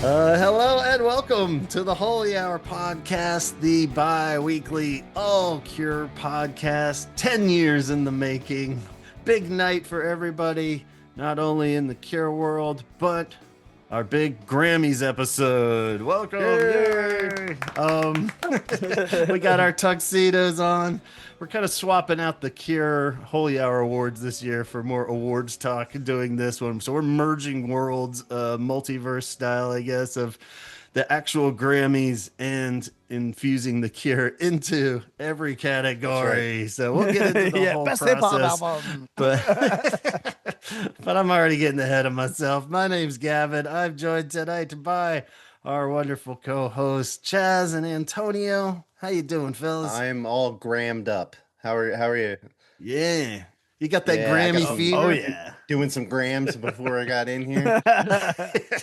Hello and welcome to the Holy Hour podcast, the bi-weekly All Cure podcast. 10 years in the making. Big night for everybody, not only in the Cure world, but our big Grammys episode. Welcome. Yay. We got our tuxedos on. We're kind of swapping out the Cure Holy Hour Awards this year for more awards talk doing this one. So we're merging worlds, multiverse style, I guess, of the actual Grammys and infusing the Cure into every category. Right. So we'll get into the whole process. But I'm already getting ahead of myself. My name's Gavin. I'm joined tonight by our wonderful co-hosts, Chaz and Antonio. How you doing, fellas? I'm all grammed up. How are you? Yeah. You got that Grammy fever? Oh, yeah. Doing some grams before I got in here.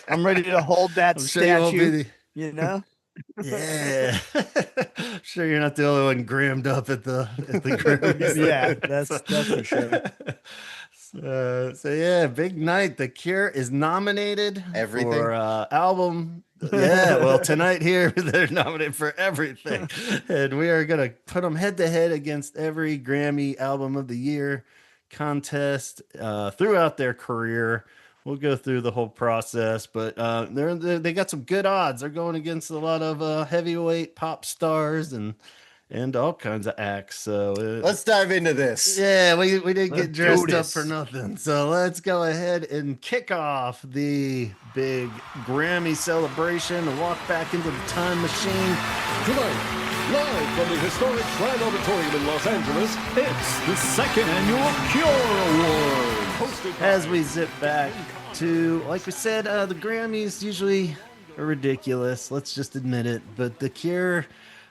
I'm ready to hold that statue, you know? Yeah. I'm sure you're not the only one grammed up at the Grammys. Yeah, that's for sure. So yeah, big night. The Cure is nominated for album. Yeah, well, tonight here they're nominated for everything, and we are gonna put them head to head against every Grammy Album of the Year contest throughout their career. We'll go through the whole process, but they got some good odds. They're going against a lot of heavyweight pop stars and all kinds of acts. So let's dive into this. Yeah, we didn't get dressed up for nothing. So let's go ahead and kick off the big Grammy celebration and walk back into the time machine. Tonight, live from the historic Shrine Auditorium in Los Angeles, it's the second annual Cure Award. As we zip back to, like we said, the Grammys usually are ridiculous. Let's just admit it. But the Cure,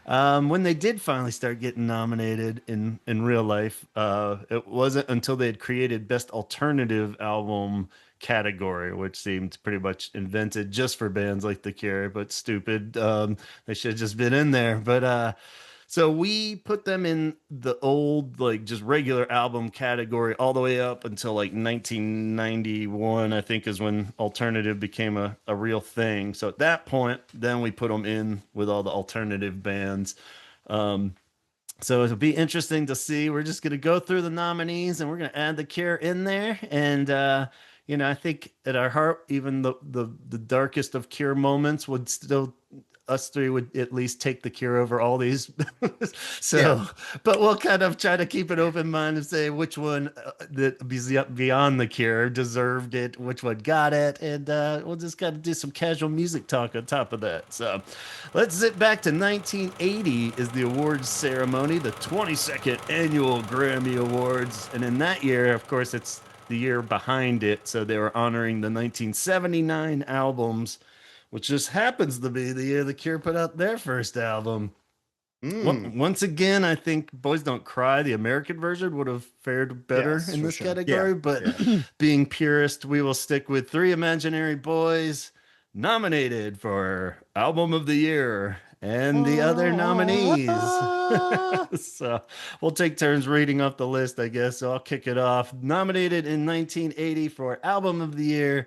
when they did finally start getting nominated in real life, it wasn't until they had created Best Alternative Album category, which seemed pretty much invented just for bands like The Cure, but stupid. They should have just been in there. But so we put them in the old, like, just regular album category all the way up until like 1991, I think, is when alternative became a real thing. So at that point, then we put them in with all the alternative bands. So it'll be interesting to see. We're just going to go through the nominees and we're going to add The Cure in there. And, I think at our heart, even the darkest of Cure moments would still, us three would at least take The Cure over all these. But we'll kind of try to keep an open mind and say which one that beyond The Cure deserved it, which one got it. And we'll just kind of do some casual music talk on top of that. So let's zip back to 1980 is the awards ceremony, the 22nd annual Grammy Awards. And in that year, of course, it's the year behind it. So they were honoring the 1979 albums, which just happens to be the year The Cure put out their first album. Once again, I think Boys Don't Cry, the American version, would have fared better in this category. But being purist, we will stick with Three Imaginary Boys, nominated for Album of the Year, and the other nominees. So we'll take turns reading off the list, I guess. So I'll kick it off. Nominated in 1980 for Album of the Year,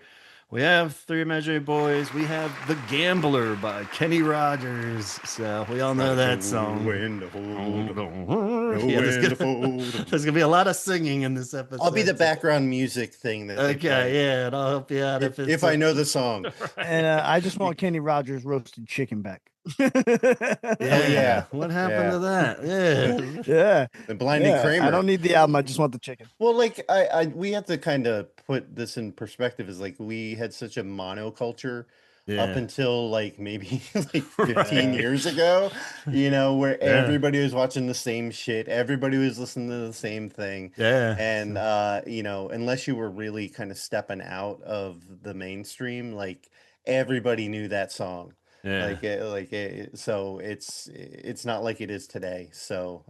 we have Three Imaginary Boys. We have The Gambler by Kenny Rogers. So we all know that song. There's going to be a lot of singing in this episode. I'll be the background music thing. And I'll help you out if I know the song. And I just want Kenny Rogers roasted chicken back. Yeah. What happened to that? Yeah. The Blinding Kramer. I don't need the album. I just want the chicken. Well, like we have to kind of put this in perspective. Is like we had such a monoculture up until like maybe like 15 years ago, where everybody was watching the same shit. Everybody was listening to the same thing. Yeah. And, unless you were really kind of stepping out of the mainstream, like everybody knew that song. Yeah. So it's not like it is today. So,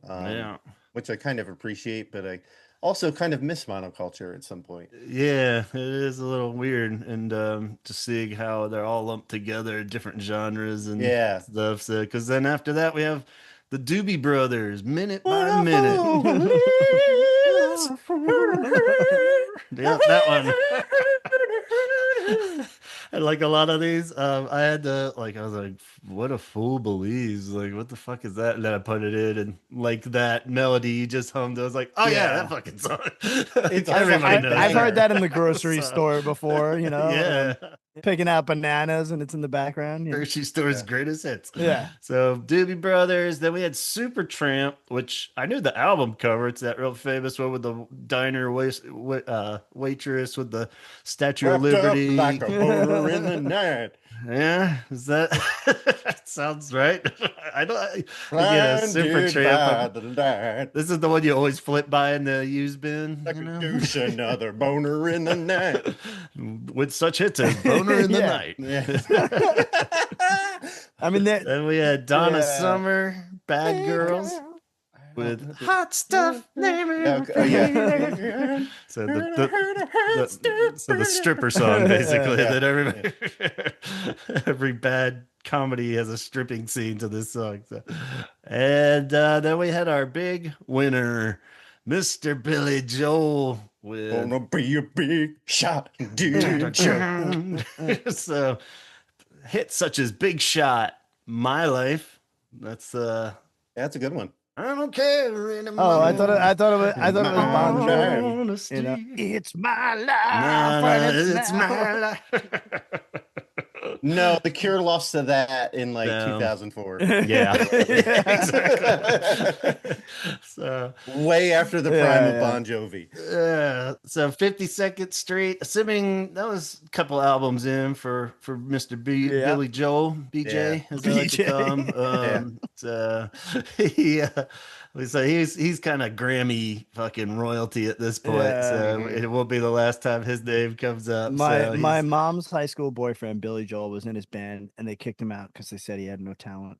which I kind of appreciate, but I also kind of miss monoculture at some point. Yeah, it is a little weird. And just seeing how they're all lumped together, different genres and stuff. So, because then after that, we have the Doobie Brothers, Minute by Minute. Yeah, that one. And like a lot of these, I had to like, I was like, "What a fool believes!" Like, what the fuck is that? And then I put it in, and like that melody you just hummed, I was like, "Oh yeah, that fucking song." It's Everybody knows. I've heard that in the So, grocery store before, yeah. picking out bananas and it's in the background. Grocery Store's greatest hits. Yeah. So Doobie Brothers. Then we had Supertramp, which I knew the album cover. It's that real famous one with the diner waitress with the Statue of Wrapped up Liberty. like a boner in the night. Yeah, is that that sounds right? I don't. Again, a Blinded by Supertramp. the light. This is the one you always flip by in the used bin. Like You a know? douche, another boner in the night. With such hits as Boner in the Yeah. Night. Yeah. I mean, that. Then we had Donna Yeah. Summer, Bad Girls. With hot stuff, name it. Yeah. So the stripper song basically Yeah. that everybody every bad comedy has a stripping scene to this song. So. And then we had our big winner, Mr. Billy Joel with Gonna be a big shot, dude. so hits such as Big Shot, My Life. That's That's a good one. I don't care anymore. Oh, I thought it was Bon Jovi. Honesty. You know, it's my life. No, and no, it's it's now. my life. No, The Cure lost to that in like No. 2004. Yeah, exactly. So, Way after the prime of Bon Jovi. so 52nd Street, assuming that was a couple albums in for Mr. Billy Joel, BJ, as I like to call him. So he's kind of Grammy fucking royalty at this point. Yeah. So it won't be the last time his name comes up. My mom's high school boyfriend, Billy Joel, was in his band and they kicked him out because they said he had no talent.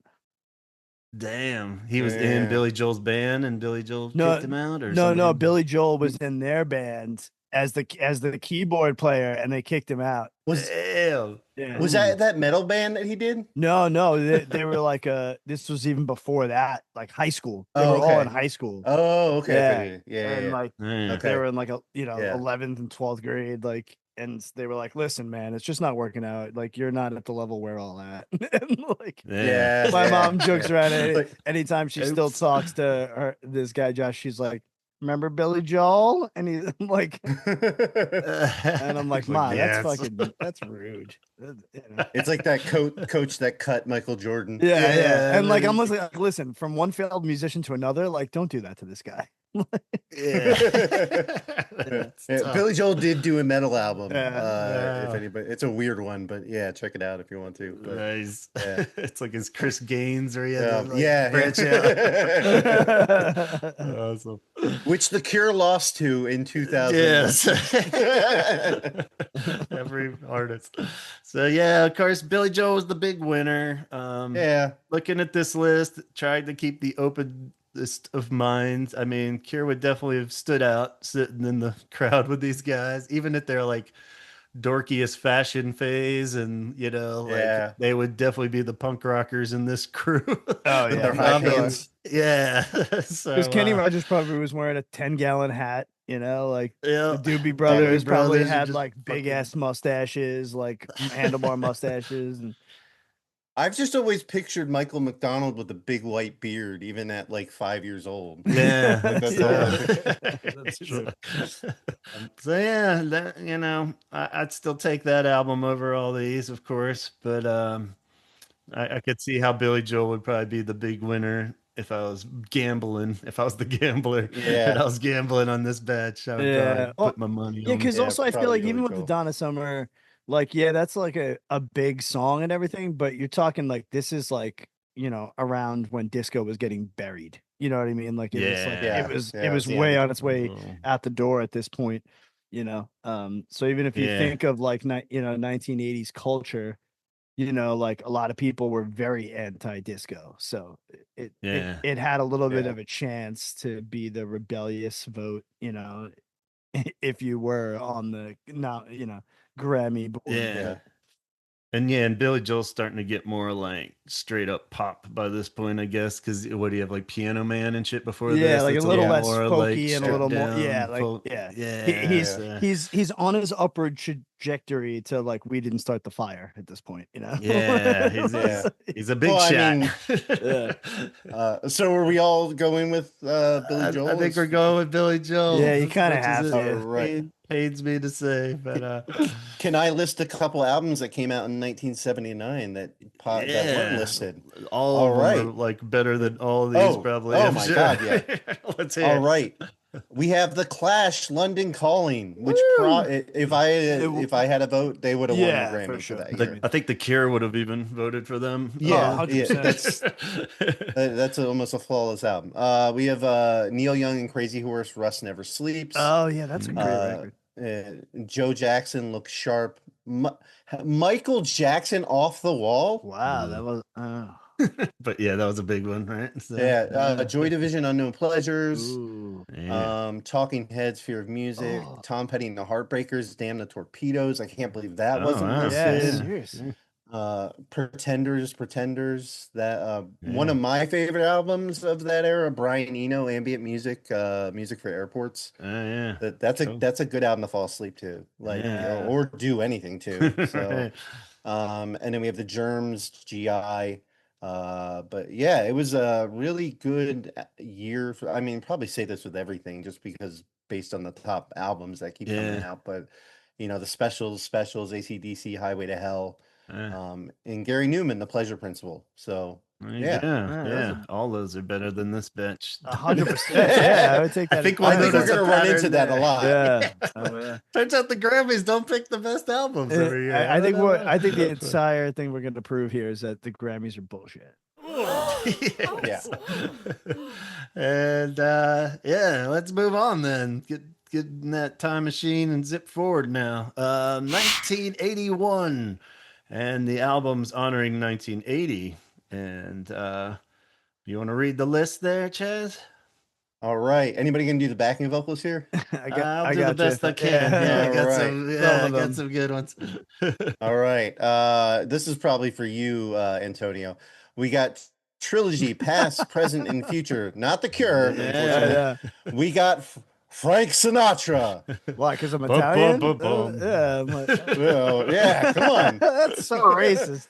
Damn, he was in Yeah. Billy Joel's band, and Billy Joel kicked him out, or No, somebody- Billy Joel was in their band as the keyboard player, and they kicked him out. Damn. Yeah. Was that metal band that he did? No, they were like this was even before that, like high school. They Oh, were all okay. in high school. Oh, okay. Yeah. Yeah. And like Man. Okay. they were in like Yeah. 11th and 12th grade, like, and they were like, listen, man, it's just not working out. Like, you're not at the level we're all at. And like Yeah. my yeah. mom jokes around Like- anytime she still talks to this guy Josh, she's like, remember Billy Joel? And he's like, and I'm like, Ma, yes. that's rude. You know? It's like that coach that cut Michael Jordan. Yeah. And like, man. I'm like, listen, from one failed musician to another, like, don't do that to this guy. Yeah. That's Yeah, tough. Billy Joel did do a metal album. Yeah. If anybody, it's a weird one, but yeah, check it out if you want to. But, Nice. yeah. It's like his Chris Gaines, or he had to, like, yeah, branch out. Awesome. Which The Cure lost to in 2000. Yes. Every artist. So yeah, of course, Billy Joel was the big winner. Yeah. Looking at this list, tried to keep the openest of minds. I mean, Cure would definitely have stood out sitting in the crowd with these guys, even if they're like dorkiest fashion phase, and like they would definitely be the punk rockers in this crew. Oh With yeah, their high for sure. heels. Yeah. So Because Kenny Rogers probably was wearing a 10-gallon hat, like yeah. the Doobie Brothers probably Brothers are had just like big fucking- ass mustaches, like handlebar mustaches, and I've just always pictured Michael McDonald with a big white beard, even at like 5 years old. Yeah, That's That's true. So yeah, that I'd still take that album over all these, of course, but I could see how Billy Joel would probably be the big winner if I was gambling. If I was the gambler, and I was gambling on this batch, I would probably put my money Yeah, on. because Yeah, also I feel probably like even Billy with the Joel. Donna Summer, like, yeah, that's like a big song and everything, but you're talking like this is like, around when disco was getting buried. You know what I mean? Like it was like Yeah. it was Yeah, way the on its way Oh. out the door at this point, So even if you Yeah. think of like 1980s culture, like a lot of people were very anti-disco. So it had a little bit Yeah. of a chance to be the rebellious vote, if you were on the Grammy board. Yeah. And yeah, and Billy Joel's starting to get more like straight up pop by this point, I guess. Because what do you have, like Piano Man and shit before this? Yeah, like a It's little less more, folky and a little more. down, Yeah, like he's yeah. he's on his upward trajectory to like we didn't start the fire at this point, you know. Yeah, he's a big shot. I mean, so are we all going with Billy Joel? I think we're going with Billy Joel. Yeah, you kind of have to. Right. Pains me to say, but can I list a couple albums that came out in 1979 that weren't listed? All right, are like better than all of these probably. Oh my god, yeah. Let's hear. All right. We have The Clash, London Calling, which if I had a vote, they would have won the Grammy for that year. I think The Cure would have even voted for them. Yeah, 100%. That's almost a flawless album. We have Neil Young and Crazy Horse, Rust Never Sleeps. Oh yeah, that's a great record. Joe Jackson, Look Sharp. Michael Jackson, Off the Wall. Wow, that was. But yeah, that was a big one, right? So, Joy Division, Unknown Pleasures. Ooh, yeah. Talking Heads, Fear of Music. Tom Petty and the Heartbreakers, Damn the Torpedoes. I can't believe that wasn't listed. Pretenders. That one of my favorite albums of that era, Brian Eno, ambient music, music for airports. That's a good album to fall asleep to, or do anything to. So, and then we have the Germs, GI. But yeah, it was a really good year. I mean, probably say this with everything, just because based on the top albums that keep coming out. But the specials, AC/DC, Highway to Hell, and Gary Newman, The Pleasure Principle. So yeah. All those are better than this bitch. 100%. Yeah, I would take that. I think we're gonna run into that a lot. Yeah. Turns out the Grammys don't pick the best albums every year. I think the entire thing we're going to prove here is that the Grammys are bullshit. Yes. And let's move on then. Get in that time machine and zip forward now. 1981, and the album's honoring 1980. And you want to read the list there, Chaz? All right. Anybody gonna do the backing vocals here? I'll do the best I can. I got some good ones. All right. This is probably for you, Antonio. We got Trilogy, Past, Present, and Future. Not The Cure. Yeah. We got Frank Sinatra. Why? Because I'm Italian? Yeah, come on. That's so racist.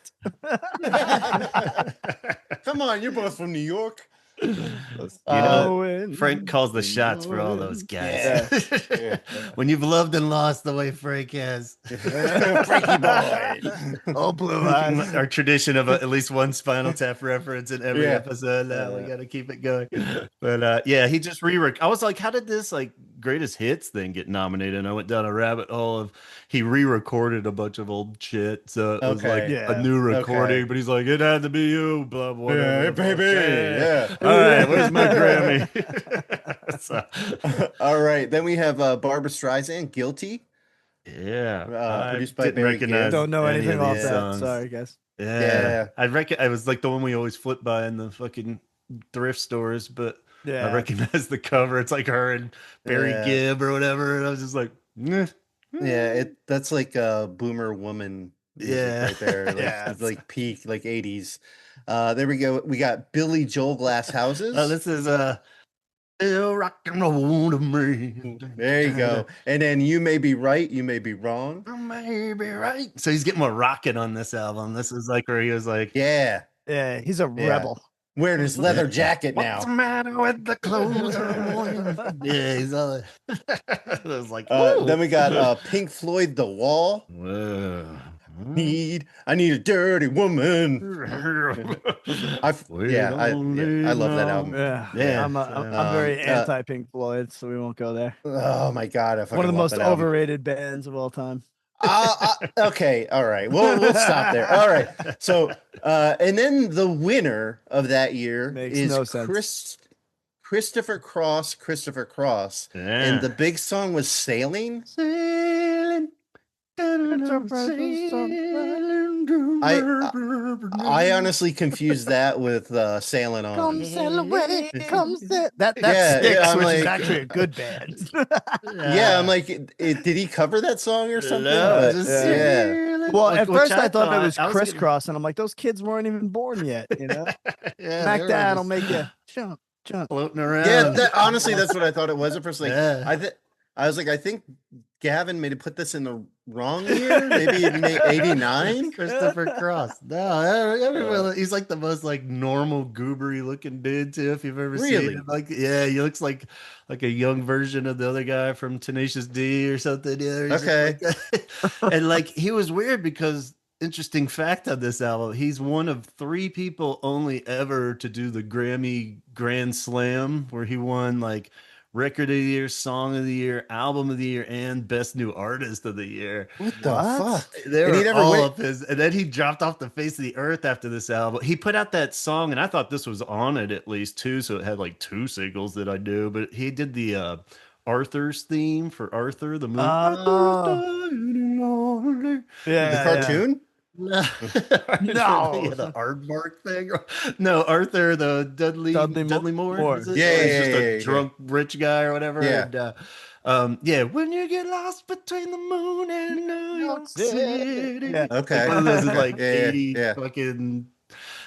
Come on, you're both from New York. Frank calls the shots for all those guys. When you've loved and lost the way Frank has. Frankie boy. Oh, blue eyes. Our tradition of at least one Spinal Tap reference in every episode. We got to keep it going. But he just I was like, how did this like greatest hits thing get nominated? And I went down a rabbit hole of he re-recorded a bunch of old shit. So it was like a new recording, but he's like, it had to be you, blah, blah, yeah, baby. Yeah. All right, where's my Grammy? All right. Then we have Barbra Streisand, Guilty. Yeah. Produced by Barry Gibb. Don't know anything off that. Songs. Sorry, guys. Yeah. I was like the one we always flip by in the fucking thrift stores, but I recognize the cover. It's like her and Barry Gibb or whatever. And I was just like, Yeah, that's like a boomer woman right there. Like peak, like 80s. There we go. We got Billy Joel, Glass Houses. Oh, this is rock and roll to me. There you go. And then You May Be Right, You May Be Wrong. You may be right. So he's getting more rocking on this album. This is like where he was like, yeah, he's a rebel. Wearing his leather jacket now. What's the matter with the clothes? He's all. It was like. Then we got Pink Floyd, The Wall. Whoa. I need a dirty woman. I love that album. Yeah. I'm very anti Pink Floyd, so we won't go there. Oh my god, one of the most overrated bands of all time. Okay, all right. We'll stop there. All right. So, and then the winner of that year is Christopher Cross. And the big song was Sailing. I honestly confused that with Sailing On. Come sail away, come sail. That Styx, which is actually a good band. I'm like, did he cover that song or something? No, Well, Like at what first I Chad thought it thought, was I was gonna- crisscross, and I'm like, those kids weren't even born yet, you know? Yeah, Smack they were that, I'll just make you jump. floating around. Yeah, honestly, that's what I thought it was at first. Like, Yeah. I was like, I think Gavin may have put this in the wrong year, maybe 89. Christopher Cross. No, everyone, he's like the most like normal goobery looking dude too. If you've ever seen Really? him, like yeah, he looks like a young version of the other guy from Tenacious D or something. Yeah, he's just Okay. like and like he was weird because interesting fact on this album, he's one of 3 people only ever to do the Grammy Grand Slam where he won like Record of the Year, Song of the Year, Album of the Year, and Best New Artist of the Year. What the fuck? They And he were never all went- of his, and then he dropped off the face of the earth after this album. He put out that song, and I thought this was on it at least too, so it had like 2 singles that I knew. But he did the Arthur's theme for Arthur the movie. The Yeah. cartoon? No, No. the aardvark thing. No, Arthur the Dudley Moore. Moore. Is it? Yeah, He's yeah, just yeah, a yeah. drunk rich guy or whatever. Yeah. And, yeah. When you get lost between the moon and New York City. Yeah. Okay. One of those like Yeah, 80 yeah. fucking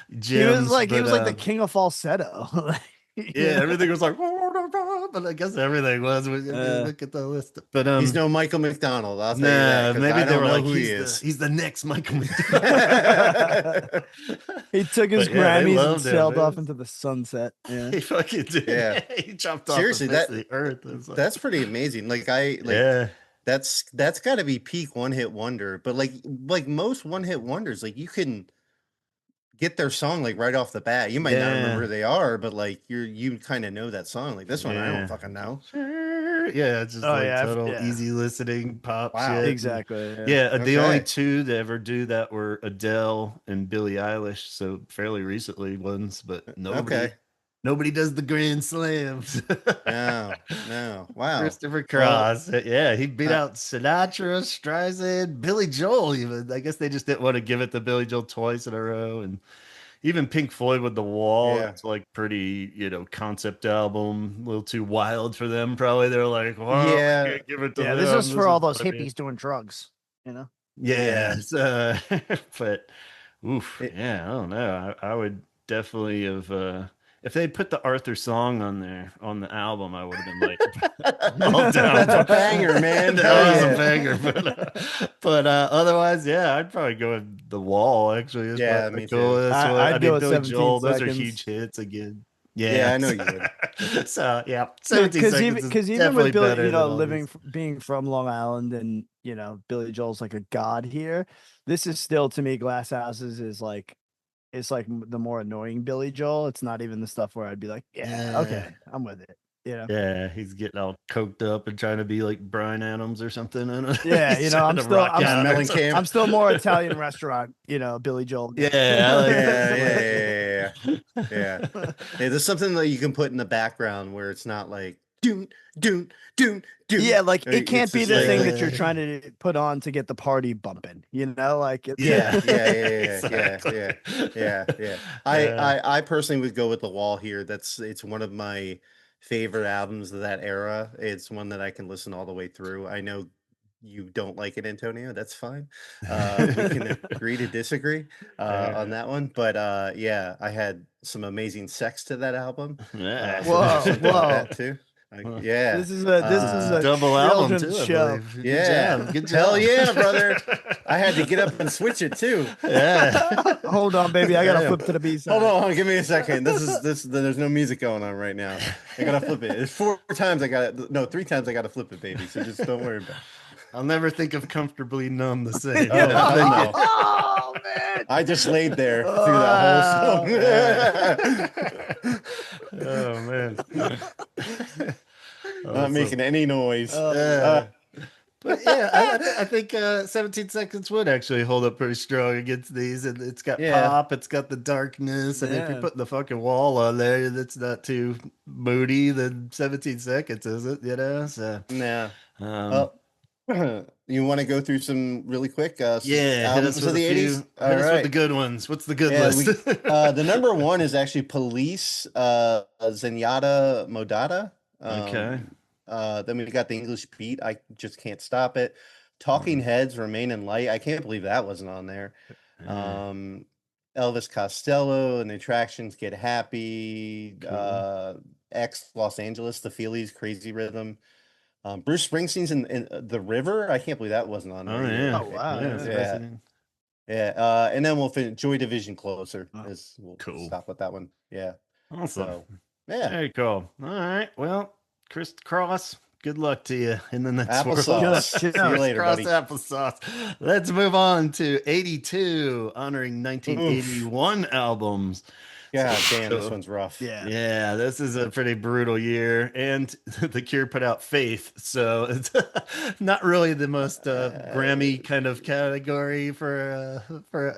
He gems. was like the but, king of falsetto. yeah, everything was like, but I guess everything was. When you look at the list, but He's no Michael McDonald. I'll tell you nah, that. 'Cause maybe I they don't were know like, who he is. he's the next Michael McDonald. He took his But yeah, they Grammys and loved him, sailed man. off into the sunset. Yeah. He fucking did. Yeah. He chopped off Seriously, the face that- of the earth. It was like- That's pretty amazing. yeah. That's got to be peak one hit wonder. But like most one hit wonders, like you can get their song like right off the bat. You might not remember who they are, but like you kind of know that song. Like this one, I Yeah. don't fucking know. Yeah, it's just Oh, like yeah, total yeah. easy listening pop Wow. shit. Exactly. Yeah, the only Okay. 2 to ever do that were Adele and Billie Eilish, so fairly recently ones, but nobody does the Grand Slams. No. Wow. Christopher Cross. Yeah, he beat out Sinatra, Streisand, Billy Joel even. I guess they just didn't want to give it to Billy Joel twice in a row. And even Pink Floyd with The Wall, Yeah. it's like pretty, concept album, a little too wild for them probably. They're like, well, Yeah. we can't give it to Yeah, them. this is for all those what I mean. hippies doing drugs, you know? Yeah, but oof, It- yeah, I don't know. I would definitely have if they put the Arthur song on there on the album, I would have been like, all down. That's a banger, man. That Hell was yeah. a banger, but otherwise, yeah, I'd probably go with The Wall. Actually, it's Yeah, probably me cool. too. That's what- I'd I go mean, with Billy 17 Joel. Those are seconds. huge hits again. Yeah, I know you would. So yeah, 17 Because seconds even is definitely with Billy, better than all living these. being from Long Island, and Billy Joel's like a god here. This is still, to me, Glass Houses is like, it's like the more annoying Billy Joel. It's not even the stuff where I'd be like, yeah, okay, I'm with it. Yeah, he's getting all coked up and trying to be like Brian Adams or something. I don't know. Yeah, He's I'm trying to still, rock I'm, out or Mellencamp. something. I'm still more Italian restaurant, Billy Joel. Yeah, I like Yeah. Yeah. Hey, there's something that you can put in the background where it's not like doon. Yeah, like it It's can't be just the like- thing that you're trying to put on to get the party bumping. Like it's, Yeah. Exactly. Yeah. I personally would go with The Wall here. It's one of my favorite albums of that era. It's one that I can listen all the way through. I know you don't like it, Antonio. That's fine. We can agree to disagree on that one. But yeah, I had some amazing sex to that album. Yeah. So Whoa, we'll talk about whoa. that too. Yeah. This is a double album too. children's I show. believe. Good Yeah. job. Good Hell job. yeah, brother. I had to get up and switch it too. Yeah. Hold on, baby. I gotta Yeah. flip to the B side. Hold on, give me a second. There's no music going on right now. I gotta flip it. It's 3 times I gotta flip it, baby. So just don't worry about it. I'll never think of comfortably numb the same. Oh, I know. Oh man. I just laid there through that whole song. Oh man. Not making any noise. But yeah, I think 17 seconds would actually hold up pretty strong against these, and it's got Yeah. pop, it's got the darkness, and if you're Yeah. putting the fucking Wall on there, that's not too moody. Then 17 seconds, is it? So Nah. um, You want to go through some really quick yeah, hit albums us of with the a few. 80s? Hit All us with right. the good ones. What's the good Yeah, list? the number 1 is actually Police, Zenyatta Modata. Okay. Then we got the English Beat. I just can't stop it. Talking Heads, Remain in Light. I can't believe that wasn't on there. Elvis Costello and the Attractions, Get Happy. Cool. X Los Angeles, The Feelies, Crazy Rhythm. Bruce Springsteen's in The River. I can't believe that wasn't on there. Oh either. yeah. Oh, wow, Yeah. yeah. That's Yeah. fascinating. Yeah. And then we'll finish Joy Division Closer. Oh, We'll cool. stop with that one. Yeah. Awesome. So, yeah. Very cool. All right. Well, Chris Cross, good luck to you in the next Applesauce. world. See you Chris later, Cross buddy. applesauce. Let's move on to 82, honoring 1981 albums. God damn, this So- one's rough. Yeah. Yeah, this is a pretty brutal year, and The Cure put out Faith, so it's not really the most Grammy kind of category for.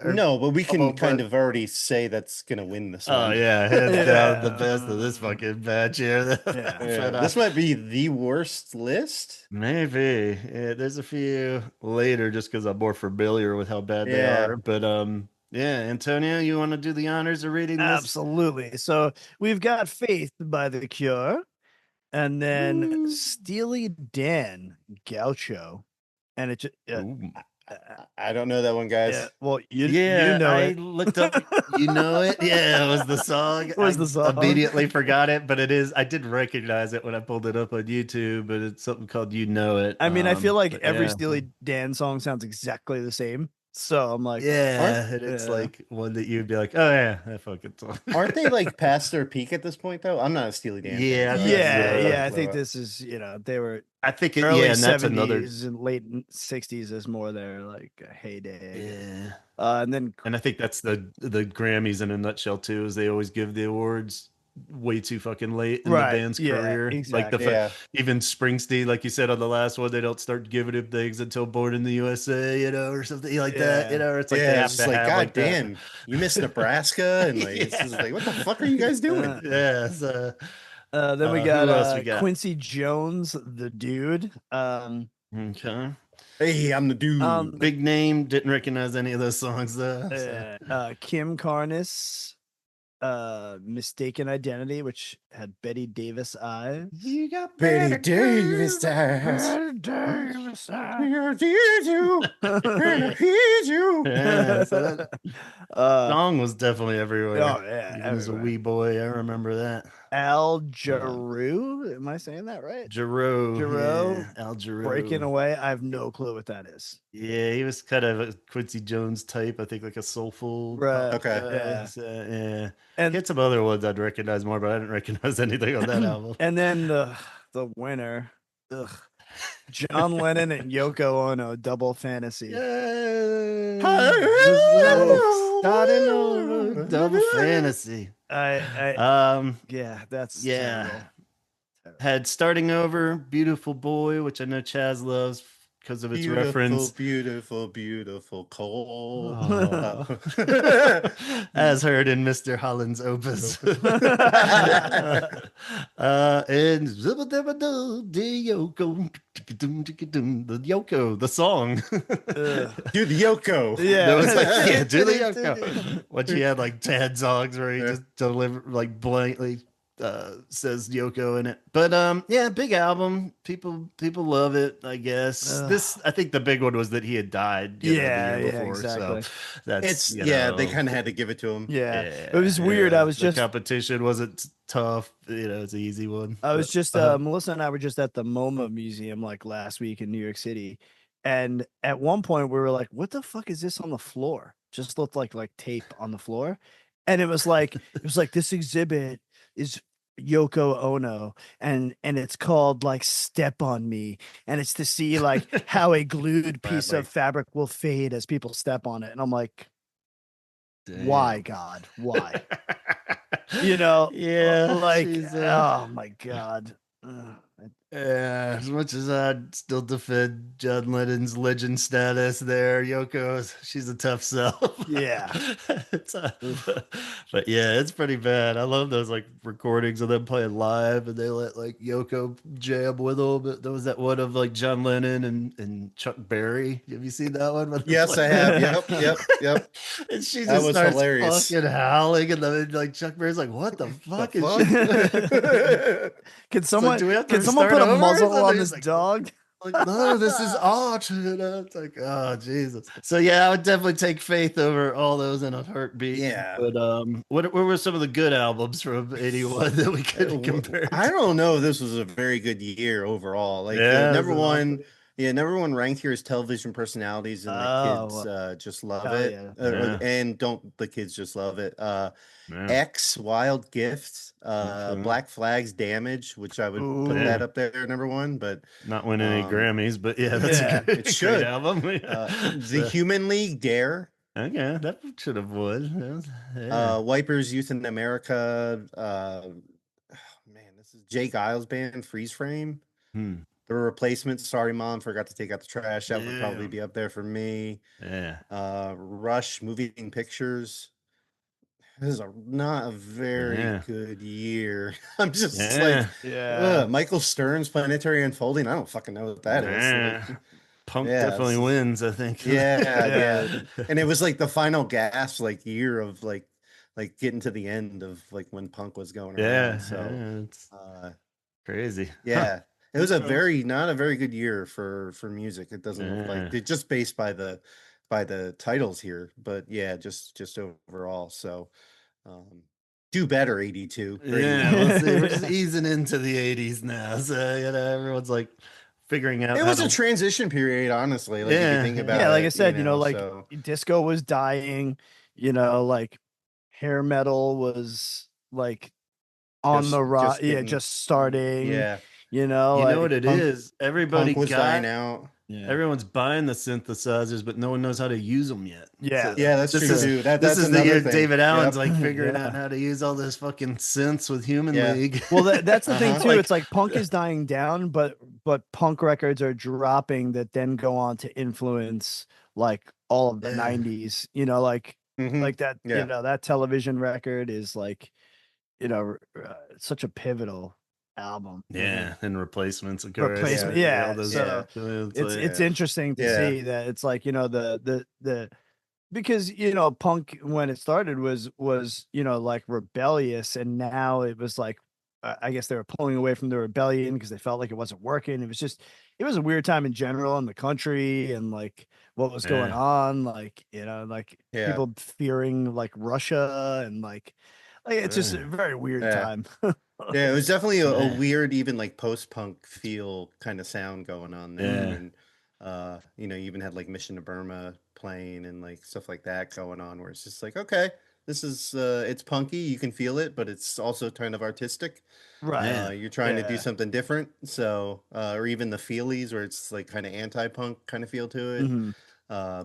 No, but we can Oh, kind but- of already say that's gonna win this Oh one. yeah, hands down the Yeah. best of this fucking batch here. Yeah. Yeah, But, this might be the worst list. maybe. Yeah, there's a few later just because I'm more familiar with how bad they Yeah. are. But yeah, Antonio, you want to do the honors of reading this? Absolutely. So we've got Faith by The Cure, and then Ooh. Steely Dan, Gaucho, and it just Ooh. I don't know that one, guys. yeah. Well, you Yeah, you know I it. looked up. You know it. Yeah, it was the song. Was I the song. Immediately forgot it, but it is. I did recognize it when I pulled it up on YouTube. But it's something called "You Know It." I mean, I feel like but every yeah. Steely Dan song sounds exactly the same. So I'm like, Yeah, and it's Yeah. like one that you'd be like, "Oh yeah, that fucking song." Aren't they like past their peak at this point though? I'm not a Steely Dan. Yeah, fan, so yeah, Yeah. yeah. I think this is, they were I think it. early Yeah, and that's another. 70s and late 60s is more their like heyday. Yeah, And then and I think that's the Grammys in a nutshell too. Is they always give the awards way too fucking late in Right, the band's yeah, career. Like the exactly. Yeah. even Springsteen, like you said on the last one, they don't start giving him things until Born in the USA, or something like that. Yeah. It's like they Yeah, have it's just to like, have God like that. damn, you missed Nebraska, and like it's just like, what the fuck are you guys doing? Yeah. So, then we who got, else we got? Quincy Jones, the dude. Okay. Hey, I'm the dude. Big name. Didn't recognize any of those songs though. So. Kim Carnes, Mistaken Identity, which had Betty Davis eyes. You got Betty better Davis girls. eyes. Davis I need you, and I need you. Yeah, so that song was definitely everywhere. oh yeah, Even as a everywhere. wee boy, I remember that. Al Jarreau, am I saying that right? Jarreau. Jarreau, Yeah, Al Jarreau. Breaking Away. I have no clue what that is. Yeah, he was kind of a Quincy Jones type. I think like a soulful. Right, pop okay. guy, yeah. so, yeah. He And had some other ones I'd recognize more, but I didn't recognize anything on that album. and then the winner, John Lennon and Yoko Ono, Double Fantasy. Starting over, double fantasy. Yeah, that's Yeah. terrible. Had Starting Over, Beautiful Boy, which I know Chaz loves because of its reference. Beautiful coal. Oh. As heard in Mr. Holland's opus. And the Yoko, the song. Do the Yoko. Yeah, That was like, yeah, do the Yoko. When she had like 10 songs where he just deliver like blankly says Yoko in it. But yeah, big album. People love it, I guess. This, I think the big one was that he had died the year before. exactly. So that's It's you they know, kind of had to give it to him. Yeah, it was weird. I was the just competition wasn't tough. It's an easy one. I was But, just Melissa and I were just at the MoMA Museum like last week in New York City, and at one point we were like, "What the fuck is this on the floor?" Just looked like tape on the floor, and it was like this exhibit is Yoko Ono, and it's called like "Step on Me," and it's to see like how a glued piece Gladly. of fabric will fade as people step on it, and I'm like, why, God, why? Yeah, like, she's, oh my God. Ugh. yeah, as much as I'd still defend John Lennon's legend status there, she's a tough sell. Yeah. But yeah, it's pretty bad. I love those like recordings of them playing live and they let like Yoko jam with them. But there was that one of like John Lennon and Chuck Berry. Have you seen that one? Yes, I have. Yep. And she That just was starts hilarious. fucking howling, and then like Chuck Berry's like, "What the fuck is fuck? she?" Can someone do we have to can someone restart put a over? muzzle And on he's this like, dog? Like, no, this is art. It's like, oh Jesus. So yeah, I would definitely take Faith over all those in a heartbeat. Yeah. But what were some of the good albums from '81 that we could compare? I don't know if this was a very good year overall. Like Yeah, number one, number one ranked here is Television Personalities, and the kids just love hell it. yeah. And don't the kids just love it? Yeah. X Wild Gifts, Okay. Black Flags Damage, which I would put Yeah. that up there number one, but Not winning any Grammys, but yeah, that's Yeah, a great, it should. great album. The Human League Dare, Okay, that should have won. That was- yeah. Wipers Youth in America, man, this is Jay Giles band, Freeze Frame. Hmm. The Replacements, Sorry Mom, Forgot to Take Out the Trash. That would probably Yeah. be up there for me. Yeah. Rush, Moving Pictures. This is not a very good year. I'm just like, Michael Stern's Planetary Unfolding. I don't fucking know what that is. Like, Punk definitely wins, I think. Yeah. And it was like the final gasp, like year of like getting to the end of like when punk was going around. So it's crazy. Yeah. It was not a very good year for music. It doesn't look like it, just based by the titles here, but yeah, just overall. So do better, 82. Yeah, we'll see. We're just easing into the 80s now. So everyone's like figuring out. It was a transition period, honestly. Like if you think about it. Yeah, like I said, like disco was dying, like hair metal was like on the rock. Yeah, just starting. Yeah. You know what it is? Everybody was dying out. Yeah. Everyone's buying the synthesizers, but no one knows how to use them yet. Yeah, so that's true too. This is the year David Allen's like figuring out how to use all this fucking synths with Human League. Well, that's the thing too. It's like punk is dying down, but punk records are dropping that then go on to influence like all of the '90s. Like that. That Television record is like, such such a album. And Replacements, of course. It's interesting to see that it's like, the because punk when it started was like rebellious, and now it was like I guess they were pulling away from the rebellion because they felt like it wasn't working. It was a weird time in general in the country, and like what was going on, like people fearing like Russia, and like it's just a very weird time. Yeah, it was definitely a weird, even like post-punk feel kind of sound going on there. And you even had like Mission to Burma playing and like stuff like that going on, where it's just like, okay, this is it's punky, you can feel it, but it's also kind of artistic. Right. You're trying to do something different. So or even the Feelies, where it's like kind of anti-punk kind of feel to it.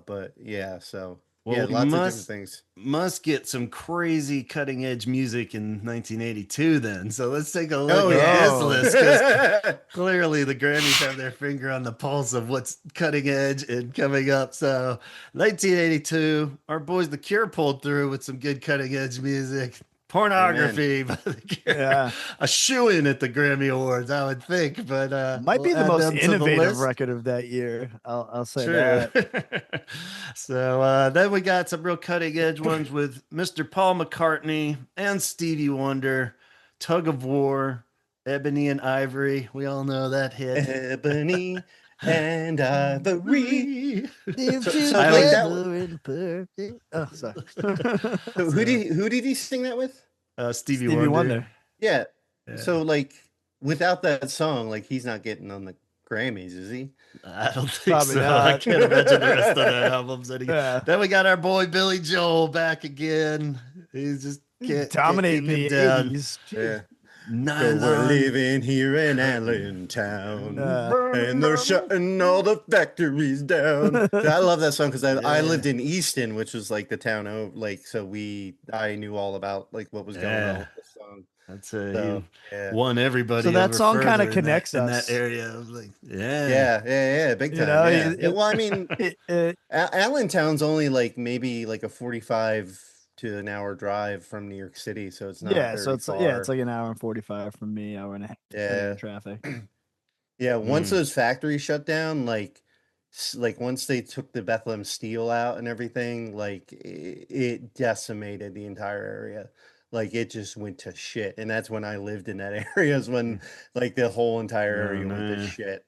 But yeah, so lots of different things. Must get some crazy cutting edge music in 1982 then. So let's take a look at this list, because clearly the Grammys have their finger on the pulse of what's cutting edge and coming up. So 1982, our boys The Cure pulled through with some good cutting edge music. Pornography by The Cure. A shoo-in at the Grammy Awards, I would think, but might be the most innovative record of that year. I'll say that. So then we got some real cutting edge ones with Mr. Paul McCartney and Stevie Wonder, Tug of War, Ebony and Ivory. We all know that hit. Ebony and Ivory. Oh, sorry. So who did he sing that with? Stevie Wonder. Yeah. So like without that song, like he's not getting on the Grammys, is he? I don't think so. Not. I can't imagine the rest of the albums. Then we got our boy Billy Joel back again. He's just dominating the 80s. Yeah. So we're living here in Allentown, and they're shutting all the factories down. I love that song because I lived in Easton, which was like the town of like, so I knew all about like what was going on with the song. That's he won everybody. So that song kind of connects us in that area. I was like, big time. Well, I mean, Allentown's only like maybe like a 45 to an hour drive from New York City, so it's not so it's far. It's like an hour and 45 from me, hour and a half in traffic. Once those factories shut down, like once they took the Bethlehem Steel out and everything, like it decimated the entire area. Like it just went to shit, and that's when I lived in that area. Is when like the whole entire area went to shit.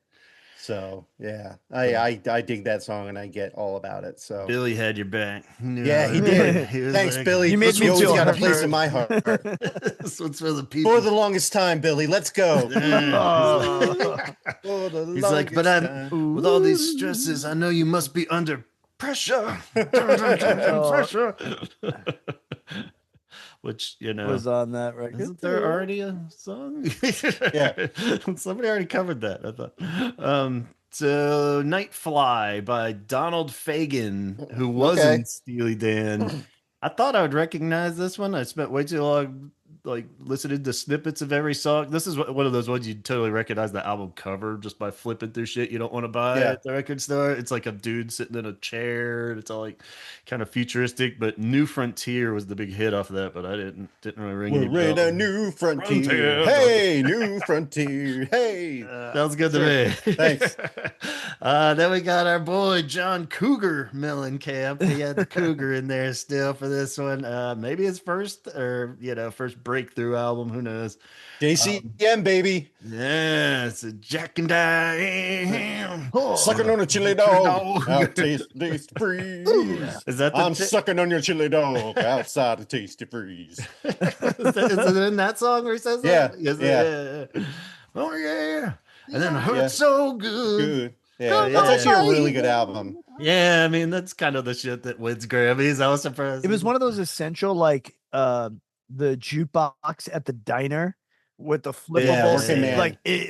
So yeah, I dig that song and I get all about it. So Billy had your back. yeah, he did. He was Thanks, like, Billy. You made me You always feel got a hurt. place in my heart. this one's for the people. For the longest time, Billy. Let's go. Yeah. For the He's like, but longest I'm time. with all these stresses. I know you must be under pressure. Pressure. Which, you know, was on that record. isn't there already a song? Yeah. Somebody already covered that, I thought. So Night Fly by Donald Fagen, who wasn't Okay. Steely Dan. I thought I would recognize this one. I spent way too long like listening to snippets of every song. This is one of those ones you totally recognize the album cover just by flipping through shit you don't want to buy Yeah. at the record store. It's like a dude sitting in a chair. And it's all like kind of futuristic, but New Frontier was the big hit off of that, but I didn't really ring any We're in bells. a new frontier. Frontier. Hey, new frontier. Hey. Sounds good to Sure. me. Thanks. Then we got our boy John Cougar Mellencamp. He had the Cougar in there still for this one. Maybe his first first breakthrough album. Who knows? JCM, baby. Yeah, it's a Jack and Diane. Sucking on a chili dog. Out taste freeze. Is that the I'm sucking on your chili dog outside of Tasty Freeze. is it in that song where he says Yeah, that? Yes, yeah. Oh yeah. And then Hurt Yeah. So Good. Good. Yeah, that's actually a really good album. Yeah, I mean that's kind of the shit that wins Grammys. I was surprised. It was one of those essential, like the jukebox at the diner with the flippable, Working Man.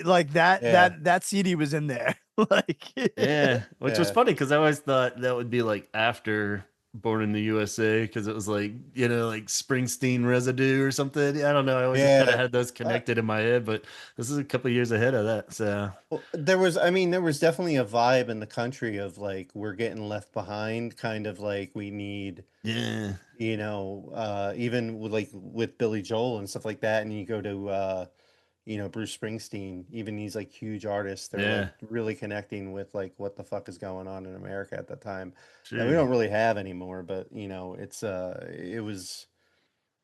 like that Yeah. that CD was in there. Like Yeah, which was Yeah. funny because I always thought that would be like after Born in the USA because it was like like Springsteen residue or something. I don't know. I always Yeah. kind of had those connected in my head, but this is a couple years ahead of that. So Well, there was definitely a vibe in the country of like we're getting left behind, kind of like we need, yeah, even with Billy Joel and stuff like that, and you go to Bruce Springsteen, even these like huge artists, they're like really connecting with like what the fuck is going on in America at that time. And we don't really have anymore, but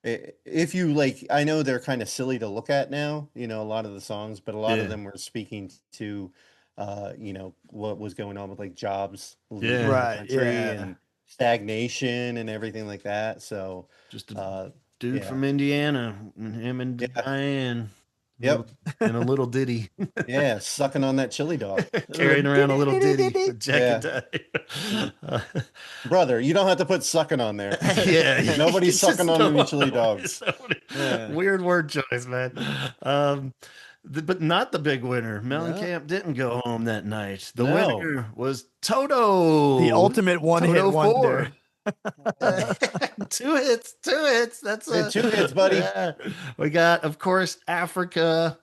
if you like, I know they're kind of silly to look at now, a lot of the songs, but a lot of them were speaking to what was going on with like jobs leaving the Right, country yeah. and stagnation and everything like that. So just a dude yeah. from Indiana, and him and Yeah. Diane. Yep. And a little ditty. Yeah, sucking on that chili dog. Carrying around a little ditty. with Jack Yeah. and Diane. Brother, you don't have to put sucking on there. Yeah, Nobody's just sucking on don't- any chili dogs. Yeah. Weird word choice, man. But not the big winner. Mellencamp didn't go home that night. The No. winner was Toto, the ultimate one-hit Toto wonder. 4. Two hits. That's Yeah, 2 hits, buddy. Yeah. We got, of course, Africa.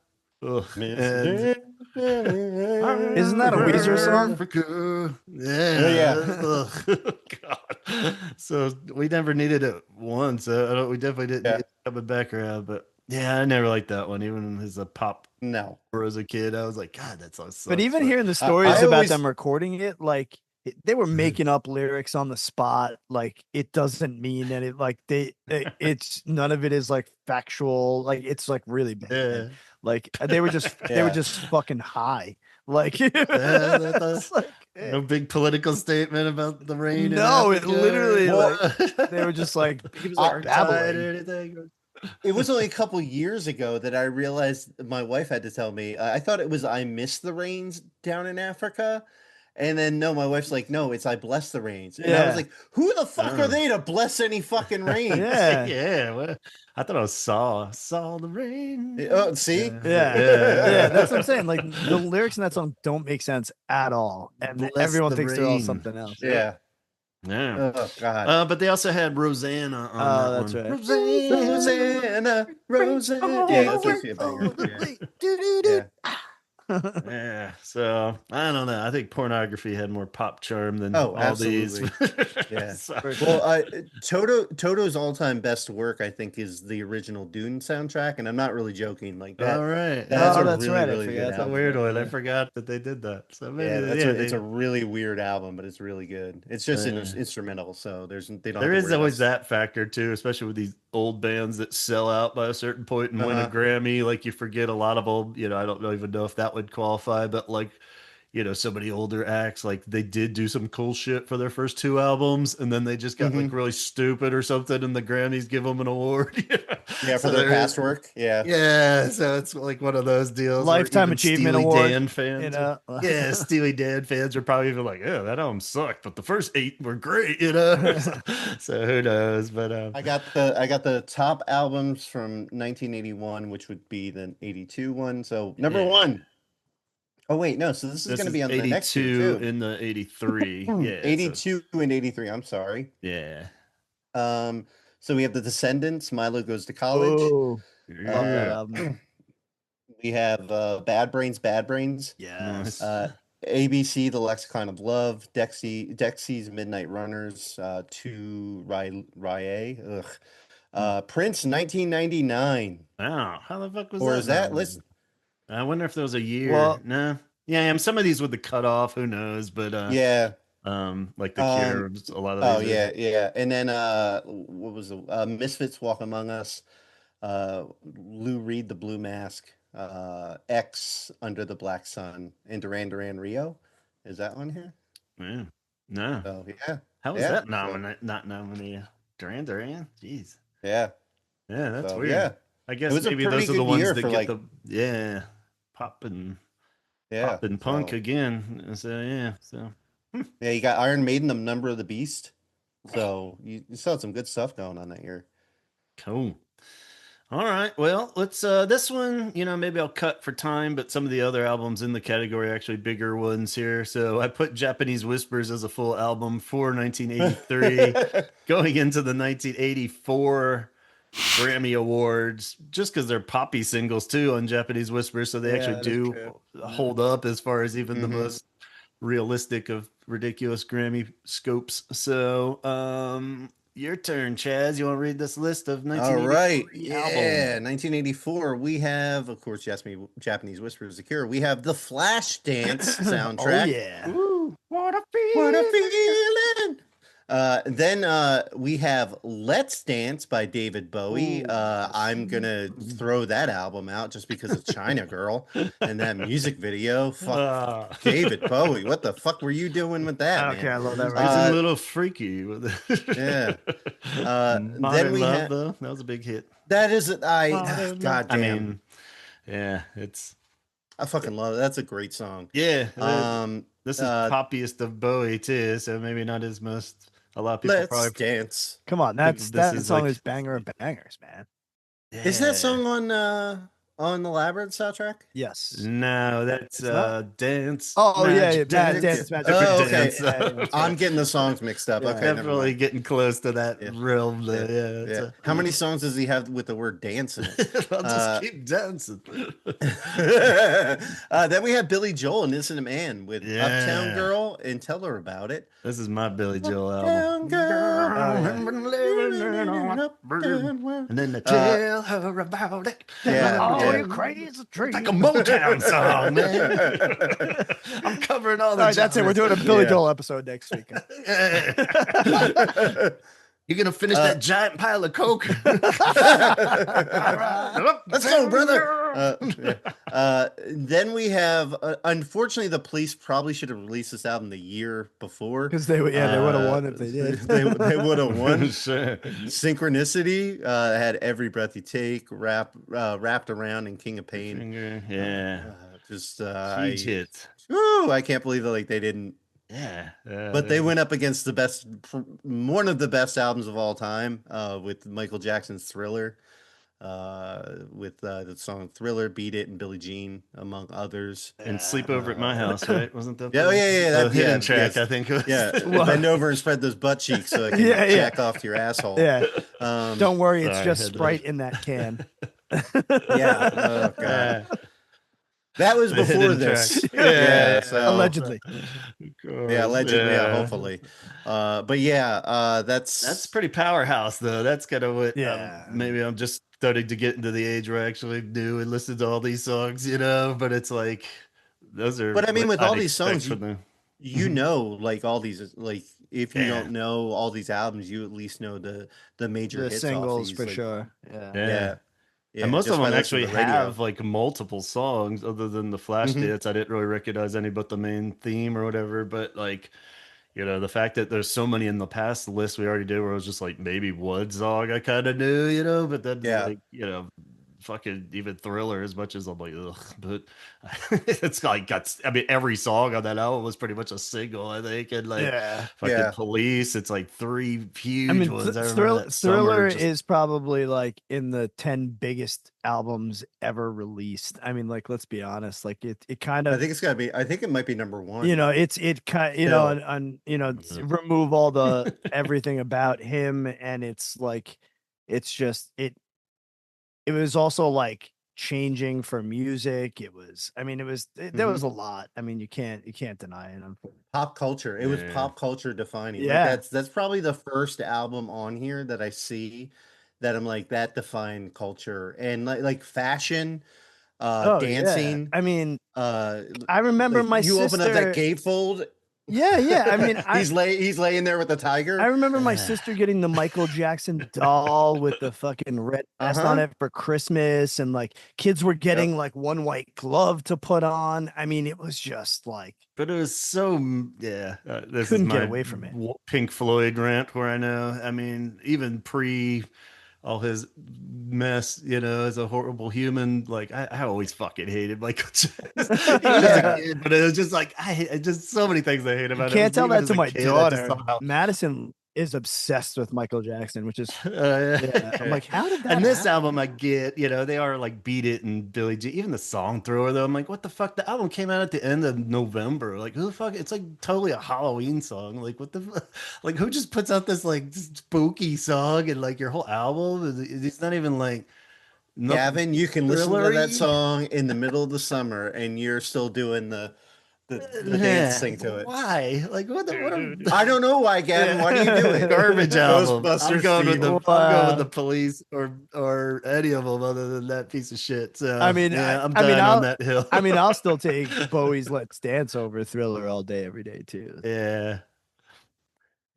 Ugh, and- Isn't that a Weezer song? Africa. Yeah. Yeah. Ugh. God. So we never needed it once. We definitely didn't Yeah. need it coming back around. But yeah, I never liked that one. Even as a pop No. or as a kid, I was like, God, that song sucks. But even hearing the stories I about always- them recording it, like they were making up lyrics on the spot. Like it doesn't mean any. Like it's none of it is like factual. Like it's like really bad. Yeah. Like they were just fucking high. Like it's like, no big political statement about the rain. in No, it Africa. literally, Well, they were just like it was babbling. apartheid or anything. It was only a couple years ago that I realized my wife had to tell me. I thought it was I miss the rains down in Africa. And then no, my wife's like, no, it's I bless the rains. And I Yeah. was like, who the fuck Oh. are they to bless any fucking rain? Yeah. Yeah. What? I thought I was saw the rain. Oh, see? Yeah. Yeah. Yeah, that's what I'm saying. Like the lyrics in that song don't make sense at all, and Bless everyone the thinks they're all rain. something else. Yeah. Yeah. Oh God. But they also had Rosanna on Oh, that that's one. right. Rosanna. Yeah, that's actually a banger. Yeah. Yeah, so I don't know. I think Pornography had more pop charm than Oh, all these. Yeah. So- Well, Toto's all-time best work, I think, is the original Dune soundtrack, and I'm not really joking. Like that. all right. That's Oh, a that's really, right, I really forgot good that. That's a album. weird one. I Yeah. forgot that they did that. So maybe Yeah, it's they- a really weird album, but it's really good. It's just Yeah. instrumental, so they don't. there have to is worry always about- that factor too, especially with these old bands that sell out by a certain point and win a Uh-huh. Grammy. Like you forget a lot of old. I don't even know if that would qualify, but like so many older acts, like they did do some cool shit for their first two albums, and then they just got like really stupid or something, and the Grammys give them an award. Yeah, for So their there past is- work. Yeah. Yeah, so it's like one of those deals. where Lifetime even Achievement Steely Award, Dan fans, you know? yeah, Steely Dan fans are probably even like, "Yeah, that album sucked, but the first 8 were great," so who knows? But I got the top albums from 1981, which would be the 82 one. So number Yeah. one. Oh wait, no. So this is this going to is be on the next year 82 too. in the 83. Yeah, so 82 and 83. I'm sorry. yeah. So we have the Descendants. Milo Goes to College. Oh, love that Yeah. album. We have Bad Brains, Bad Brains. Yes. ABC, The Lexicon of Love. Dexy's Midnight Runners. To Rye. Prince, 1999. Wow, how the fuck was Or that? is that? nominated? Listen, I wonder if there was a year. Well- No. Yeah, and some of these with the cutoff, who knows? But yeah. like the Cure, a lot of Oh these. yeah. And then what was the Misfits, Walk Among Us. Lou Reed, The Blue Mask. X, Under the Black Sun, and Duran Duran, Rio. Is that one here? Yeah. No. So yeah. How was Yeah, that so- not nominated? Duran Duran? Jeez. Yeah. Yeah, that's So, weird. yeah. I guess It was a maybe pretty those are the good ones year that for, get like- the pop and Yeah. punk So, again. So yeah. So yeah, you got Iron Maiden, The Number of the Beast. So you saw some good stuff going on that year. cool. All right. Well, let's this one, maybe I'll cut for time, but some of the other albums in the category are actually bigger ones here. So I put Japanese Whispers as a full album for 1983, going into the 1984 Grammy Awards, just because they're poppy singles too on Japanese Whispers, so they Yeah, actually that's do true. hold up as far as even the Mhm. most realistic of ridiculous Grammy scopes. So your turn, Chaz. You want to read this list of All 1983 right. albums? Yeah. 1984. We have, of course, Japanese Whispers, The Cure. We have the Flashdance Oh soundtrack. yeah. What a What a feeling. Then we have Let's Dance by David Bowie. I'm gonna throw that album out just because of China Girl and that music video. Fuck David Bowie. What the fuck were you doing with that? I don't man? care. I love that. He's Right? a little freaky with it. Yeah. Modern Then we Love, have though, that was a big hit. that is Modern Love. God I damn. mean, yeah, it's I fucking love it. That's a great song. yeah. Um, This is poppiest of Bowie too, so maybe not his most. A lot of people Let's probably. Dance. Come on, think that this is song like- is banger of bangers, man. Is that Yeah. song on the Labyrinth soundtrack? Yes. No, that's It's not? Dance. Oh yeah, Magic Mad Dance, Magic Oh, Dance. okay. Dance. Yeah, yeah, I'm getting the songs mixed up. Yeah. Okay, never Definitely mind. getting close to that Yeah. realm. Though. Yeah. it's Yeah. How many songs does he have with the word dance in it? I'll just keep dancing. Then we have Billy Joel and Innocent Man with Yeah. Uptown Girl and Tell Her About It. This is my Billy Joel album. Uptown Girl. And then the tell her about it. Yeah, Oh, yeah. you crazy tree. Like a Motown song, man. I'm covering all the. All right, that's it. We're doing a Billy Yeah. Joel episode next week. You're gonna finish that giant pile of coke. Let's go, brother. Then we have, unfortunately, the Police probably should have released this album the year before. Because they would have won if they did. They would have won. Sure. Synchronicity had Every Breath You Take, Wrapped Around, and King of Pain. Yeah. Just Huge hit. I can't believe that they didn't. Yeah. But they went up against one of the best albums of all time, with Michael Jackson's Thriller, with the song Thriller, Beat It, and Billie Jean, among others. And Sleep Over at My House, right? Wasn't that? Yeah, the- yeah. the That hidden yeah, track, yes. I think. Was. Yeah, bend over and spread those butt cheeks so I can Yeah, yeah. jack off to your asshole. Yeah. Don't worry, it's Sorry, just had to- Sprite in that can. Yeah. Oh, God. That was The before hidden this. track. Yeah. So, Allegedly. Yeah, allegedly. Yeah, hopefully. But yeah, That's pretty powerhouse, though. That's kind of what. Yeah. Maybe I'm just starting to get into the age where I actually knew and listened to all these songs, But it's like those are. But I mean, what with all I'd these expect songs, from them. you know, like all these, like if you Yeah. don't know all these albums, you at least know the major The hits singles off these, for like, sure. Yeah. Yeah. And most of just by them listening actually to the radio. have like multiple songs other than the flash dance. I didn't really recognize any but the main theme or whatever. But like, the fact that there's so many in the past list we already did where it was just like maybe one song I kind of knew, but then Yeah. like, fucking even Thriller as much as I'm like, ugh, but it's like I mean, every song on that album was pretty much a single, I think. And like fucking Yeah. Police, it's like three I huge mean, ones. I remember that Thriller summer. is probably like in the 10 biggest albums ever released. I mean, like, let's be honest, like it kind I of, think it's got to be. I think it might be number one. it kind, Still. and remove all the everything about him, and it's like, it's just it was also like changing for music. It was, I mean, there was a lot. I mean, you can't deny it. Pop culture. It was Yeah. pop culture defining. Yeah. Like that's probably the first album on here that I see that I'm like, that defined culture. And like fashion, Oh, yeah. dancing. I mean, I I remember my you open up that sister. gatefold. Yeah. I mean, he's laying there with the tiger. I remember my sister getting the Michael Jackson doll with the fucking red vest on it for Christmas, and like kids were getting like one white glove to put on. I mean, it was just like, but it was so this couldn't is get my away from it. Pink Floyd rant where I know. I mean, even pre all his mess, as a horrible human, like I always fucking hated Michael Jackson. Even as a kid, but it was just like I just so many things I hate about it. Can't tell Even that as to a my kid, I just daughter. somehow- Madison is obsessed with Michael Jackson, which is I'm like, how did that And this happen? album I get, they are like Beat It and Billie Jean, even the song Thrower though. I'm like, what the fuck? The album came out at the end of November. Like, who the fuck? It's like totally a Halloween song. Like, what the like, who just puts out this like spooky song and like your whole album? It's not even like Gavin, you can listen to that thriller-y. song in the middle of the summer and you're still doing the dancing to it. Why? Like, what I don't know why, Gavin. Why do you do it? Garbage album. Ghostbusters I'm going with theme. I'm going with the Police or any of them other than that piece of shit. So I mean, I'm I mean, dying on that hill. I mean, I'll still take Bowie's Let's Dance over Thriller all day, every day too.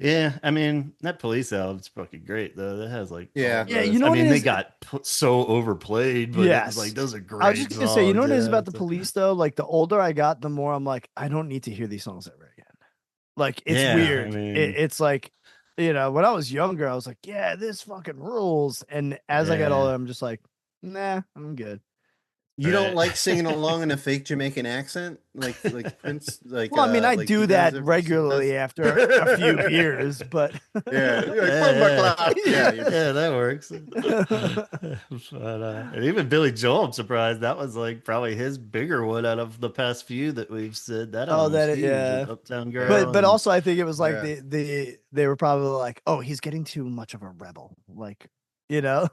Yeah. I mean, that Police album's fucking great though. That has like Yeah. Yeah, those. you know I what mean, it they is? got so overplayed, but Yes. it's like those are great. I was just gonna say, you know what it is about the songs, Police though? Like, the older I got, the more I'm like, I don't need to hear these songs ever again. Like, it's Yeah, weird. I mean- It's like, when I was younger, I was like, yeah, this fucking rules. And as I got Yeah. older, I'm just like, nah, I'm good. You don't Right. like singing along in a fake Jamaican accent, like Prince. Like, Well, I mean, I like do he that does regularly after a few beers, but Yeah, you're like, "Put my class." Yeah, Yeah, that works. But, and even Billy Joel, I'm surprised that was like probably his bigger one out of the past few that we've said. That album was huge with Uptown Girl. but also I think it was like Yeah. they were probably like, oh, he's getting too much of a rebel, like, Yeah.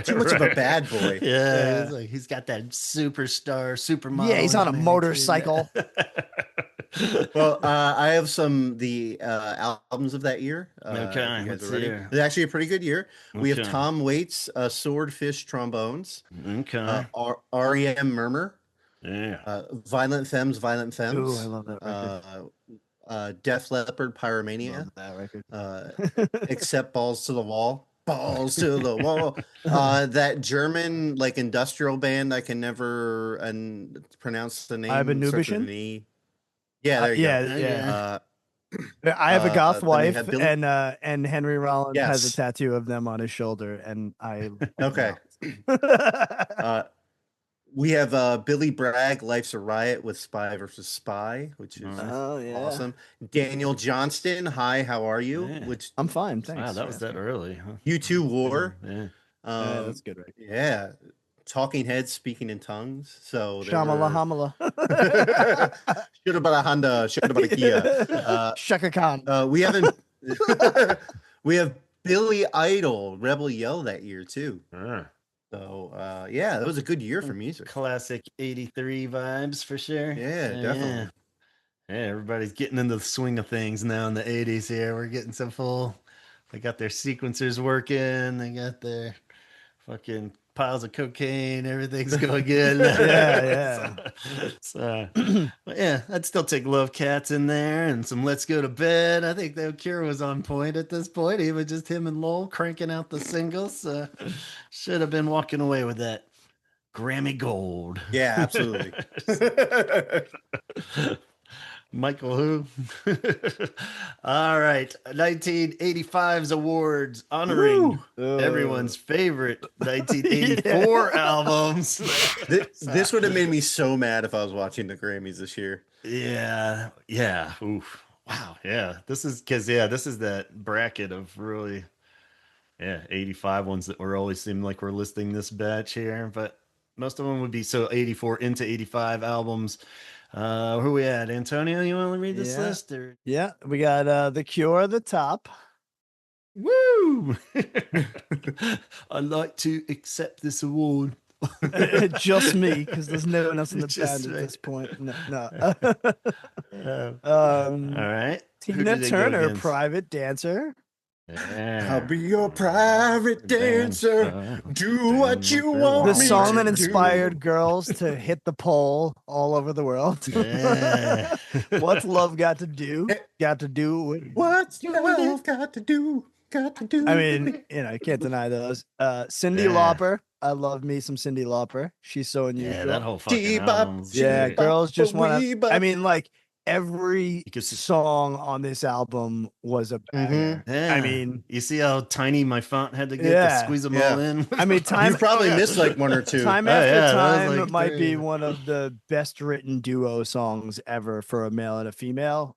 Too much of a bad boy. Yeah, it's like he's got that supermodel. Yeah, he's on a image, motorcycle. Well, I have the albums of that year. Okay, if you guys let's are ready. hear. It's actually a pretty good year. We have Okay. Tom Waits, Swordfish Trombones, Okay. REM Murmur, Yeah. Violent Femmes, Ooh, I love that record. Def Leppard, Pyromania, Love that record. Except Balls to the Wall. Balls to the wall. That German like industrial band I can never pronounce the name. Ivan starts with Nubishin? an E. Yeah, there you yeah. go. I have a goth then we wife, have Billy- and Henry Rollins has a Yes. tattoo of them on his shoulder, and I Okay. We have Billy Bragg, Life's a Riot with Spy versus Spy, which is Oh, yeah. awesome. Daniel Johnston, Hi, How Are You? Yeah. Which I'm fine, thanks. Wow, that was that early, huh? U2 War. Yeah. Yeah, that's good, right? Yeah. Talking Heads, Speaking in Tongues. So Shamala Hamala. Shoulda bada Honda, shoulda bada Kia. Shaka Khan. We haven't. We have Billy Idol, Rebel Yell that year too. So yeah, that was a good year for music. Classic 83 vibes for sure. Yeah, definitely. Yeah, everybody's getting into the swing of things now in the 80s here. We're getting so full. They got their sequencers working. They got their fucking piles of cocaine, everything's going good. Yeah, So, but yeah, I'd still take Love Cats in there and some Let's Go to Bed. I think the Cure was on point at this point. Even just him and Lowell cranking out the singles. Should have been walking away with that Grammy Gold. Yeah, absolutely. Michael who? All right. 1985's awards honoring everyone's favorite 1984 albums. This would have made me so mad if I was watching the Grammys this year. Yeah. Yeah. Oof. Wow. Yeah. This is that bracket of really 85 ones that we're always seem like we're listing this batch here, but most of them would be 84 into 85 albums. Who we at? Antonio, you want to read this list? Or? Yeah, we got The Cure at the top. Woo! I'd like to accept this award. Just me, because there's no one else in the band at this point. No. All right. Tina Turner, Private Dancer. Yeah. I'll be your private dancer. Do what you want. The song that inspired girls to hit the pole all over the world. Yeah. What's love got to do? Got to do with What's love got to do? Got to do. I mean, I can't deny those. Cyndi Lauper. I love me some Cyndi Lauper. She's so unusual. Yeah, that whole fucking album. Yeah, girls just want to. I mean, like every song on this album was a banger. Yeah. I mean, you see how tiny my font had to get to squeeze them all in. I mean, you probably missed like one or two. Time after time, it might be one of the best written duo songs ever for a male and a female.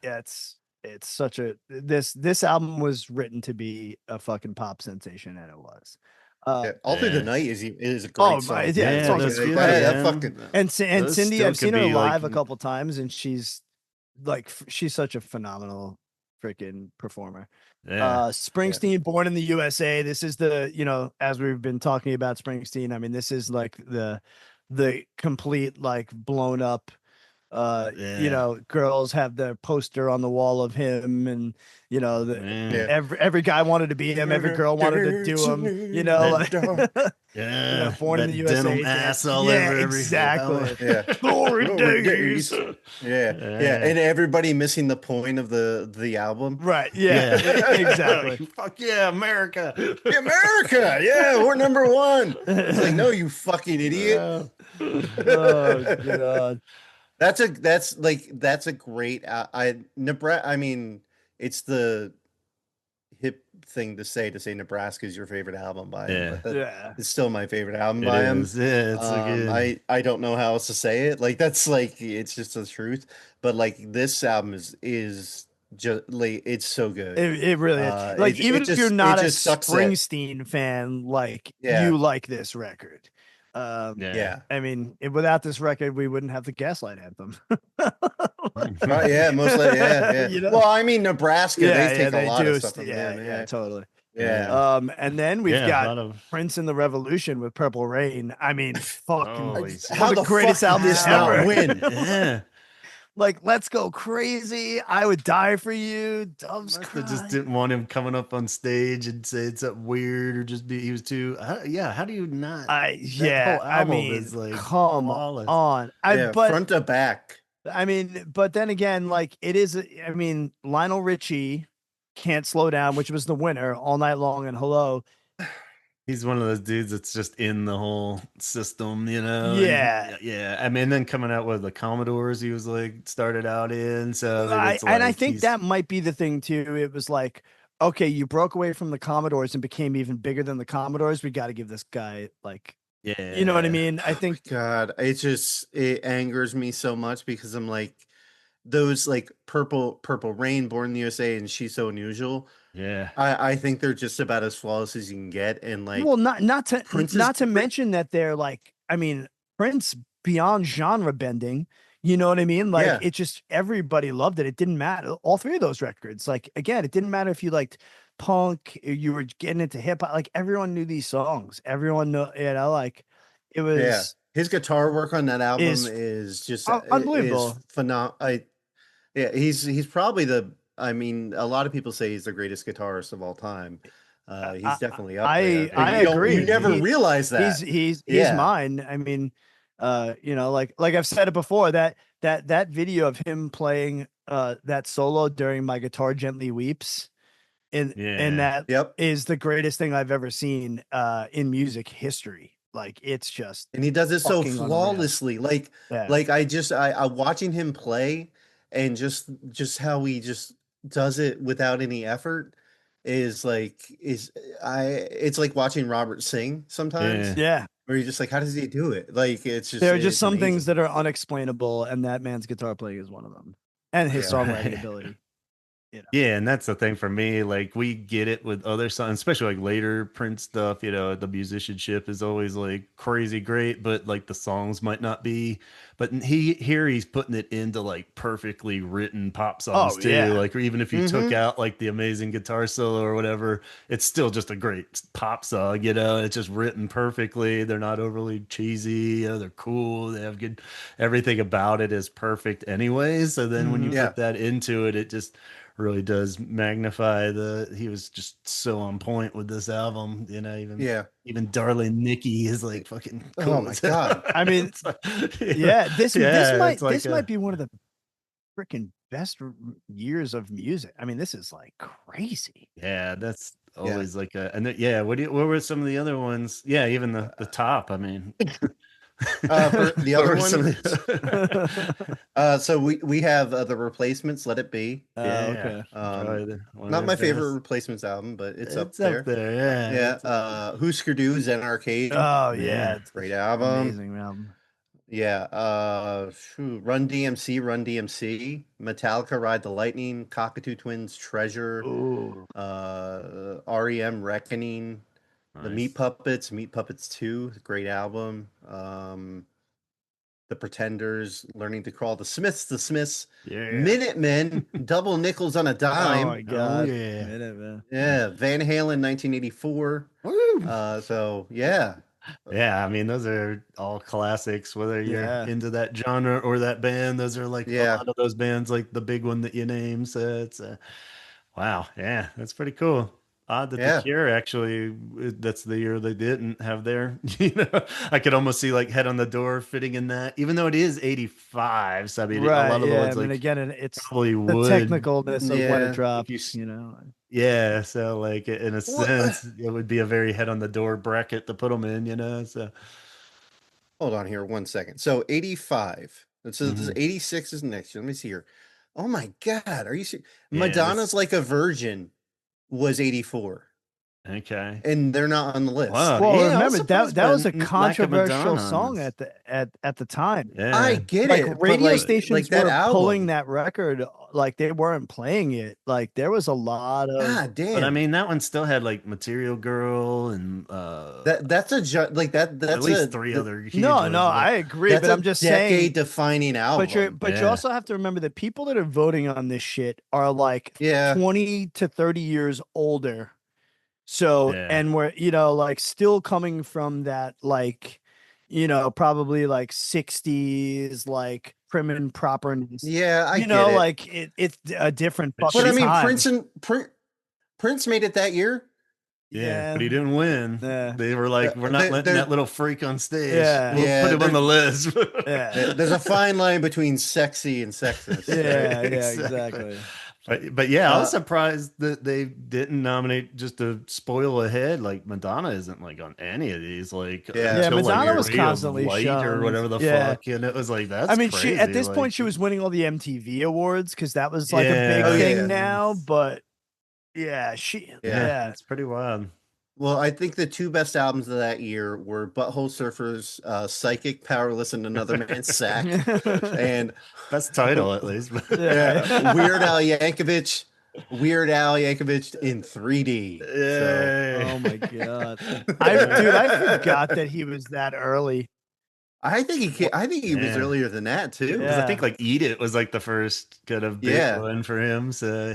It's such a this album was written to be a fucking pop sensation, and it was. All Through the Night is a great song. And Cyndi, I've seen her live a couple times, and she's such a phenomenal freaking performer. Springsteen, Born in the USA. This is the as we've been talking about Springsteen. I mean, this is like the complete like blown up. Girls have the poster on the wall of him, and every guy wanted to be him, every girl wanted to do him, Born in the USA, denim ass all over exactly. Glory days. And everybody missing the point of the album, right? Exactly. Fuck yeah, America. America, we're number one. It's like, no, you fucking idiot. Oh god. That's a great Nebraska. I mean, it's the hip thing to say Nebraska is your favorite album by him. But it's still my favorite album by him. Yeah, it's so good. I don't know how else to say it. Like that's it's just the truth. But like this album is just like it's so good. It really is. Like even if you're not a Springsteen fan, like you like this record. I mean, without this record, we wouldn't have the Gaslight Anthem. Most likely, Well, I mean, Nebraska, they take a lot of stuff from them. Totally. Yeah. And then we've got Prince and the Revolution with Purple Rain. I mean, fucking how the greatest album this not win? Yeah. Like, Let's Go Crazy, I Would Die for You, Doves Cry. Just didn't want him coming up on stage and saying something weird or just he was too. How do you not? I mean, is like come flawless. on. But front to back. I mean, but then again, like it is. I mean, Lionel Richie, Can't Slow Down, which was the winner, All Night Long, and Hello. He's one of those dudes that's just in the whole system, Yeah. And, I mean, then coming out with the Commodores, he was like started out in. So I think that might be the thing too. It was like, okay, you broke away from the Commodores and became even bigger than the Commodores. We got to give this guy like, you know what I mean? I think God, it angers me so much because I'm like those like Purple Rain, Born in the USA, and She's So Unusual. Yeah, I think they're just about as flawless as you can get, and like, well, not to mention that they're like, I mean, Prince beyond genre bending. You know what I mean? Like it just everybody loved it. It didn't matter. All three of those records, like again, it didn't matter if you liked punk, you were getting into hip hop. Like everyone knew these songs. Everyone knew, like it was. Yeah, his guitar work on that album is just unbelievable. Phenomenal. He's probably I mean, a lot of people say he's the greatest guitarist of all time. He's definitely up there. And I you don't, agree. you never realize that. He's Yeah. mine. I mean, you know, like I've said it before, that video of him playing that solo during My Guitar Gently Weeps, and that Yep. is the greatest thing I've ever seen in music history. Like, it's just, And he does it so fucking unreal. flawlessly. Like I watching him play, and just how he just does it without any effort is it's like watching Robert sing sometimes. Yeah. Where you're just like, how does he do it? Like, it's just, There are just it's some things amazing. that are unexplainable, and that man's guitar playing is one of them, and his Yeah. songwriting ability. You know? Yeah, and that's the thing for me. Like, we get it with other songs, especially like later Prince stuff. You know, the musicianship is always like crazy great, but like the songs might not be. But he's putting it into like perfectly written pop songs too. yeah. Like, or even if you took out like the amazing guitar solo or whatever, it's still just a great pop song. You know, it's just written perfectly. They're not overly cheesy. You know, they're cool. They have good. Everything about it is perfect, anyways. So then when you Yeah. put that into it, it just really does magnify he was just so on point with this album, you know. Even Darling Nikki is like fucking cool. Oh my God. I mean, this might be one of the freaking best years of music. I mean, this is like crazy. Yeah, that's always like what were some of the other ones? Yeah, even the top, I mean. For the other one, so we have the Replacements, Let It Be. Okay. Not my favorite Replacements album, but it's up there. Yeah. Husker Du, Zen Arcade. Oh yeah, great album. Amazing album. Yeah. Run DMC, Metallica, Ride the Lightning, Cockatoo Twins, Treasure. REM, Reckoning. The Meat Puppets 2, great album. The Pretenders, Learning to Crawl. The Smiths, Minutemen, Double Nickels on a Dime. Oh my God. Minutemen. Yeah, Van Halen, 1984. So yeah. Yeah, I mean, those are all classics, whether you're into that genre or that band. Those are like a lot of those bands, like the big one that you named. So it's wow. Yeah, that's pretty cool. Odd that the Cure actually, that's the year they didn't have their, you know, I could almost see like Head on the Door fitting in that, even though it is 85. So I mean, a lot of the ones, I mean, like, again, it's probably the would. technicalness of when it dropped, you know. Yeah, so like in a sense, it would be a very Head on the Door bracket to put them in, you know. So hold on here 1 second. So 85. So this is 86 is next year. Let me see here. Oh my God, are you serious? Madonna's Like a Virgin was 84. Okay. And they're not on the list. Wow. Well, remember that was a controversial song at the time. Yeah. I get like, it. Radio stations were pulling album. that record, like they weren't playing it. Like there was a lot of God damn. But I mean, that one still had like Material Girl and that's at least three other huge ones. I agree, but I'm just saying decade-defining album. But you also have to remember that people that are voting on this shit are like 20 to 30 years older. So, and we're, you know, like still coming from that, like, you know, probably like 60s, like prim and properness. Yeah, I you know, get it. like it's a different. But I mean, time. Prince made it that year. Yeah, but he didn't win. They were like, we're not letting that little freak on stage. We'll put him on the list. There's a fine line between sexy and sexist. Exactly. But yeah, I was surprised that they didn't nominate, just to spoil ahead. Like Madonna isn't like on any of these. Like Madonna was constantly shown or whatever the fuck, and it was like that's. I mean, crazy. she at this point she was winning all the MTV awards because that was like a big thing now. But it's pretty wild. Well, I think the two best albums of that year were Butthole Surfers, Psychic, Powerless, and Another Man's Sack. And best title, at least. Weird Al Yankovic in 3D. Oh my God. I forgot that he was that early. I think he was earlier than that too. I think like Eat It was like the first kind of big one for him. So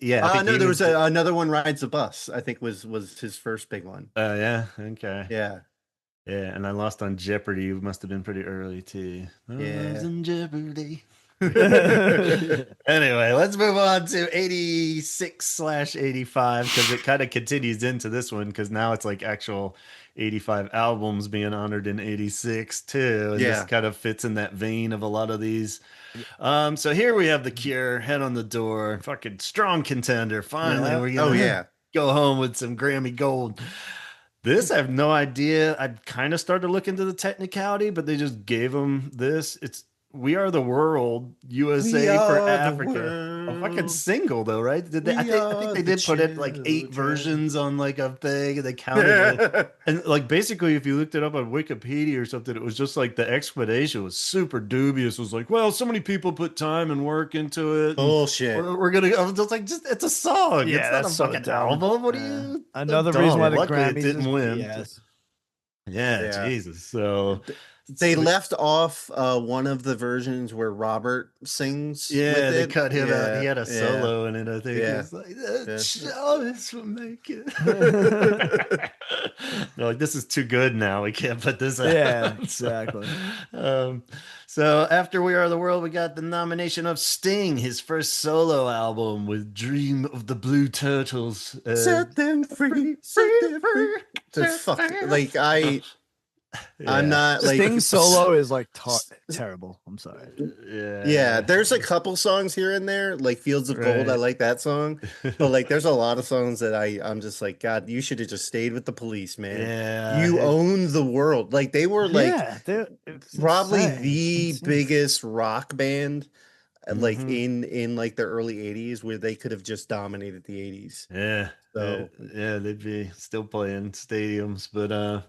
yeah. No, there was another one, Rides the Bus. I think was his first big one. Yeah. Okay. Yeah. Yeah, and I Lost on Jeopardy must have been pretty early too. Yeah. In Jeopardy. Anyway, let's move on to 86/85 because it kind of continues into this one because now it's like actual 85 albums being honored in 86 too. And this Yeah. kind of fits in that vein of a lot of these. So here we have The Cure, Head on the Door, fucking strong contender. Finally, Yeah. we're Oh gonna yeah. go home with some Grammy gold. This, I have no idea. I kind of started to look into the technicality, but they just gave them this. It's We Are the World, We USA for are the Africa. A fucking world. single though, right? Did they? We I think are they the did put it like 8 children. versions on like a thing, and they counted it. And like basically, if you looked it up on Wikipedia or something, it was just like the explanation was super dubious. It was like, well, so many people put time and work into it. And Bullshit. we're gonna. I was just like, it's a song. Yeah, it's not a that's so fucking dumb. album. What are Yeah. you? Another Dumb. reason why the Luckily, Grammys it didn't is win. BS. Yeah, Yeah. Jesus. So They left off one of the versions where Robert sings. yeah, with they it. cut him out. He Yeah, had a yeah. solo in it. I think Yeah. it's like Yeah. Charles will make it. No, like this is too good now. We can't put this out. Yeah, So, exactly. so after We Are the World, we got the nomination of Sting, his first solo album with Dream of the Blue Turtles. Set them free, set them free. That's fucking like I'm not like Sting solo is like terrible. I'm sorry. Yeah, there's a couple songs here and there, like Fields of Gold. I Right. like that song, but like there's a lot of songs that I'm just like, God, you should have just stayed with the Police, man. Yeah. You own the world. Like they were like it's probably insane. the It's biggest rock band like Mhm. in like the early 80s where they could have just dominated the 80s. Yeah. So- yeah, they'd be still playing stadiums, but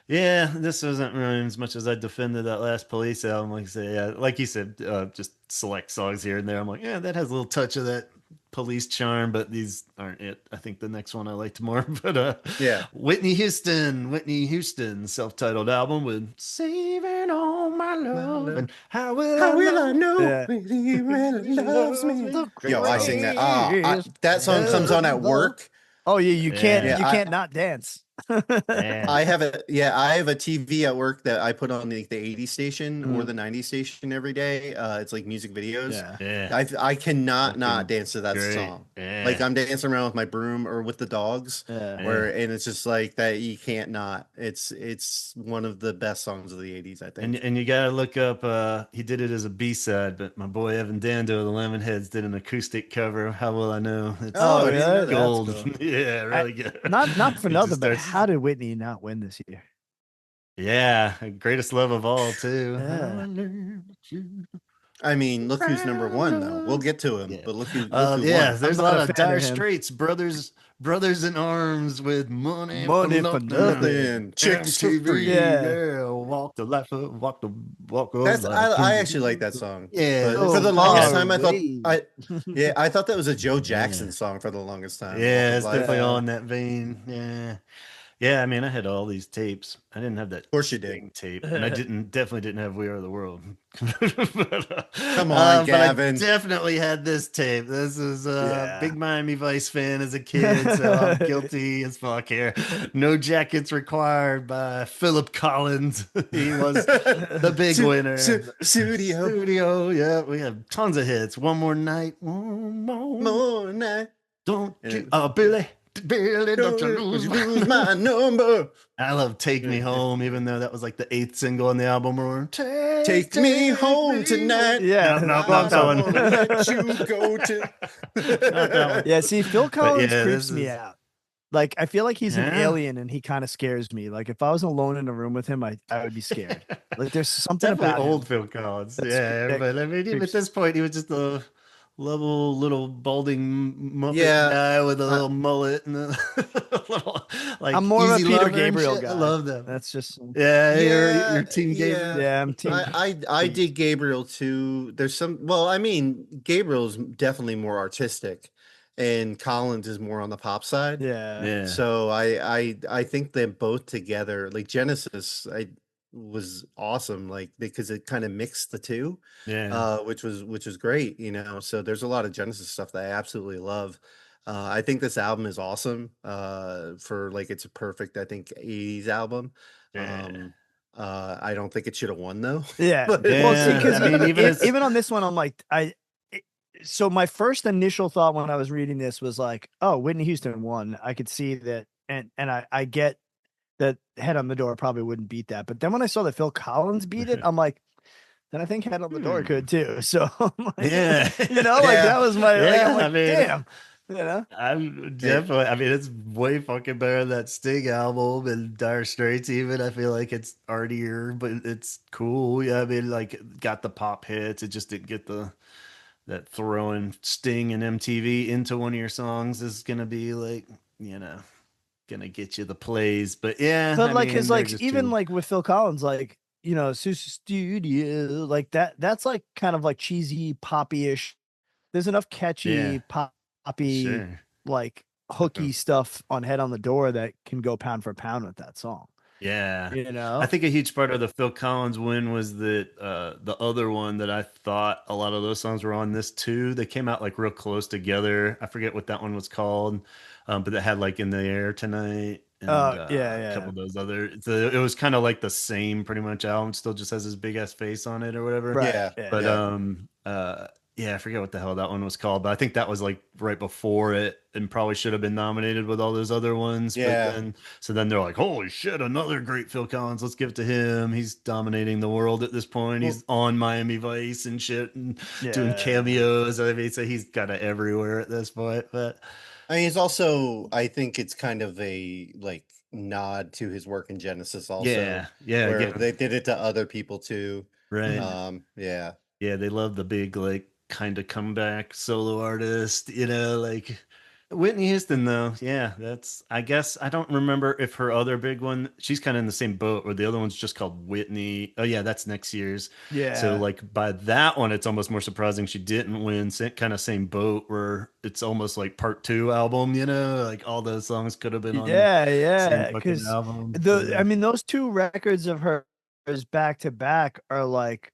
yeah, this wasn't really as much as I defended that last Police album. Like I say, yeah, like you said, just select songs here and there. I'm like, yeah, that has a little touch of that Police charm, but these aren't it. I think the next one I liked more. But Yeah. Whitney Houston, self-titled album with "Saving All My Love" and "How Will I Know Yeah. when he really loves me? The Yo, I sing that. greatest That song comes on at love. work. Oh yeah, you can't Yeah. you Yeah, can't not dance. Yeah. I have a TV at work that I put on the 80s station or Mhm. the 90s station every day. It's like music videos. Yeah. Yeah. I cannot not Fucking dance to that great. song. Yeah. Like I'm dancing around with my broom or with the dogs. Yeah. And it's just like that you can't not. It's one of the best songs of the 80s, I think. And you gotta look up. He did it as a B-side, but my boy Evan Dando of the Lemonheads did an acoustic cover. How will I know? It's Oh, it's really? That's gold. cool. Yeah, really good. Not for He nothing, just but starts- how did Whitney not win this year? Yeah, greatest love of all too. Yeah. How I learned to- I mean, look who's number one though. We'll get to him, Yeah. but look who Yeah, won. there's a not lot a of fan Dire of him. Straits, brothers in arms with money For nothing. Nothing. Chicks for MTV, free. Yeah. walk the life, walk the That's life. I actually like that song. Yeah, But for the Oh, longest God. time I thought Wait. I thought that was a Joe Jackson song for the longest time. Yeah, it's Walk of Life. definitely Yeah. all in that vein. Yeah. Yeah, I mean, I had all these tapes. I didn't have that. Of course you did. Sting tape, and I definitely didn't have "We Are the World." Come on, but I Gavin. definitely had this tape. This is Yeah. big Miami Vice fan as a kid, so I'm guilty as fuck here. "No Jackets Required" by Philip Collins. He was the big winner. Studio. Studio, yeah, we have tons of hits. "One More Night," "One More, More night. Don't And you, it- Billy, don't you lose my lose my number. I love "Take Me Home," even though that was like the 8th single on the album. Or Take me home tonight. Yeah. No, I not that don't one. wanna let you go to. Not that one. Yeah, see, Phil Collins yeah, creeps this me is- out. Like, I feel like he's an Yeah. alien and he kind of scares me. Like, if I was alone in a room with him, I would be scared. Like, there's something Definitely about old him. Phil Collins. That's- Yeah, that but I mean, even at creeps- this point, he was just a level little balding Muppet Yeah, guy with a little mullet and a little like. I'm more of a Easy Peter Lover and Gabriel shit. guy. I love them. That's just Yeah, Yeah, you're Team Gabriel. yeah. I'm team. I dig Gabriel too. There's some. Well, I mean, Gabriel's definitely more artistic, and Collins is more on the pop side. Yeah. Yeah. So I think them both together, like Genesis, was awesome, like because it kind of mixed the two, Yeah. which was great, you know. So there's a lot of Genesis stuff that I absolutely love. I think this album is awesome. For like it's a perfect, I think, 80s album. Yeah. I don't think it should have won though. Yeah. But- Well, see, Yeah, because I mean, even on this one, I'm like, so my first initial thought when I was reading this was like, oh, Whitney Houston won. I could see that, and I get that Head on the Door probably wouldn't beat that. But then when I saw that Phil Collins beat it, I'm like, then I think Head on the Door could too. So I'm like, Yeah. like that was my like, Yeah, I'm like, I mean, damn, I'm definitely. I mean, it's way fucking better than that Sting album and Dire Straits. Even I feel like it's artier, but it's cool. Yeah, I mean, like got the pop hits. It just didn't get that throwing Sting and MTV into one of your songs is gonna be like, gonna get you the plays. But yeah, but I like mean, his they're like just even too- like with Phil Collins, like Super Studio, like that's like kind of like cheesy poppy-ish. There's enough yeah, catchy poppy sure. like hooky stuff on Head on the Door that can go pound for pound with that song. Yeah. You know? I think a huge part of the Phil Collins win was that the other one that I thought a lot of those songs were on this too. They came out like real close together. I forget what that one was called, but that had like In the Air Tonight and a couple of those other. So it was kind of like the same pretty much album. Still just has his big ass face on it or whatever. Right. Yeah. But yeah. yeah, I forget what the hell that one was called, but I think that was like right before it and probably should have been nominated with all those other ones. Yeah. But then they're like, holy shit, another great Phil Collins. Let's give it to him. He's dominating the world at this point. He's on Miami Vice and shit and doing cameos. I mean, so he's kind of everywhere at this point. But I mean, it's also, I think it's kind of a like nod to his work in Genesis also. yeah, Where again, they did it to other people too. right. Yeah. Yeah, they love the big like kind of comeback solo artist, like Whitney Houston though. Yeah, that's I guess I don't remember if her other big one, she's kind of in the same boat or the other one's just called Whitney. Oh yeah, that's next year's. Yeah. So like by that one it's almost more surprising she didn't win. Kind of same boat where it's almost like part 2 album, like all those songs could have been on the same fucking because album. I mean those 2 records of hers back to back are like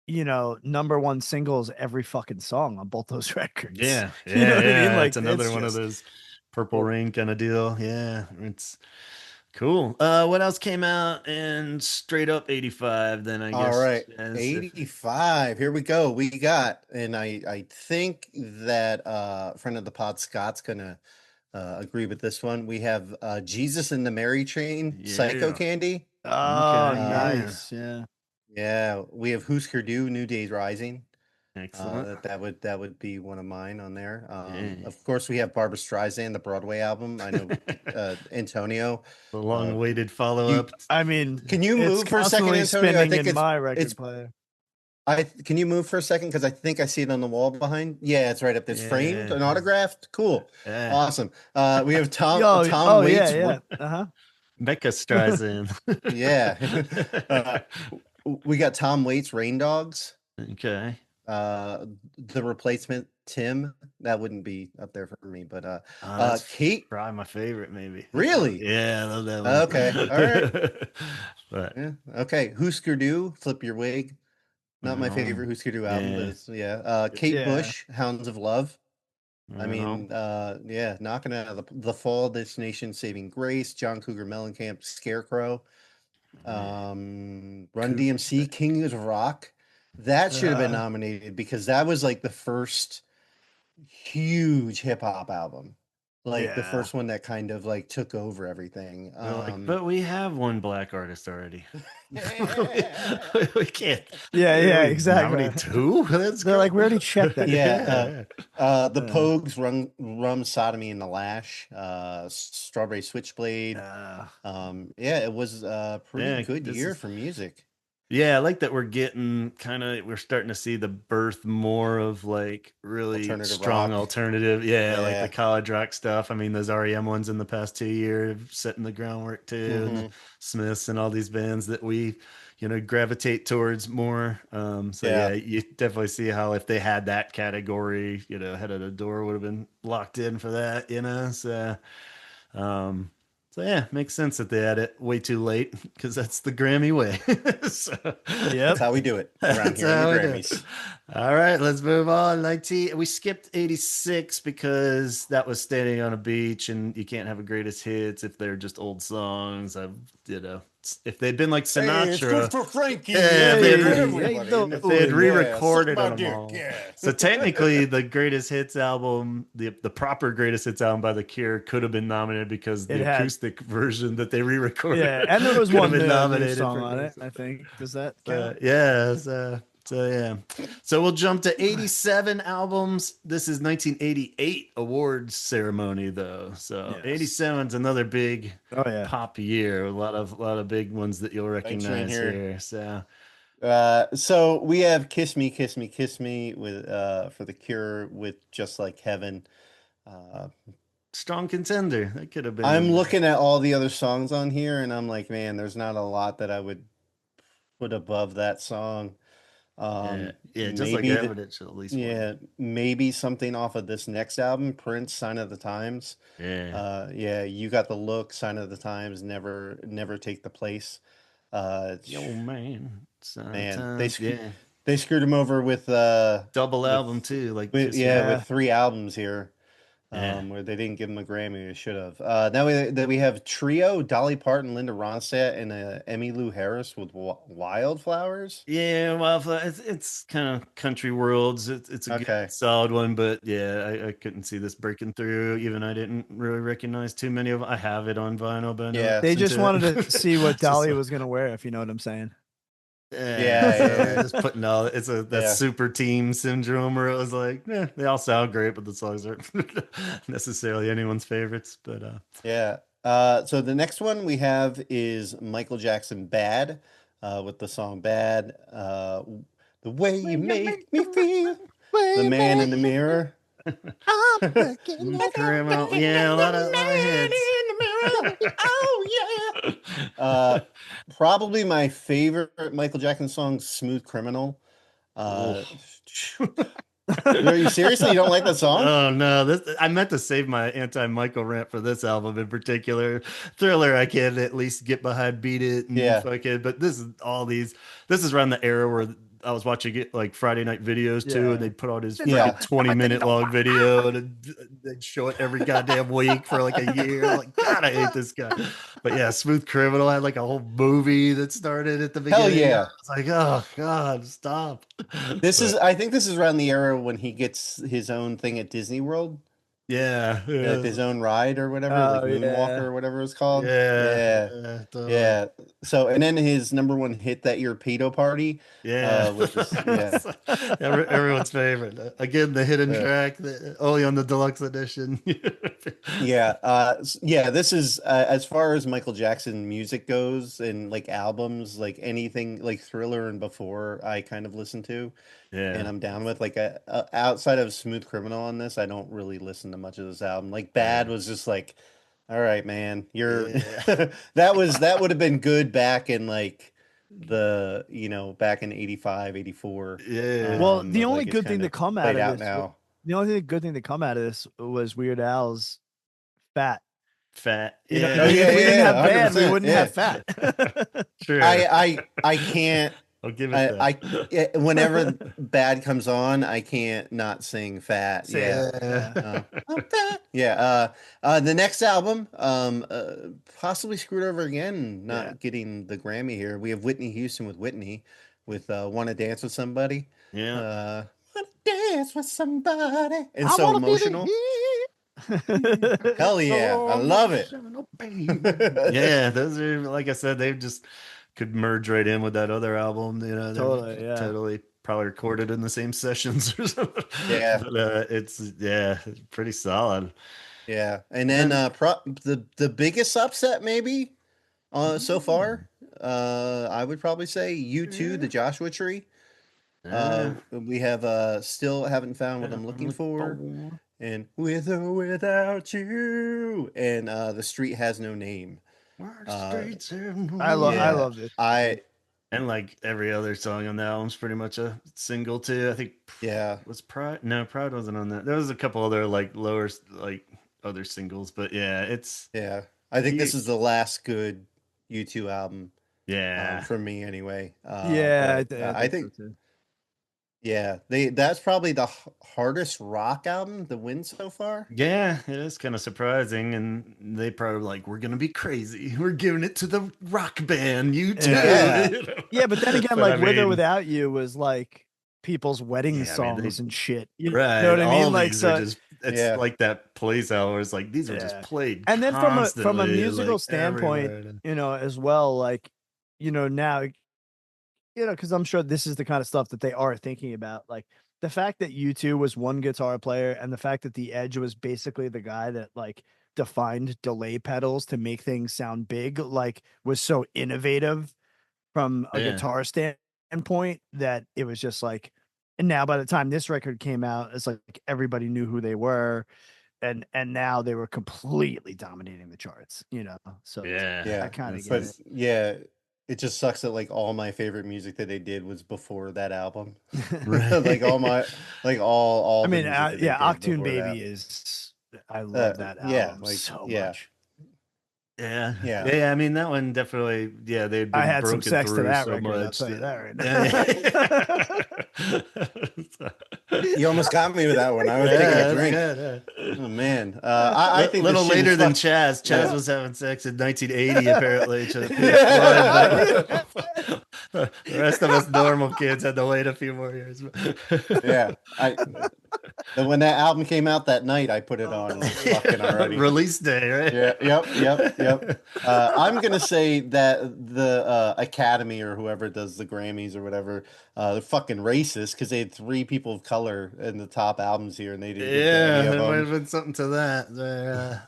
number 1 singles every fucking song on both those records. Yeah, You know what I mean? Like it's another one of those Purple Rain kind of deal. Yeah, it's cool. What else came out in straight up 85 then I guess. All right. 85. Here we go. We got, and I think that friend of the pod Scott's gonna agree with this one. We have Jesus and the Mary Chain, Psycho Candy. Oh, Okay, nice. Yeah, we have Husker Du, New Days Rising. Excellent. That would be one of mine on there. Yeah. Of course, we have Barbra Streisand, the Broadway album. I know Antonio. The long-awaited follow-up. I mean, Can you it's move for a second, constantly Antonio? I spinning think in my record player. Can you move for a second because I think I see it on the wall behind. Yeah, it's right up there. It's framed and autographed. Cool, awesome. We have Tom Waits. Becca Streisand. Yeah. We got Tom Waits, Rain Dogs. Okay. The Replacement, Tim. That wouldn't be up there for me, but Kate. Probably my favorite, maybe. Really? Yeah, I love that one. Okay, all right. But yeah. Okay, Husker Du, Flip Your Wig. Not my favorite Husker Du album, but Kate Bush, Hounds of Love. I mean, knocking out of the Fall, Destination, Saving Grace, John Cougar Mellencamp, Scarecrow, Run DMC, King of Rock. That should have been nominated because that was like the first huge hip hop album. Like the first one that kind of like took over everything. But we have one black artist already. we can't. Yeah, exactly. Nominate 2? They're like, we already checked that. The Pogues, Rum, Sodomy, and the Lash, Strawberry Switchblade. It was a pretty good year for music. Yeah, I like that we're starting to see the birth more of like really strong alternative. Yeah, like the college rock stuff. I mean, those REM ones in the past 2 years setting the groundwork too, and the Smiths and all these bands that we, gravitate towards more. You definitely see how if they had that category, Head of the Door would have been locked in for that, So yeah, makes sense that they had it way too late because that's the Grammy way. That's how we do it around here in the Grammys. All right, let's move on. We skipped 86 because that was Standing on a Beach, and you can't have a greatest hits if they're just old songs. if they'd been like Hey, it's good Sinatra, for Frankie. Yeah, and they had everybody. the- if they had Yeah, re-recorded suck my them dick, all. yeah. So technically, the greatest hits album, the proper greatest hits album by The Cure, could have been nominated because It the had- acoustic version that they re-recorded, Yeah, and there was could one have been new nominated song for on it. best. I think. Does that count? Yeah, so yeah. So we'll jump to 87 albums. This is 1988 awards ceremony though. So Yes. 87 is another big Oh yeah. pop year. A lot of big ones that you'll recognize here. here. So So we have "Kiss Me, Kiss Me, Kiss Me" with for The Cure with "Just Like Heaven." strong contender. That could have been. I'm looking at all the other songs on here, and I'm like, man, there's not a lot that I would put above that song. Yeah, just like maybe Gavin, it should at least. yeah, maybe something off of this next album, Prince, "Sign of the Times." Yeah. Yeah, "You Got the Look," "Sign of the Times," never take the place. Yo, man. Man, Sometimes, yeah. they screwed him over with Double with- album too. Like with, just, yeah, Yeah. with 3 albums here. Yeah. Where they didn't give him a Grammy, they should have. Now we have Trio, Dolly Parton, Linda Ronstadt, and Emmylou Harris with Wildflowers. Yeah, well, it's kind of country worlds. It's a Okay. good, solid one, but yeah, I couldn't see this breaking through. Even I didn't really recognize too many of them. I have it on vinyl, but I never Yeah. They listened just to it. wanted to see what It's just Dolly like- was gonna wear, if you know what I'm saying. Yeah, Yeah, so they're yeah. just putting all that Yeah. super team syndrome where it was like, they all sound great, but the songs aren't necessarily anyone's favorites. But Yeah. So the next one we have is Michael Jackson, "Bad," with the song "Bad." The way you make me feel, the man in the mirror. Criminal, yeah, a lot of hits. Oh yeah. Probably my favorite Michael Jackson song, "Smooth Criminal." Are you seriously? You don't like that song? Oh no, I meant to save my anti-Michael rant for this album in particular. Thriller, I can at least get behind, beat it, and Yeah. fucking. But this is around the era where I was watching it like Friday night videos too, Yeah. and they'd put out his Yeah. 20-minute long video, and they'd show it every goddamn week for like a year. Like, God, I hate this guy. But yeah, Smooth Criminal had like a whole movie that started at the Hell beginning. yeah. It's like, oh God, stop. I think this is around the era when he gets his own thing at Disney World, Yeah, like his own ride or whatever, Oh, like Moonwalker yeah. or whatever it's called. yeah, totally. Yeah. So, and then his number one hit that year, "Pedo Party." Yeah, Which is, yeah. Everyone's favorite. Again, the hidden Yeah. track, only on the deluxe edition. Yeah. This is as far as Michael Jackson music goes and like albums, like anything like Thriller and before, I kind of listen to, and Yeah, I'm down with. Like outside of Smooth Criminal on this, I don't really listen to much of this album. Like Bad was just like, all right, man, you're Yeah. that would have been good back in like back in 85, 84. yeah. Well, but, the only like, it's good thing kinda to come played out out of this, now. the only good thing to come out of this was Weird Al's "Fat." Fat. You know, Yeah, if we yeah, didn't have yeah, Bad, we 100%, wouldn't yeah. have Fat. Sure. I can't. I'll give it that. Whenever Bad comes on, I can't not sing "Fat." Yeah. I'm fat. Yeah. The next album, possibly screwed over again, not Yeah. getting the Grammy here. We have Whitney Houston with Whitney with "Wanna Dance with Somebody." Yeah. Wanna dance with somebody. And I so wanna be the emotional. Hell yeah, I love it. Yeah, those are, like I said, they just could merge right in with that other album. They're Totally, yeah. totally probably recorded in the same sessions or something. Yeah. But it's pretty solid. Yeah, and then the biggest upset maybe so far, I would probably say U2, the Joshua Tree. We have still haven't found what I'm looking for, and "With or Without You," and "The Street Has No Name." I Yeah. love it. And like every other song on the album's pretty much a single too. I think Yeah. was Pride. No, Pride wasn't on that. There was a couple other like lower like other singles, but yeah, it's I think this is the last good U2 album. yeah. For me anyway. Yeah, but, I think so too. Yeah, that's probably the hardest rock album to win so far. Yeah, it is kind of surprising, and they probably like, we're gonna be crazy. We're giving it to the rock band, you too. Yeah. You know? Yeah, but then again, But like I With or mean, Without You was like people's wedding yeah, I mean, songs and shit. You know right. what I All mean? Like these are so just, it's Yeah, like that place out where it's like these were just yeah. played And then from a constantly, musical like standpoint, everywhere. as well, like, now, because I'm sure this is the kind of stuff that they are thinking about. Like the fact that U2 was one guitar player and the fact that the Edge was basically the guy that like defined delay pedals to make things sound big, like was so innovative from a Yeah. guitar standpoint that it was just like, and now by the time this record came out, it's like everybody knew who they were, and now they were completely dominating the charts, So Yeah. I yeah, kind of This get but it. is, yeah, it just sucks that like all my favorite music that they did was before that album. Like all right. my all I the mean, music that they yeah, did Octoon before that. Baby I love that Yeah, album like so yeah, much. Yeah. yeah. Yeah. I mean, that one definitely, yeah, they'd I been had some broken sex to through that so record, I'll much tell you that, that right yeah. You almost got me with that one. I was taking a Yeah, that's drink. good. Yeah. Oh man, I think this Little shit is later than fuck. Chaz. Chaz Yeah. was having sex in 1980, apparently, to Pink Floyd, Yeah. but the rest of us normal kids had to wait a few more years. Yeah, I when that album came out that night, I put it on and was fucking already. Release day, Yeah, yep. right? I'm gonna say that the Academy or whoever does the Grammys or whatever, they're fucking racist because they had three people of color in the top albums here and they didn't give it to Yeah, any of there might them. have been something to that.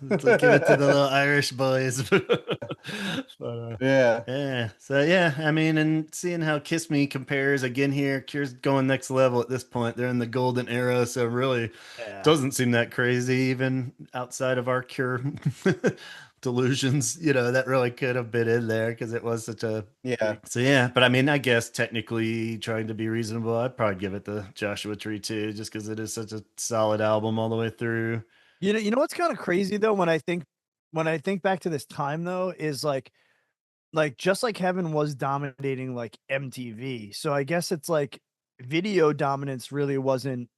To give it to the little Irish boys. But, Yeah, yeah. So yeah, I mean, and seeing how Kiss Me compares again here, Cure's going next level at this point. They're in the golden era, so really Yeah. doesn't seem that crazy, even outside of our Cure delusions. That really could have been in there because it was such a yeah. so yeah. But I mean, I guess technically trying to be reasonable, I'd probably give it the Joshua Tree too, just because it is such a solid album all the way through. You know what's kind of crazy though when I think back to this time though is like just like Heaven was dominating like MTV. So I guess it's like video dominance really wasn't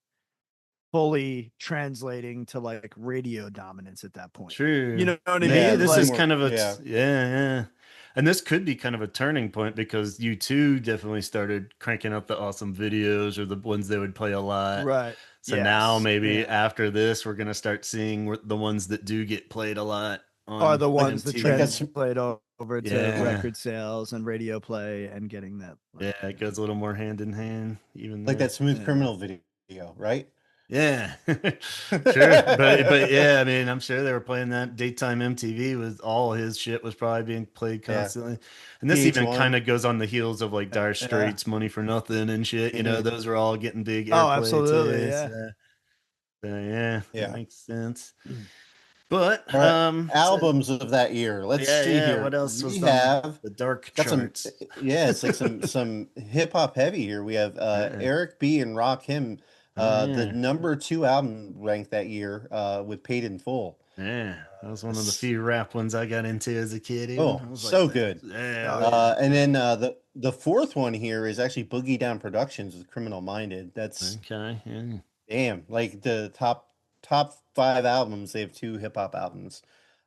fully translating to like radio dominance at that point. You True. know what I Yeah, Maybe mean? this there's is Like more. kind of a Yeah, yeah. And this could be kind of a turning point because U2 definitely started cranking up the awesome videos or the ones they would play a lot. right. So now Yes. maybe Yeah. after this, we're gonna start seeing the ones that do get played a lot Are on the ones that like MTV. that's translate over to Yeah. record sales and radio play and getting that Yeah, it goes a little more hand in hand, even like there. that Smooth yeah. Criminal video, right? Yeah, sure. But yeah, I mean, I'm sure they were playing that daytime MTV with all his shit was probably being played Yeah, constantly. And this even kind VH1. of goes on the heels of like Dire Yeah. Straits, Money for Nothing and shit. Hmm. Those are all getting big Oh, airplay absolutely. too. Yeah. So yeah, that Yeah. makes sense. But All right, so albums of that year. Let's yeah, see yeah. here. What else We was on have the dark got some. charts? Yeah, it's like some hip hop heavy here. We have Yeah. Eric B and Rock Him, Oh the yeah, #2 album ranked that year with Paid in Full. yeah. That was one of the S- few rap ones I got into as a kid. Even Oh, I was like, so good. yeah, Oh yeah. And then the fourth one here is actually Boogie Down Productions with Criminal Minded. That's okay. Yeah. damn, like the top five albums. They have two hip hop albums.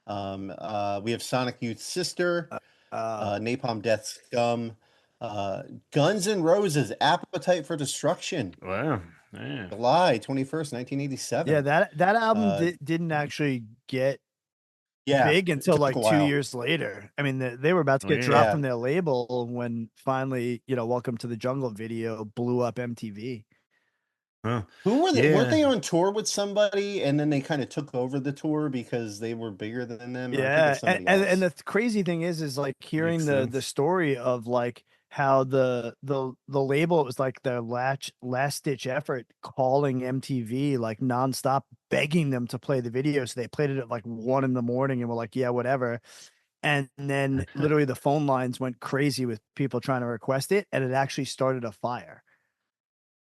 We have Sonic Youth Sister, Uh, uh, Napalm Death Scum, uh, Guns N' Roses Appetite for Destruction, Wow. Yeah. July 21st, yeah, 1987. that album Uh, didn't actually get yeah, big it until took like a 2 while. years later. I mean, they were about to get dropped Weird. from Yeah. their label when finally, Welcome to the Jungle video blew up MTV. Huh. Who were they? Weren't Yeah. they on tour with somebody and then they kind of took over the tour because they were bigger than them? Or I'm thinking Yeah, of somebody and else. the crazy thing is like Makes hearing the sense. story of like how the label, it was like their last ditch effort calling MTV like nonstop, begging them to play the video. So they played it at like 1 a.m. and were like, yeah, whatever. And then literally the phone lines went crazy with people trying to request it, and it actually started a fire.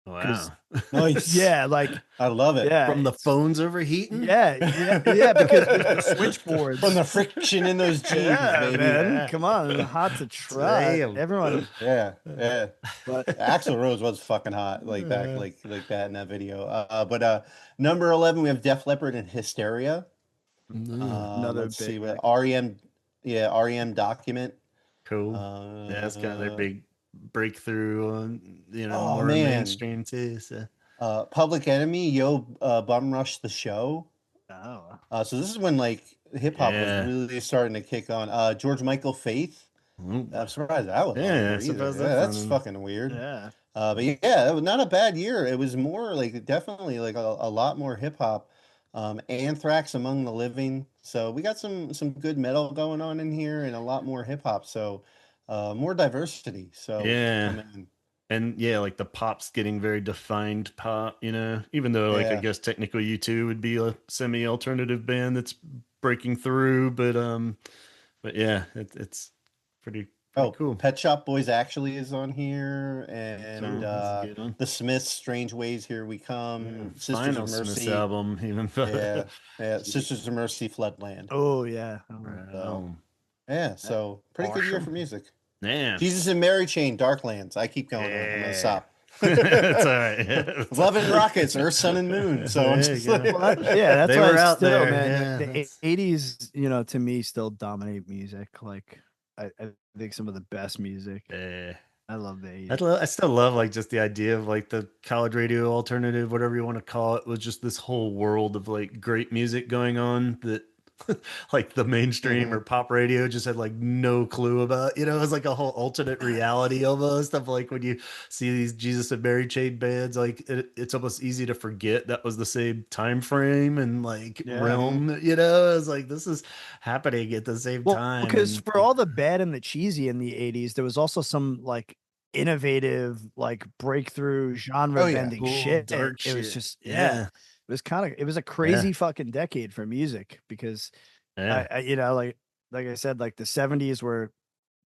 Wow. Nice. Yeah, like I love it. yeah, From the it's- phones overheating? yeah, because there's the switchboards. From the friction in those jeans, yeah, baby. man, Yeah. come on, hot to try. Damn. Everyone, Yeah. but Axl Rose was fucking hot, like back, like that in that video. But number 11, we have Def Leppard and Hysteria. Another Let's see big what record. REM. Yeah, REM Document. Cool. Yeah, that's kind of their Uh, big breakthrough on, Oh, more man. mainstream too. So Public Enemy, Yo, Bum Rush the Show. oh, So this is when like hip hop was Yeah. really starting to kick on. George Michael Faith. Ooh. I'm surprised that was on Yeah, here I either. suppose Yeah, that's that's on. fucking weird. yeah. But yeah, it was not a bad year. It was more like definitely like a lot more hip hop. Anthrax, Among the Living. So we got some good metal going on in here and a lot more hip hop. So more diversity. So Yeah. coming in. And yeah, like the pop's getting very defined pop, even though like I Yeah. guess technically U2 would be a semi-alternative band that's breaking through, but yeah, it's pretty cool. Pet Shop Boys actually is on here, and So, that's a good one. the Smiths, Strange Ways, Here We Come, Sisters Final of Smiths Mercy, album, even. Sisters of Mercy, Floodland. Oh yeah. Wow. Yeah, so pretty good year Awesome. for music. Man. Jesus and Mary Chain, Darklands. I keep going. I'm gonna stop. It's all right. Love and Rockets, Earth, Sun, and Moon. So I'm There you just go. like, Well, yeah, that's They why were out still, there, man. yeah, The that's- 80s, to me, still dominate music. Like, I think some of the best music. Yeah. I love the 80s. I still love like just the idea of like the college radio alternative, whatever you want to call it, was just this whole world of like great music going on that like the mainstream or pop radio just had like no clue about. It was like a whole alternate reality almost of like when you see these Jesus and Mary Chain bands, like it's almost easy to forget that was the same time frame and like realm. It's like this is happening at the same time. Because and, for all the bad and the cheesy in the 80s, there was also some like innovative, like breakthrough genre bending cool, shit. dark It was shit. just Yeah. it was a crazy fucking decade for music because Yeah. like I said, like the 70s were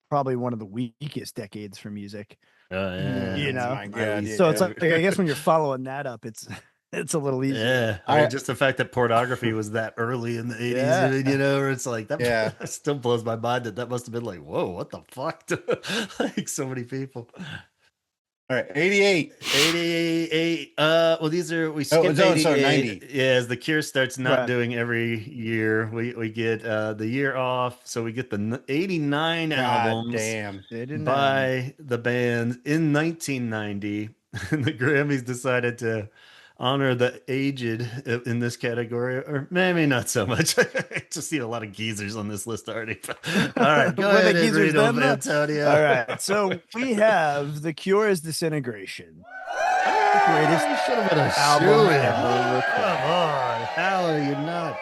probably one of the weakest decades for music. Oh, yeah. my God, So it's like I guess when you're following that up, it's a little easier. Yeah, I mean, just the fact that pornography was that early in the 80s, Yeah. where it's like that Yeah. still blows my mind that must have been like, whoa, what the fuck? Like so many people. all right, 88. 88. Well, these are we skipped sorry, 88. 90. Yeah, as the Cure starts not Right. doing every year, we get the year off, so we get the 89 God albums damn. They didn't by the band in 1990. And the Grammys decided to honor the aged in this category, or maybe not so much. I just see a lot of geezers on this list already. All right, go Were the ahead and geezers read them, them? Antonio. All right, so we have The Cure's Disintegration. The greatest should have been a album shoo-in. ever recorded. Come on, how are you not?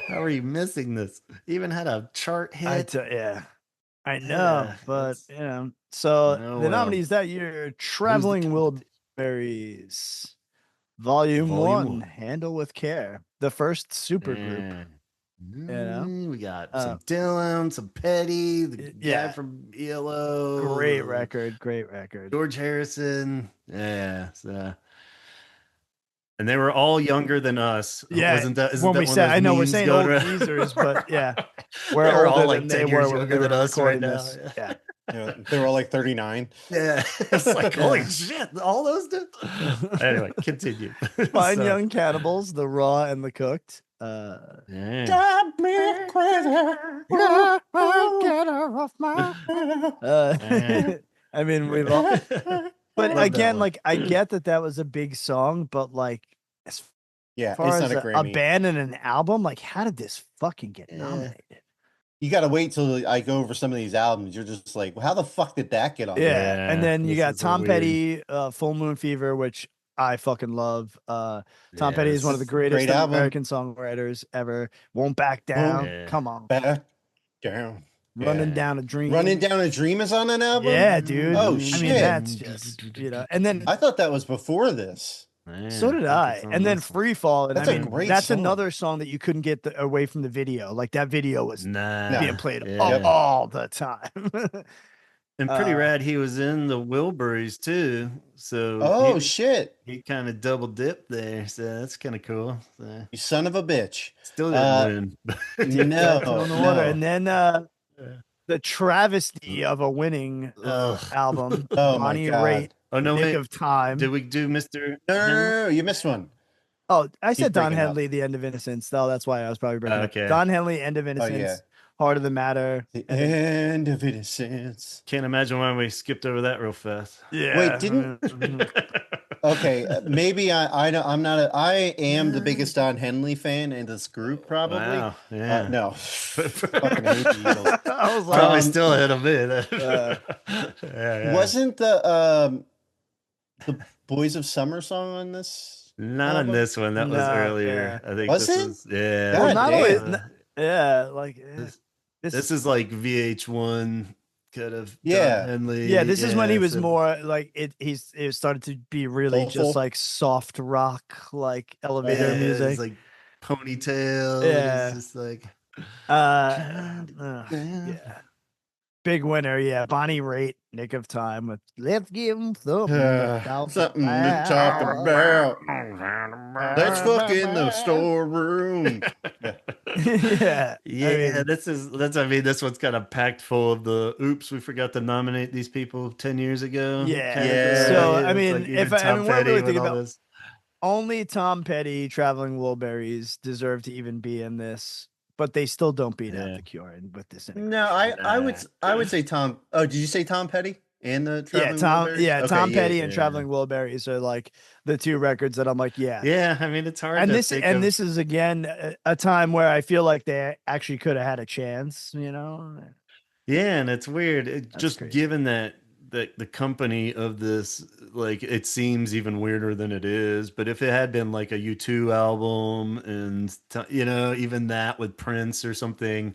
How are you missing this? Even had a chart hit. I know, Yeah, but it's- so Oh, the well. nominees that year: Traveling Wilburys, Volume Volume 1, one. Handle with Care, the first supergroup. Yeah. We got Uh, some Dylan, some Petty, the guy yeah. from ELO. Great record, great record. George Harrison. Yeah. So. And they were all younger than us. Yeah, Isn't that when one we of say, those I know we're memes saying going old around? geezers, but yeah, They we're were all older like than 10 they years were when younger they were than us right recording now. this. Yeah. They were all like 39. Yeah. It's like, holy shit, all those dudes. Anyway, continue. Fine So, Young Cannibals, The Raw and the Cooked. Yeah. Got me crazy. Get her off my. I mean, we've all, but Love that again, one. like I get that was a big song, but like as Yeah, far it's as not a a Grammy. band and an album, like how did this fucking get Yeah. nominated? You got to wait till I go over some of these albums. You're just like, well, how the fuck did that get on? there? Yeah, and then you this got is a Tom weird- Petty, Full Moon Fever, which I fucking love. Tom Petty is one of the Yes. greatest Great album. American songwriters ever. Won't Back Down. Yeah. Come on, Back down. Running Yeah. Down a Dream. Running Down a Dream is on an album? Yeah, dude. Oh, I shit. mean, that's just and then I thought that was before this. so did I. And then Free Fall, and That's I a mean, great that's song. another song that you couldn't get away from the video. Like that video was Nah. being played Yeah. all the time. And pretty rad, he was in the Wilburys too. So Oh shit! he kind of double dipped there. So that's kind of cool. So, You son of a bitch. still didn't win. No, Still in the water. no. And then the travesty of a winning Ugh. album, Oh my Bonnie God. Raitt, Oh no, Nick wait. of Time. Did we do Mr. No, Henley? you missed one. Oh, I He's said Don breaking up. Henley, The End of Innocence, though. That's why I was probably breaking Okay. up. Don Henley, End of Oh Innocence, yeah. Heart of the Matter. The and then- end of innocence. Can't imagine why we skipped over that real fast. yeah. Wait, didn't- Okay, maybe I don't, I'm not. I am the biggest Don Henley fan in this group, probably. Wow. Yeah. No, fucking hate the Beatles. I was like, Probably still ahead of me. Yeah. Wasn't the Boys of Summer song on this? Not on album? this one. That was No, earlier. I think Was this it? is yeah. God well, not damn. only, yeah, like This is like VH1 kind of Yeah. Don Henley. yeah, this is when he was so- more like it started to be really Soulful? just like soft rock, like elevator yeah, music. It's like ponytail. Yeah. It's just like Yeah. Big winner, yeah. Bonnie Raitt, Nick of Time with Let's Give Him Something to Talk Something to talk about. Let's fuck in the storeroom. Yeah. Yeah, this one's kind of packed full of the oops, we forgot to nominate these people 10 years ago. Yeah. category. So, It's I mean, like if even Tom we're Petty really with thinking all about this. only Tom Petty, Traveling Wilburys deserve to even be in this, but they still don't beat out Yeah. the Cure with this. No, I would say Tom. Oh, did you say Tom Petty and the Yeah, Traveling Tom. Wilburys? Yeah, Okay, Tom Petty and yeah. Traveling Wilburys are like the two records that I'm like, yeah. Yeah, I mean it's hard And to this think and of, this is again a time where I feel like they actually could have had a chance, you know. yeah, and it's weird. That's Just crazy. given that the company of this, like it seems even weirder than it is. But if it had been like a U2 album and even that with Prince or something,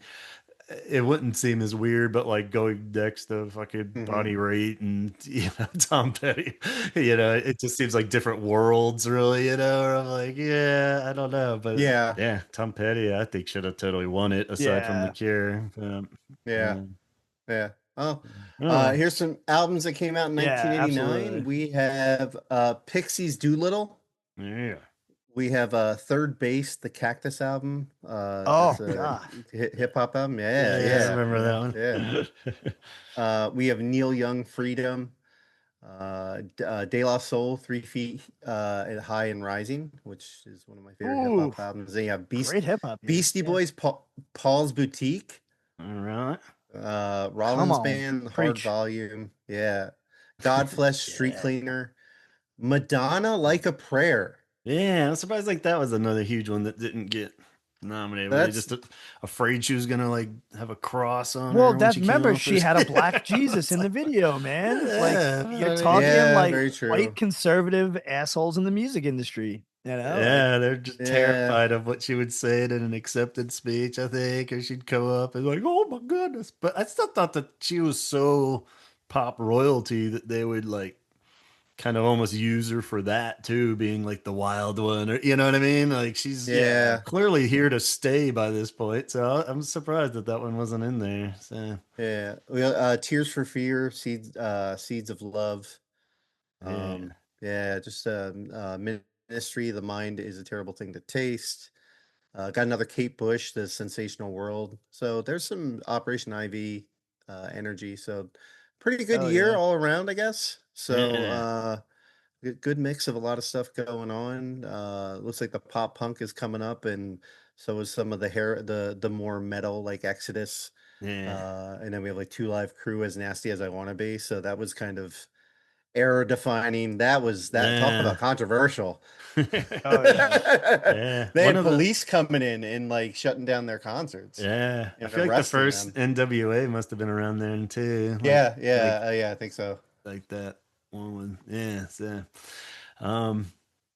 it wouldn't seem as weird. But like going next to fucking Bonnie Raitt and Tom Petty, it just seems like different worlds, really. Or I'm like, yeah, I don't know, but Yeah. Tom Petty, I think should have totally won it aside from the Yeah. Cure. Yeah. Oh, Oh. here's some albums that came out in Yeah, 1989. absolutely. We have Pixies Doolittle. Yeah. We have Third Base, the Cactus album. Oh, that's a God. hip hop album. I Yeah. remember that one. Yeah. We have Neil Young, Freedom. De La Soul, 3 Feet High and Rising, which is one of my favorite hip Ooh, hop albums. Then you have Great hip hop. Beastie Boys, Paul's Boutique. All right. Rollins on, Band, Hard preach. Volume. Yeah. Godflesh, Street Cleaner. Madonna, Like a Prayer. Yeah, I'm surprised like that was another huge one that didn't get nominated. Were they That's- just afraid she was gonna like have a cross on her? Well, when that's she came remember off she or had a something? black Jesus in the video, man. Yeah, Like you're I mean, talking Yeah, like very true. white conservative assholes in the music industry. You know? Yeah, they're just Yeah. terrified of what she would say in an acceptance speech, I think, or she'd come up and like, oh my goodness. But I still thought that she was so pop royalty that they would like kind of almost use her for that too, being like the wild one, or you know what I mean? Like she's Yeah. clearly here to stay by this point. So I'm surprised that that one wasn't in there. So Yeah. We got, Tears for Fear, Seeds of Love. Just Ministry, The Mind is a Terrible Thing to Taste. Got another Kate Bush, The Sensational World. So there's some Operation Ivy energy. So pretty good Hell year yeah. all around, I guess. So Yeah. good mix of a lot of stuff going on. Looks like the pop punk is coming up, and so is some of the more metal like Exodus. yeah. And then we have like Two Live Crew, As Nasty as I Want to Be. So that was kind of era defining. Talk Yeah. about controversial. Oh, yeah. Yeah. They One had of the- police coming in and like shutting down their concerts. Yeah. I and feel like the arresting first them. NWA must have been around then too. Like- Yeah, I think so. like that one. Yeah. So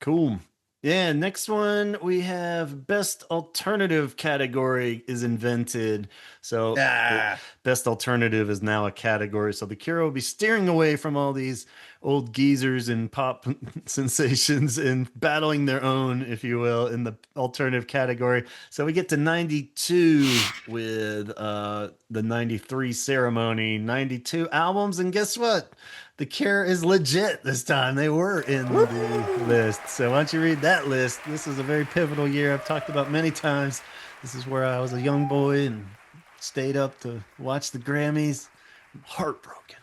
cool. Yeah, next one we have best alternative category is invented. So Ah, best alternative is now a category. So the Cure will be steering away from all these old geezers and pop sensations and battling their own, if you will, in the alternative category. So we get to 92 with the 93 ceremony, 92 albums, and guess what? The Cure is legit this time. They were in the list. So why don't you read that list? This is a very pivotal year. I've talked about many times. This is where I was a young boy and stayed up to watch the Grammys. I'm heartbroken.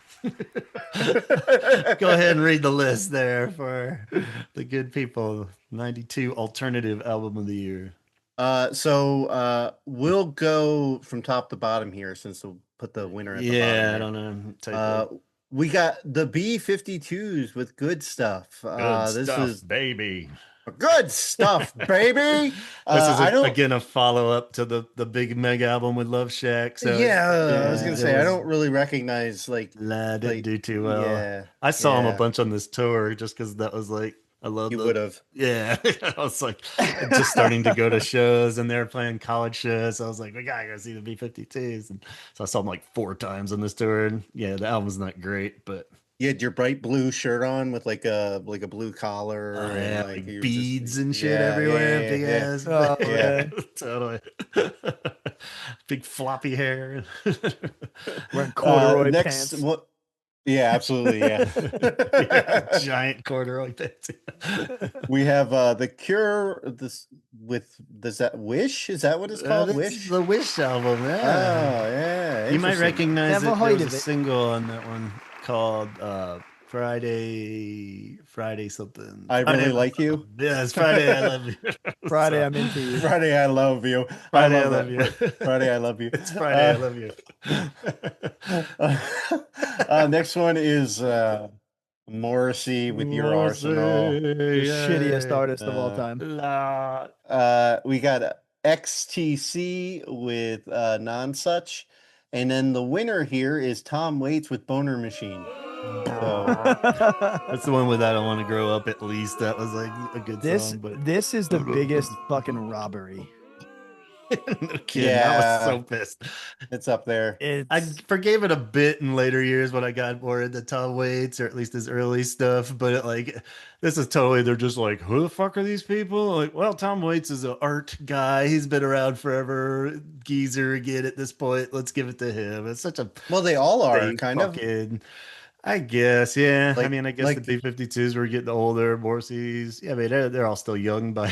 Go ahead and read the list there for the good people. 92 alternative album of the year. So we'll go from top to bottom here since we'll put the winner at the bottom. Yeah, I here. don't know. We got the B-52s with Good Stuff. Good This stuff, is baby. good stuff, baby. This is again a follow up to the big mega album with Love Shack. So I was gonna say I don't really recognize didn't do too well. Yeah, I saw him a bunch on this tour just because that was like I love. You would have. Yeah, I was like just starting to go to shows, and they were playing college shows. So I was like, we gotta go see the B-52s, and so I saw them like 4 times on this tour. And yeah, the album's not great, but you had your bright blue shirt on with like a blue collar, and like beads and shit everywhere. Big ass, totally. Big floppy hair. Wearing corduroy next, pants. What? Yeah, absolutely. Yeah, giant corduroy pants. We have the Cure. Does that Wish? Is that what it's called? Wish, the Wish album. Yeah. Oh, yeah. You might recognize Never it. There heard was of a it. single on that one called Friday something. I Really Like You. Yeah, it's Friday I Love You. Friday, I'm into you. Friday, I love you. Friday I love you. Friday, I love you. It's Friday I love you. Next one is Morrissey with Your Arsenal. The shittiest artist of all time. We got XTC with Nonsuch. And then the winner here is Tom Waits with Boner Machine. So, that's the one with I Don't Want to Grow Up, at least. That was like a good song. But this is the biggest fucking robbery. No kidding. I was so pissed. It's up there. I forgave it a bit in later years when I got more into Tom Waits, or at least his early stuff. But this is totally, they're just like, who the fuck are these people? Like, well, Tom Waits is an art guy. He's been around forever. Geezer again at this point. Let's give it to him. It's such a they all are kind of. I guess, yeah. I mean, I guess the B-52s were getting older. Morrissey's, yeah, I mean, they're all still young by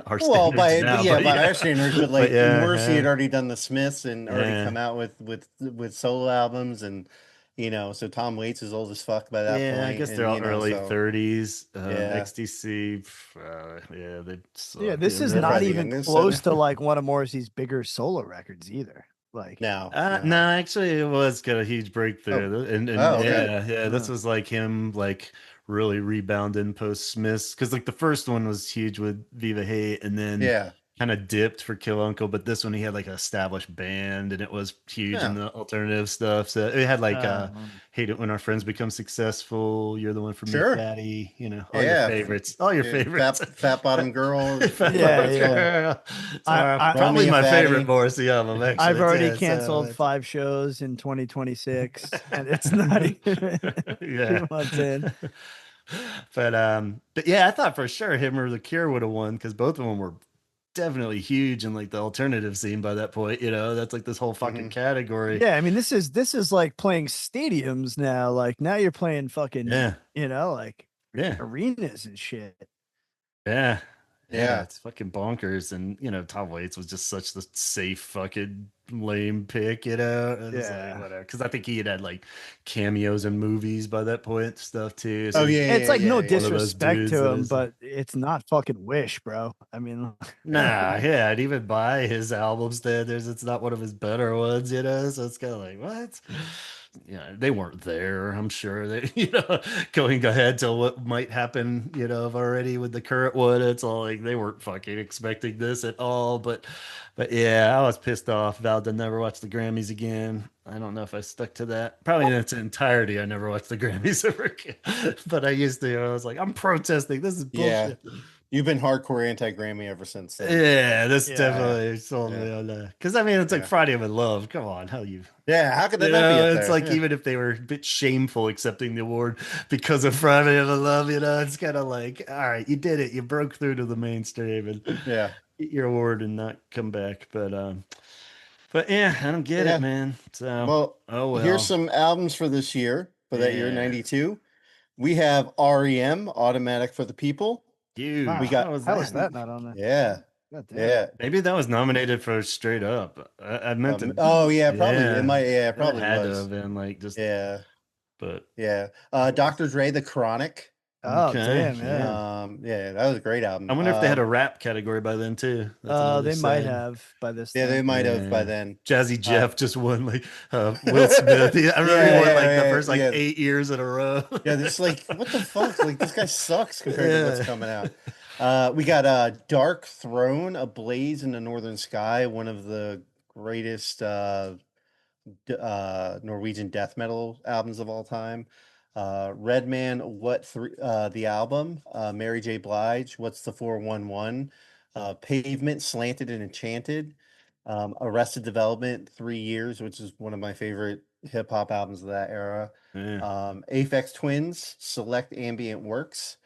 our standards now. By our standards, but Morrissey had already done the Smiths and already come out with solo albums, and so Tom Waits is old as fuck by that point. Yeah, I guess they're all early 30s. XTC, this is not even close to like one of Morrissey's bigger solo records either. Like no, actually it was kind of a huge breakthrough. This was like him really rebounding post Smiths, because like the first one was huge with Viva Hate, and then kind of dipped for Kill Uncle, but this one he had like an established band, and it was huge in the alternative stuff. So it had like Hate It When Our Friends Become Successful, You're the One for Me, Daddy, all your favorites, Fat Bottom Girl. Probably my favorite Morrissey album, actually. I've already canceled 5 shows in 2026 and it's not even 2 months in. But yeah, I thought for sure him or the Cure would have won, because both of them were definitely huge in like the alternative scene by that point. That's like this whole fucking category. Yeah, I mean, this is like playing stadiums now. Like now you're playing fucking arenas and shit. Yeah, it's fucking bonkers. And Tom Waits was just such the safe fucking lame pick, whatever. Because I think he had like cameos in movies by that point, stuff too. So it's like no disrespect to him, but it's not fucking Wish, bro. I mean, I'd even buy his album standards. It's not one of his better ones, so it's kind of like, what? They weren't there. I'm sure that, going ahead to what might happen, already with the current one, it's all like they weren't fucking expecting this at all. But yeah, I was pissed off. Vowed to never watch the Grammys again. I don't know if I stuck to that. Probably in its entirety, I never watched the Grammys ever again. But I used to. I was like, I'm protesting. This is bullshit. You've been hardcore anti-Grammy ever since then. Yeah, that's Yeah. definitely sold me on that. Because I mean, it's like Yeah. Friday with Love. Come on, how you? Yeah, how could that You not be know, up it's there? like Yeah. even if they were a bit shameful accepting the award because of Friday with Love, you know, it's kind of like, all right, you did it, you broke through to the mainstream and Yeah. get your award and not come back. But yeah, I don't get Yeah. it, man. So, Well, oh well. here's some albums for this year, for that year, Yeah. 92. We have REM, Automatic for the People. Dude, Wow, We got- how was that not on there? Yeah. God damn. Yeah. Maybe that was nominated for Straight Up. I meant to. Oh, yeah, probably. Yeah, It might, yeah, it it probably had to was. have been like just. Yeah. But Yeah. Dr. Dre, The Chronic. Oh okay, damn, yeah. Yeah, that was a great album. I wonder if they had a rap category by then too. That's another They might side. have by this Yeah, time. they might have by Yeah. then. Jazzy Jeff just won like Will Smith. I remember Yeah, he won yeah, like the yeah, first like yeah. 8 years in a row. Yeah, this is like, what the fuck? Like, this guy sucks compared to what's Yeah. coming out. We got Dark Throne, A Blaze in the Northern Sky, one of the greatest Norwegian death metal albums of all time. Redman, the album, Mary J. Blige, What's the 411, Pavement, Slanted and Enchanted, Arrested Development, 3 Years, which is one of my favorite hip hop albums of that era. Yeah. Aphex Twins, Select Ambient Works.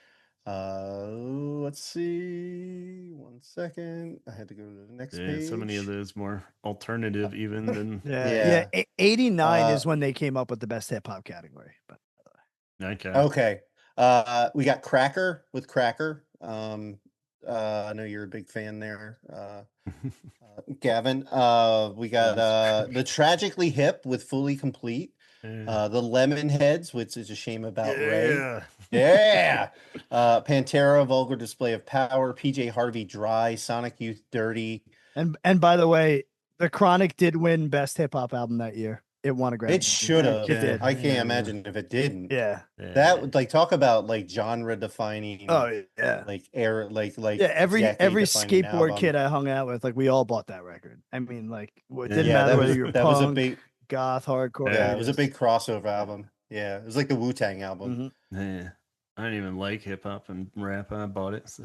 Let's see. 1 second. I had to go to the next Yeah, page. so many of those more alternative even than Yeah. 89 Uh, is when they came up with the best hip hop category. But okay. Okay. We got Cracker with Cracker. I know you're a big fan there, Gavin. We got The Tragically Hip with Fully Complete. Yeah. The Lemonheads, which is a shame about Ray. Yeah. Yeah. Pantera, Vulgar Display of Power. PJ Harvey, Dry. Sonic Youth, Dirty. and by the way, The Chronic did win best hip hop album that year. It won a Grammy. It should have. It did. I can't Yeah. imagine if it didn't. Yeah. That would like talk about like genre defining. Oh yeah. Like era, like Yeah, every decade-defining skateboard album. kid I hung out with, like we all bought that record. I mean, like it didn't Yeah, matter that whether was you were that was a punk, big goth, hardcore. yeah, it was a big crossover album. Yeah, it was like the Wu-Tang album. Mhm. Yeah. I don't even like hip hop and rap. I bought it. So.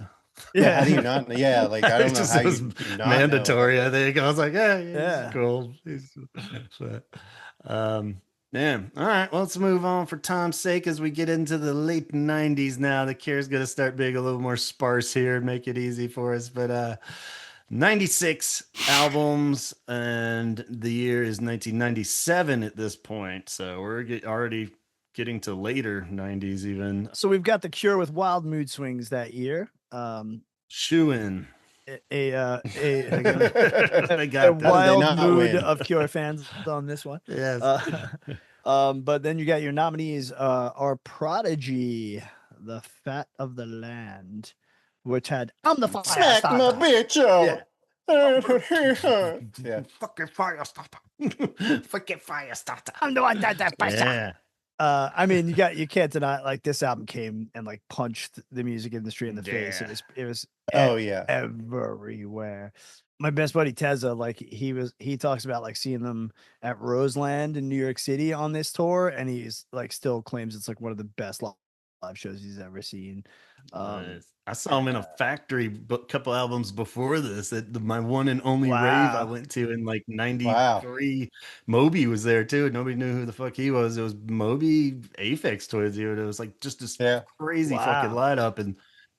Yeah, how do you not? Yeah, like I don't It know just how was you do not know. mandatory. I think I was like, yeah, Yeah. cool. But, yeah. All right. Well, let's move on for time's sake as we get into the late 90s now. The Cure's going to start being a little more sparse here and make it easy for us. But 96 albums, and the year is 1997 at this point. So we're already getting to later 90s even. So we've got The Cure with Wild Mood Swings that year. Shoe in. A I got that. wild not mood win? of Cure fans on this one. Yes. But then you got your nominees are Prodigy, The Fat of the Land, which had I'm the Fire Smack my Starter. bitch up. Yeah. Fucking fire starter. Fucking fire starter. I'm the one that Yeah. I mean, you can't deny like this album came and like punched the music industry in the face. Yeah. It was Oh yeah. everywhere. My best buddy Tezza, like he talks about like seeing them at Roseland in New York City on this tour, and he's like still claims it's like one of the best live shows he's ever seen. Nice. I saw him in a factory couple albums before this at my one and only rave I Wow. went to in like 93. Moby was there too. Nobody knew who the fuck he was. It was Moby, Aphex Twins. It was like just this crazy fucking lineup. And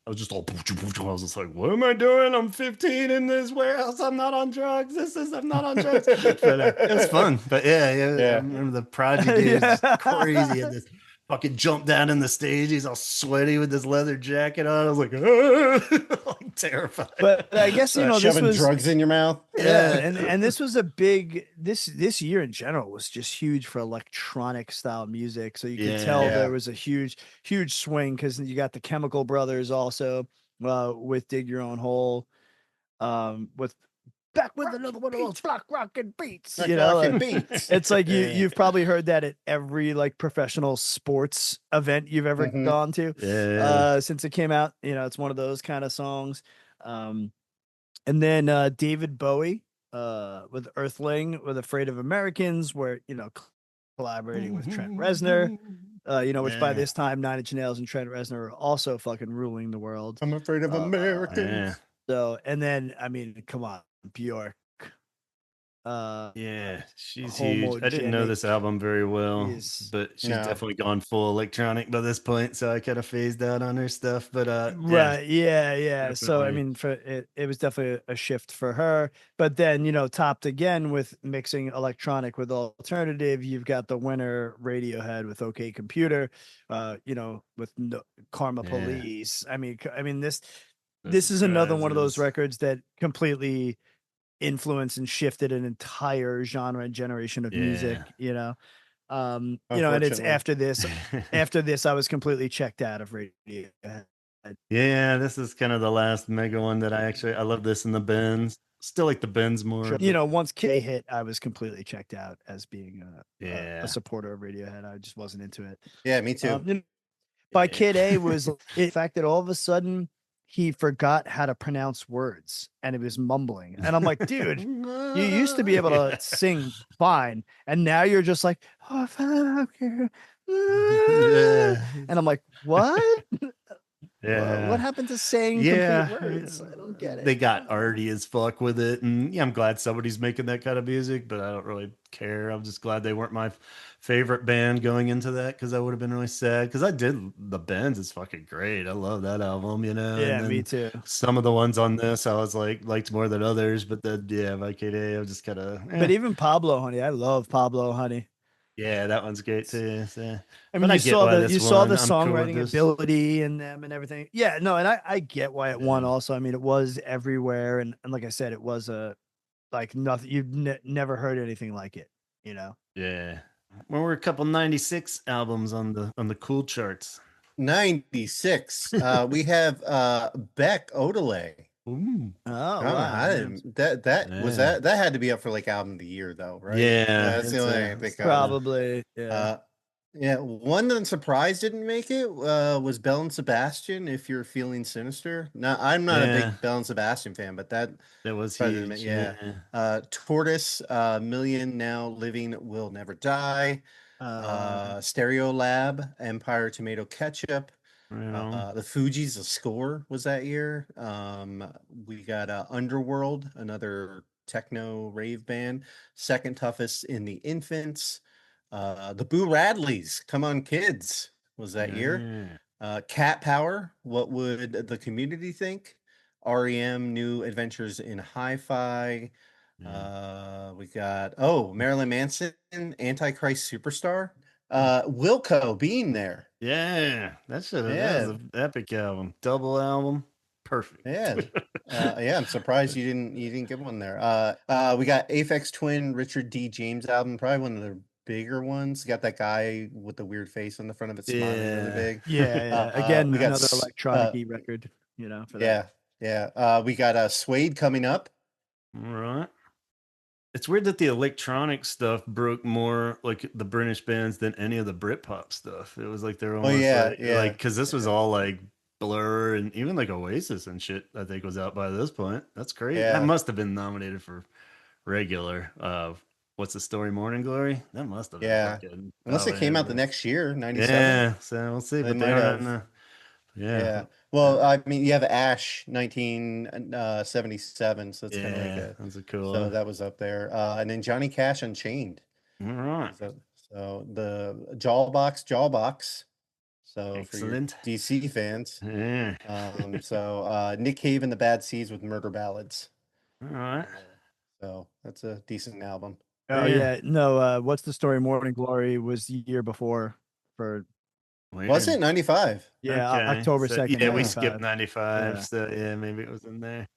I was just all, I was just like, what am I doing? I'm 15 in this warehouse. I'm not on drugs. I'm not on drugs. But it was fun. But yeah. I remember the project dude was crazy at this. Fucking jumped down in the stage. He's all sweaty with this leather jacket on. I was like, like terrified. But I guess this shoving was drugs in your mouth. yeah, and this was a big this year in general was just huge for electronic style music. So you could tell there was a huge swing because you got the Chemical Brothers also with Dig Your Own Hole, with back with another one of those block rockin' beats. Beats. It's like you've probably heard that at every like professional sports event you've ever gone to since it came out. It's one of those kind of songs. And then David Bowie with Earthling with Afraid of Americans, where collaborating with Trent Reznor. which by Yeah. this time, 9 Inch Nails and Trent Reznor are also fucking ruling the world. I'm afraid of Americans. Yeah. So, and then, I mean, come on, Bjork. Yeah, she's huge. I didn't know Homogenic this album very well, is- but she's No. definitely gone full electronic by this point, so I kind of phased out on her stuff. But Right. Yeah. So, I definitely. mean, it was definitely a shift for her. But then, topped again with mixing electronic with alternative. You've got the winner Radiohead with OK Computer, with Karma Yeah. Police. I mean, this No is another one of those surprises. records that completely influenced and shifted an entire genre and generation of music, Yeah. and it's Unfortunately. after this I was completely checked out of Radiohead. Yeah, this is kind of the last mega one that I love this in the Benz. Still like the Benz more. Once K hit, I was completely checked out as being Yeah. a supporter of Radiohead. I just wasn't into it. Yeah, me too. By Yeah. Kid A was the fact that all of a sudden he forgot how to pronounce words and he was mumbling. And I'm like, dude, you used to be able to sing fine, and now you're just like, oh, fuck you. Yeah. And I'm like, what? Yeah. What happened to saying Yeah, complete words? I don't get it. They got arty as fuck with it, and yeah, I'm glad somebody's making that kind of music, but I don't really care. I'm just glad they weren't my favorite band going into that, because I would have been really sad. Because I did the Benz is fucking great. I love that album, Yeah, and me then too. some of the ones on this I was liked more than others, but then by KDA, I'm just kind of. But even Pablo Honey, I love Pablo Honey. Yeah, that one's great too. So. I But mean, I you get saw why the this you saw the won. I'm cool with songwriting this. ability in them and everything. Yeah, no, and I get why it won. Yeah. Also, I mean, it was everywhere, and like I said, it was a like nothing. You've never heard anything like it. Yeah. Well, we're a couple 96 albums on the cool charts. 96. We have Beck Odelay. Ooh. Oh I don't know. wow, I didn't. That had to be up for like album of the year though, right? Yeah, That's the it's only a- thing I think of. probably yeah. Yeah, one that I'm surprised didn't make it was Bell and Sebastian. If you're feeling sinister, now I'm not a Yeah. big Bell and Sebastian fan, but that was probably didn't huge. make- yeah. Tortoise, Million Now Living Will Never Die, Stereo Lab, Empire Tomato Ketchup, Right on. the Fugees, The Score was that year. We got Underworld, another techno rave band. Second toughest in the Infants. The Boo Radleys, Come On Kids was that year. Cat Power, What Would the Community Think? REM, New Adventures in Hi-Fi. We got Marilyn Manson, Antichrist Superstar. Wilco being there. Yeah, that was Yeah. an epic album. Double album. Perfect. Yeah. Yeah, I'm surprised you didn't get one there. We got Aphex Twin, Richard D. James album, probably one of the bigger ones. Got that guy with the weird face on the front of it, smiling really Yeah. big. Yeah. Again, we got another electronic record. For that. Yeah. We got Suede coming up. All right. It's weird that the electronic stuff broke more like the British bands than any of the Britpop stuff. It was like they're almost like because this was all like Blur and even like Oasis and shit. I think was out by this point. That's great. Yeah. That must have been nominated for regular. What's the story? Morning Glory. That must have been. Yeah. fucking Unless it came out the outlandish. next year, 97. Yeah. So we'll see. They But might they are have. on the. Yeah. Yeah. Well, I mean, you have Ash 1977, so it's kind of like Yeah. That's a cool. so that was up there. And then Johnny Cash Unchained. All right. So the Jawbox. So Excellent. for your DC fans. Yeah. So Nick Cave and the Bad Seeds with Murder Ballads. All right. So that's a decent album. Oh yeah. No, What's the Story? Morning Glory was the year before for. Was it 95? Yeah, Okay. October So, 2nd. Yeah, we skipped 95. Yeah. So yeah, maybe it was in there.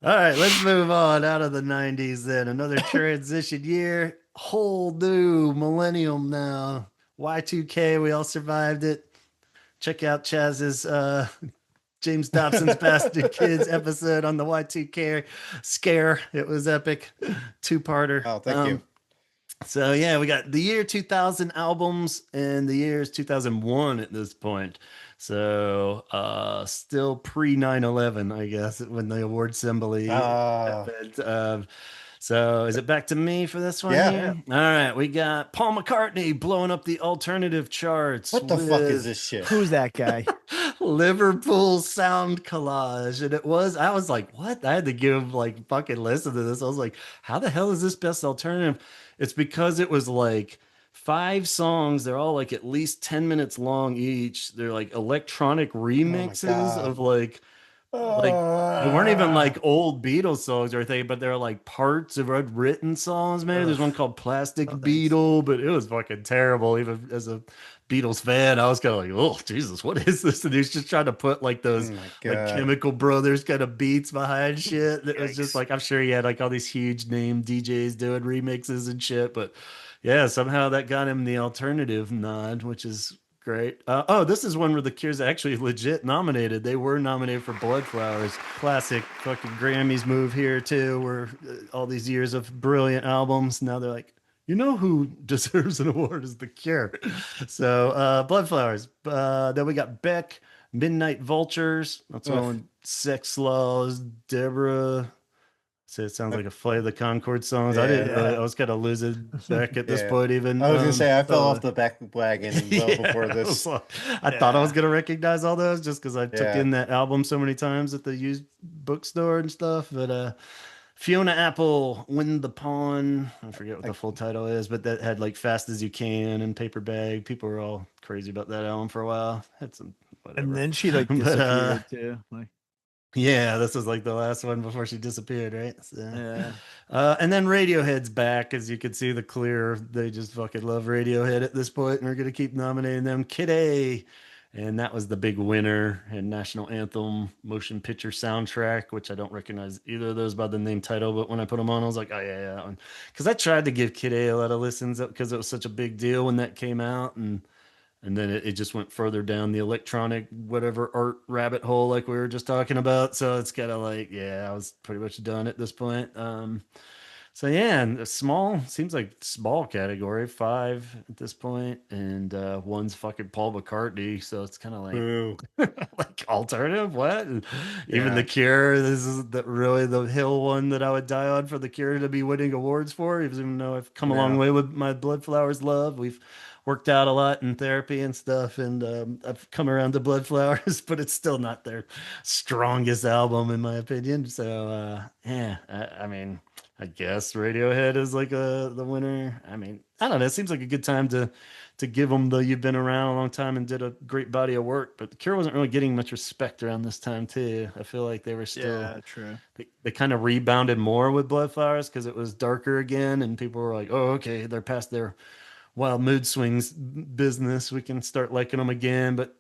All right, let's move on out of the 90s then. Another transition year, whole new millennium now. Y2K, we all survived it. Check out Chaz's James Dobson's Bastard Kids episode on the Y2K scare. It was epic. Two-parter. Oh, thank you. So yeah, we got the year 2000 albums and the years 2001 at this point. So still pre 9/11, I guess, when the award assembly happened. So is it back to me for this one Yeah. here? All right, we got Paul McCartney blowing up the alternative charts. What the fuck is with this shit? Who's that guy? Liverpool Sound Collage. And I was like, what? I had to give like fucking listen to this. I was like, how the hell is this best alternative? It's because it was like 5 songs. They're all like at least 10 minutes long each. They're like electronic remixes God. of like they weren't even like old Beatles songs or anything, but they're like parts of written songs. Maybe there's one called Plastic thanks. Beetle, but it was fucking terrible. Even as a Beatles fan, I was kind of like, oh Jesus, what is this? And he's just trying to put like those Oh my like God. Chemical Brothers kind of beats behind shit. It was just Yikes. like I'm sure he had like all these huge name DJs doing remixes and shit, but yeah, somehow that got him the alternative nod, which is great. Oh, this is one where the Cure's actually legit nominated. They were nominated for Bloodflowers. Classic fucking Grammys move here too, where all these years of brilliant albums, now they're like, you know who deserves an award is the Cure. So Bloodflowers. Then we got Beck, Midnight Vultures. That's Ugh. one. Sex Laws, Deborah. So it sounds like a Flight of the Concord songs. I didn't really. Yeah. I was kind of losing back at this Yeah. point. Even I was gonna say I fell so- off the back wagon well before I this. was like- I thought I was gonna recognize all those just because I took Yeah. in that album so many times at the used bookstore and stuff. But Fiona Apple, Win the Pawn. I forget what the full title is, but that had like Fast as You Can and Paper Bag. People were all crazy about that album for a while. Had some whatever. And then she like But, disappeared too. Like, Yeah, this was like the last one before she disappeared, right? So, yeah. and then Radiohead's back, as you can see the clear. They just fucking love Radiohead at this point, and we're gonna keep nominating them. Kid A, and that was the big winner and national anthem, motion picture soundtrack, which I don't recognize either of those by the name title, but when I put them on, I was like, oh yeah, that one, because I tried to give Kid A lot of listens because it was such a big deal when that came out, and then it just went further down the electronic whatever art rabbit hole like we were just talking about. So it's kind of like, yeah, I was pretty much done at this point. So yeah, and a small seems like small category, 5 at this point, and one's fucking Paul McCartney. So it's kind of like Boo. like alternative. What? Even Yeah. the Cure. This is really the hill one that I would die on for the Cure to be winning awards for. Even though I've come a long Yeah. way with my Bloodflowers love, we've worked out a lot in therapy and stuff, and I've come around to Bloodflowers, but it's still not their strongest album in my opinion. So yeah, I mean, I guess Radiohead is like the winner. I mean, I don't know. It seems like a good time to give them the you've been around a long time and did a great body of work. But the Cure wasn't really getting much respect around this time too. I feel like they were still Yeah, true. they kind of rebounded more with Bloodflowers because it was darker again, and people were like, oh, okay, they're past their wild mood swings business. We can start liking them again. But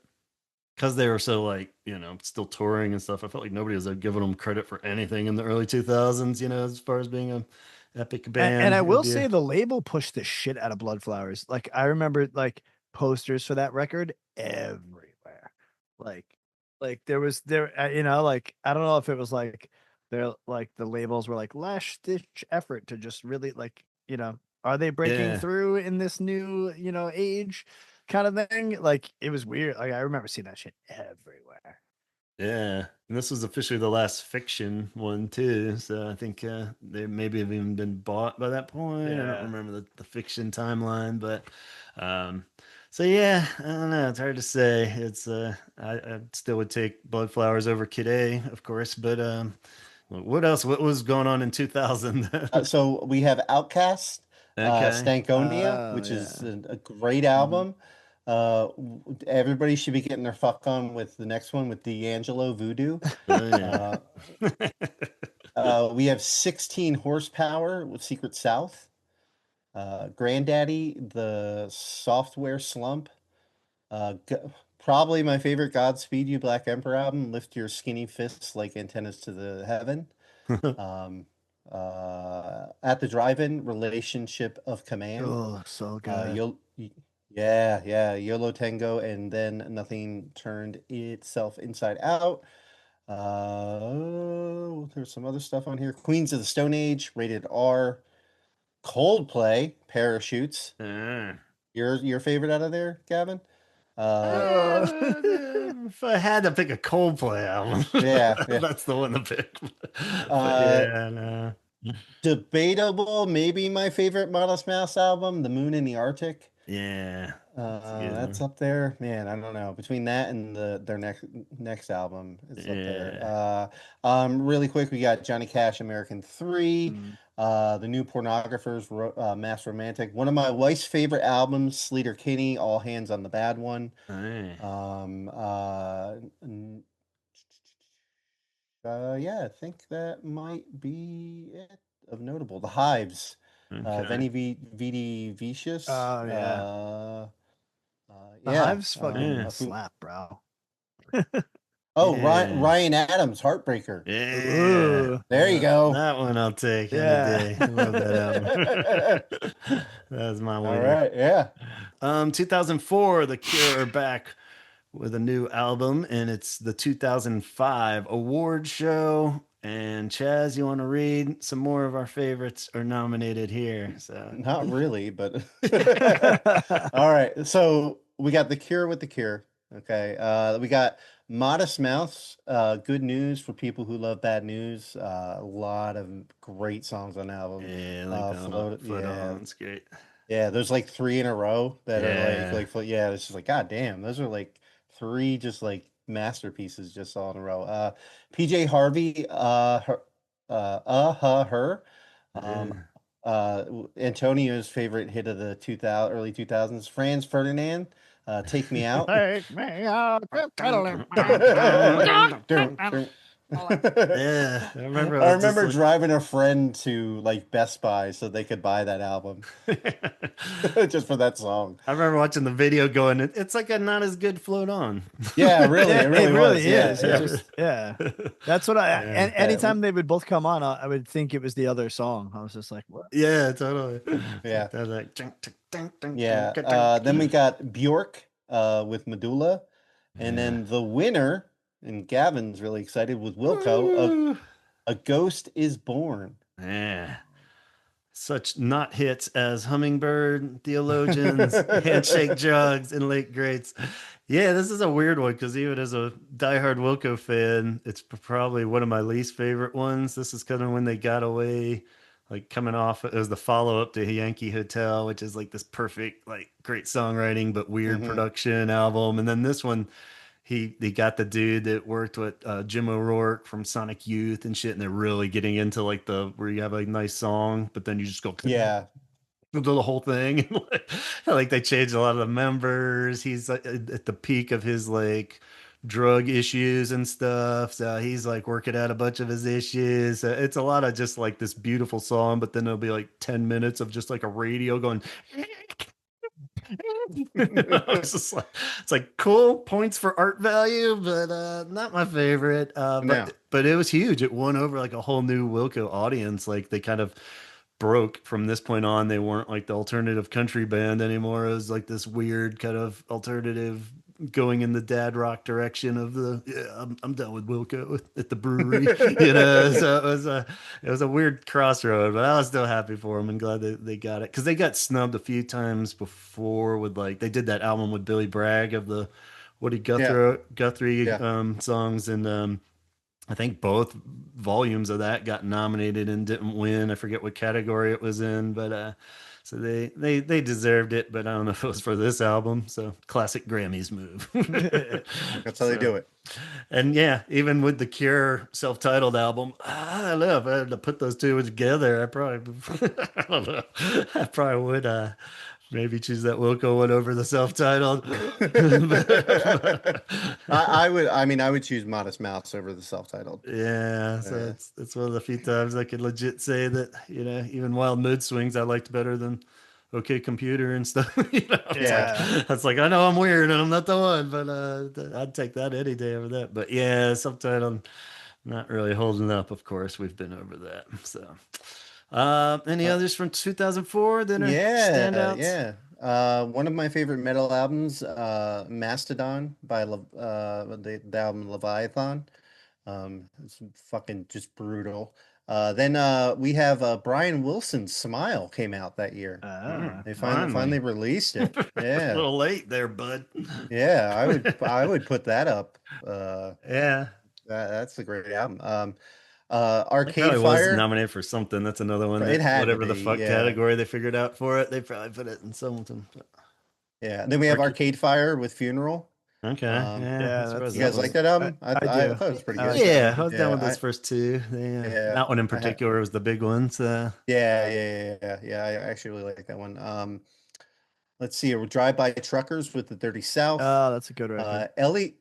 because they were so like, still touring and stuff, I felt like nobody was giving them credit for anything in the early 2000s, as far as being a epic band. And I It would will be say the label pushed the shit out of Bloodflowers. Like I remember like posters for that record everywhere. Like there was like I don't know if it was like they're like the labels were like last ditch effort to just really like, are they breaking Yeah. through in this new, age kind of thing? Like it was weird. Like I remember seeing that shit everywhere. Yeah, and this was officially the last Fiction one too. So I think they maybe have even been bought by that point. I Yeah. don't remember the Fiction timeline, but so yeah, I don't know. It's hard to say. It's I still would take Bloodflowers over Kid A, of course. But what else? What was going on in 2000? So we have Outcast, Okay. Stankonia, which Oh, is yeah. a great album. Everybody should be getting their fuck on with the next one with D'Angelo Voodoo. Oh, yeah. We have 16 Horsepower with Secret South. Granddaddy, the Software Slump. Probably my favorite Godspeed You Black Emperor album, Lift Your Skinny Fists Like Antennas to the Heaven. At the Drive-In, Relationship of Command. Oh, so good. YOLO Tango, and then Nothing Turned Itself Inside Out. There's some other stuff on here. Queens of the Stone Age, rated R. Coldplay, Parachutes. Your favorite out of there, Gavin? If I had to pick a Coldplay album, Yeah. that's the one to pick. But Uh, yeah, no. Debatable, maybe my favorite Modest Mouse album, The Moon in the Arctic. Yeah, That's up there, man. I don't know, between that and their next album, it's up there. Really quick, we got Johnny Cash, American 3, Mm. The New Pornographers, Mass Romantic. One of my wife's favorite albums, Sleater Kinney, All Hands on the Bad One. Hey. Yeah, I think that might be it of notable. The Hives, Okay. Vidi Vicious. Oh, yeah. The Yeah. Hives fucking slap, bro. Oh, Yeah. Ryan Adams, Heartbreaker. Yeah. Ooh. There you go. That one I'll take any Yeah. day. I love that album. That's my All winner. right, yeah. 2004, The Cure are back with a new album, and it's the 2005 award show. And Chaz, you want to read some more of our favorites are nominated here? So Not really, but all right. So we got The Cure with The Cure. Okay. We got Modest Mouse. Good news for people who love bad news. A lot of great songs on the album. yeah, like that one. Float On, it's great. Yeah, there's like 3 in a row that Yeah. are yeah, it's just like, God damn, those are like 3 just like masterpieces just all in a row. PJ Harvey, her. Um, Antonio's favorite hit of the early 2000s, Franz Ferdinand, Take Me Out. Take me out. Yeah, I remember. I remember driving a friend to like Best Buy so they could buy that album just for that song. I remember watching the video, going, "It's like a not as good Float On." Yeah, really, it really, was. is. Yeah. That's what I. Yeah. And anytime they would both come on, I would think it was the other song. I was just like, what? Yeah, totally. Yeah. They're like, Yeah. Then we got Bjork with Medulla, and then the winner. And Gavin's really excited with Wilco. A Ghost is Born. Yeah. Such not hits as Hummingbird, Theologians, Handshake Jugs, and Late Greats. Yeah, this is a weird one because even as a diehard Wilco fan, it's probably one of my least favorite ones. This is kind of when they got away, like coming off. It was the follow up to Yankee Hotel, which is like this perfect, like great songwriting but weird production album. And then this one, he got the dude that worked with Jim O'Rourke from Sonic Youth and shit, and they're really getting into like where you have a nice song, but then you just go Yeah. do the whole thing. Like they changed a lot of the members. He's at the peak of his like drug issues and stuff, so he's like working out a bunch of his issues. It's a lot of just like this beautiful song, but then there'll be like 10 minutes of just like a radio going. It's like cool points for art value, but not my favorite. But it was huge. It won over like a whole new Wilco audience. Like they kind of broke from this point on. They weren't like the alternative country band anymore. It was like this weird kind of alternative going in the dad rock direction of I'm done with Wilco at the brewery, so it was a weird crossroad, but I was still happy for them and glad they got it, because they got snubbed a few times before with like they did that album with Billy Bragg of the Woody Guthrie songs, and I think both volumes of that got nominated and didn't win. I forget what category it was in, but so they deserved it, but I don't know if it was for this album. So classic Grammys move. That's how they do it. And yeah, even with the Cure self-titled album, I don't know if I had to put those two together. I probably I don't know. I probably would maybe choose that Wilco one over the self-titled. I would choose Modest Mouse over the self-titled. Yeah, so it's one of the few times I could legit say that, even Wild Mood Swings I liked better than OK Computer and stuff. It's like I know I'm weird and I'm not the one, but I'd take that any day over that. But yeah, self-titled not really holding up. Of course, we've been over that. So any others from 2004 that are standouts? Yeah. One of my favorite metal albums, Mastodon by the album Leviathan. It's fucking just brutal. Then we have Brian Wilson's Smile came out that year. They finally released it. Yeah. A little late there, bud. Yeah, I would put that up. Yeah. That's a great album. Arcade probably was Fire. nominated for something. That's another one. It had to whatever the be, fuck yeah. category they figured out for it, they probably put it in some of them. Yeah. Then we have Arcade Fire with Funeral. Okay. that's You guys like that album? I I do. thought it was pretty I good. like that Yeah, one. I was down with those first two. Yeah, That one in particular was the big one. So yeah. I actually really like that one. Let's see. We're Drive By Truckers with the Dirty South. Oh, that's a good record. Elliott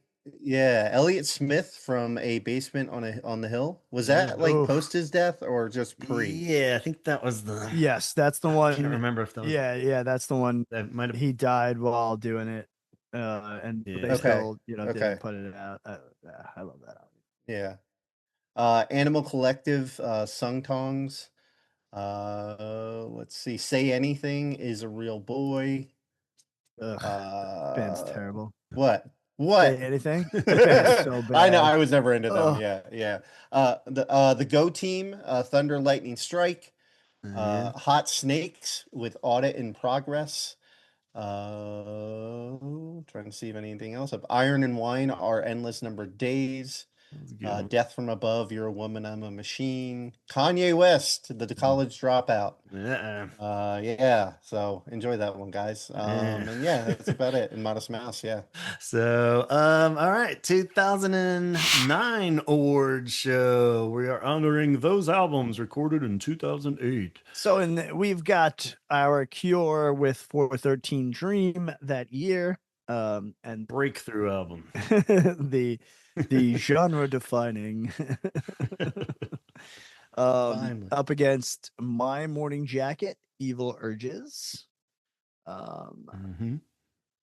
Smith from A Basement on the Hill. Was that like post his death or just pre? Yeah, I think that was the. Yes, that's the one. I can't remember if that was. Yeah, that's the one. That might have. He died while doing it, and they still, didn't put it out. I love that album. Yeah. Animal Collective, Sung Tongs. Let's see. Say Anything Is a Real Boy. Band's terrible. What? Say Anything? Band's so bad. I know. I was never into them. Yeah. The Go Team, Thunder Lightning Strike. Hot Snakes with Audit in Progress. Trying to see if anything else. Iron and Wine, Our Endless Numbered Days. Death from Above, You're a Woman, I'm a Machine. Kanye West, The College Dropout. Yeah. So enjoy that one, guys. And yeah, that's about it. And Modest Mouse, yeah. So, all right, 2009 awards show. We are honoring those albums recorded in 2008. So, we've got our Cure with 413 Dream that year. And breakthrough album. the genre defining up against My Morning Jacket, Evil Urges,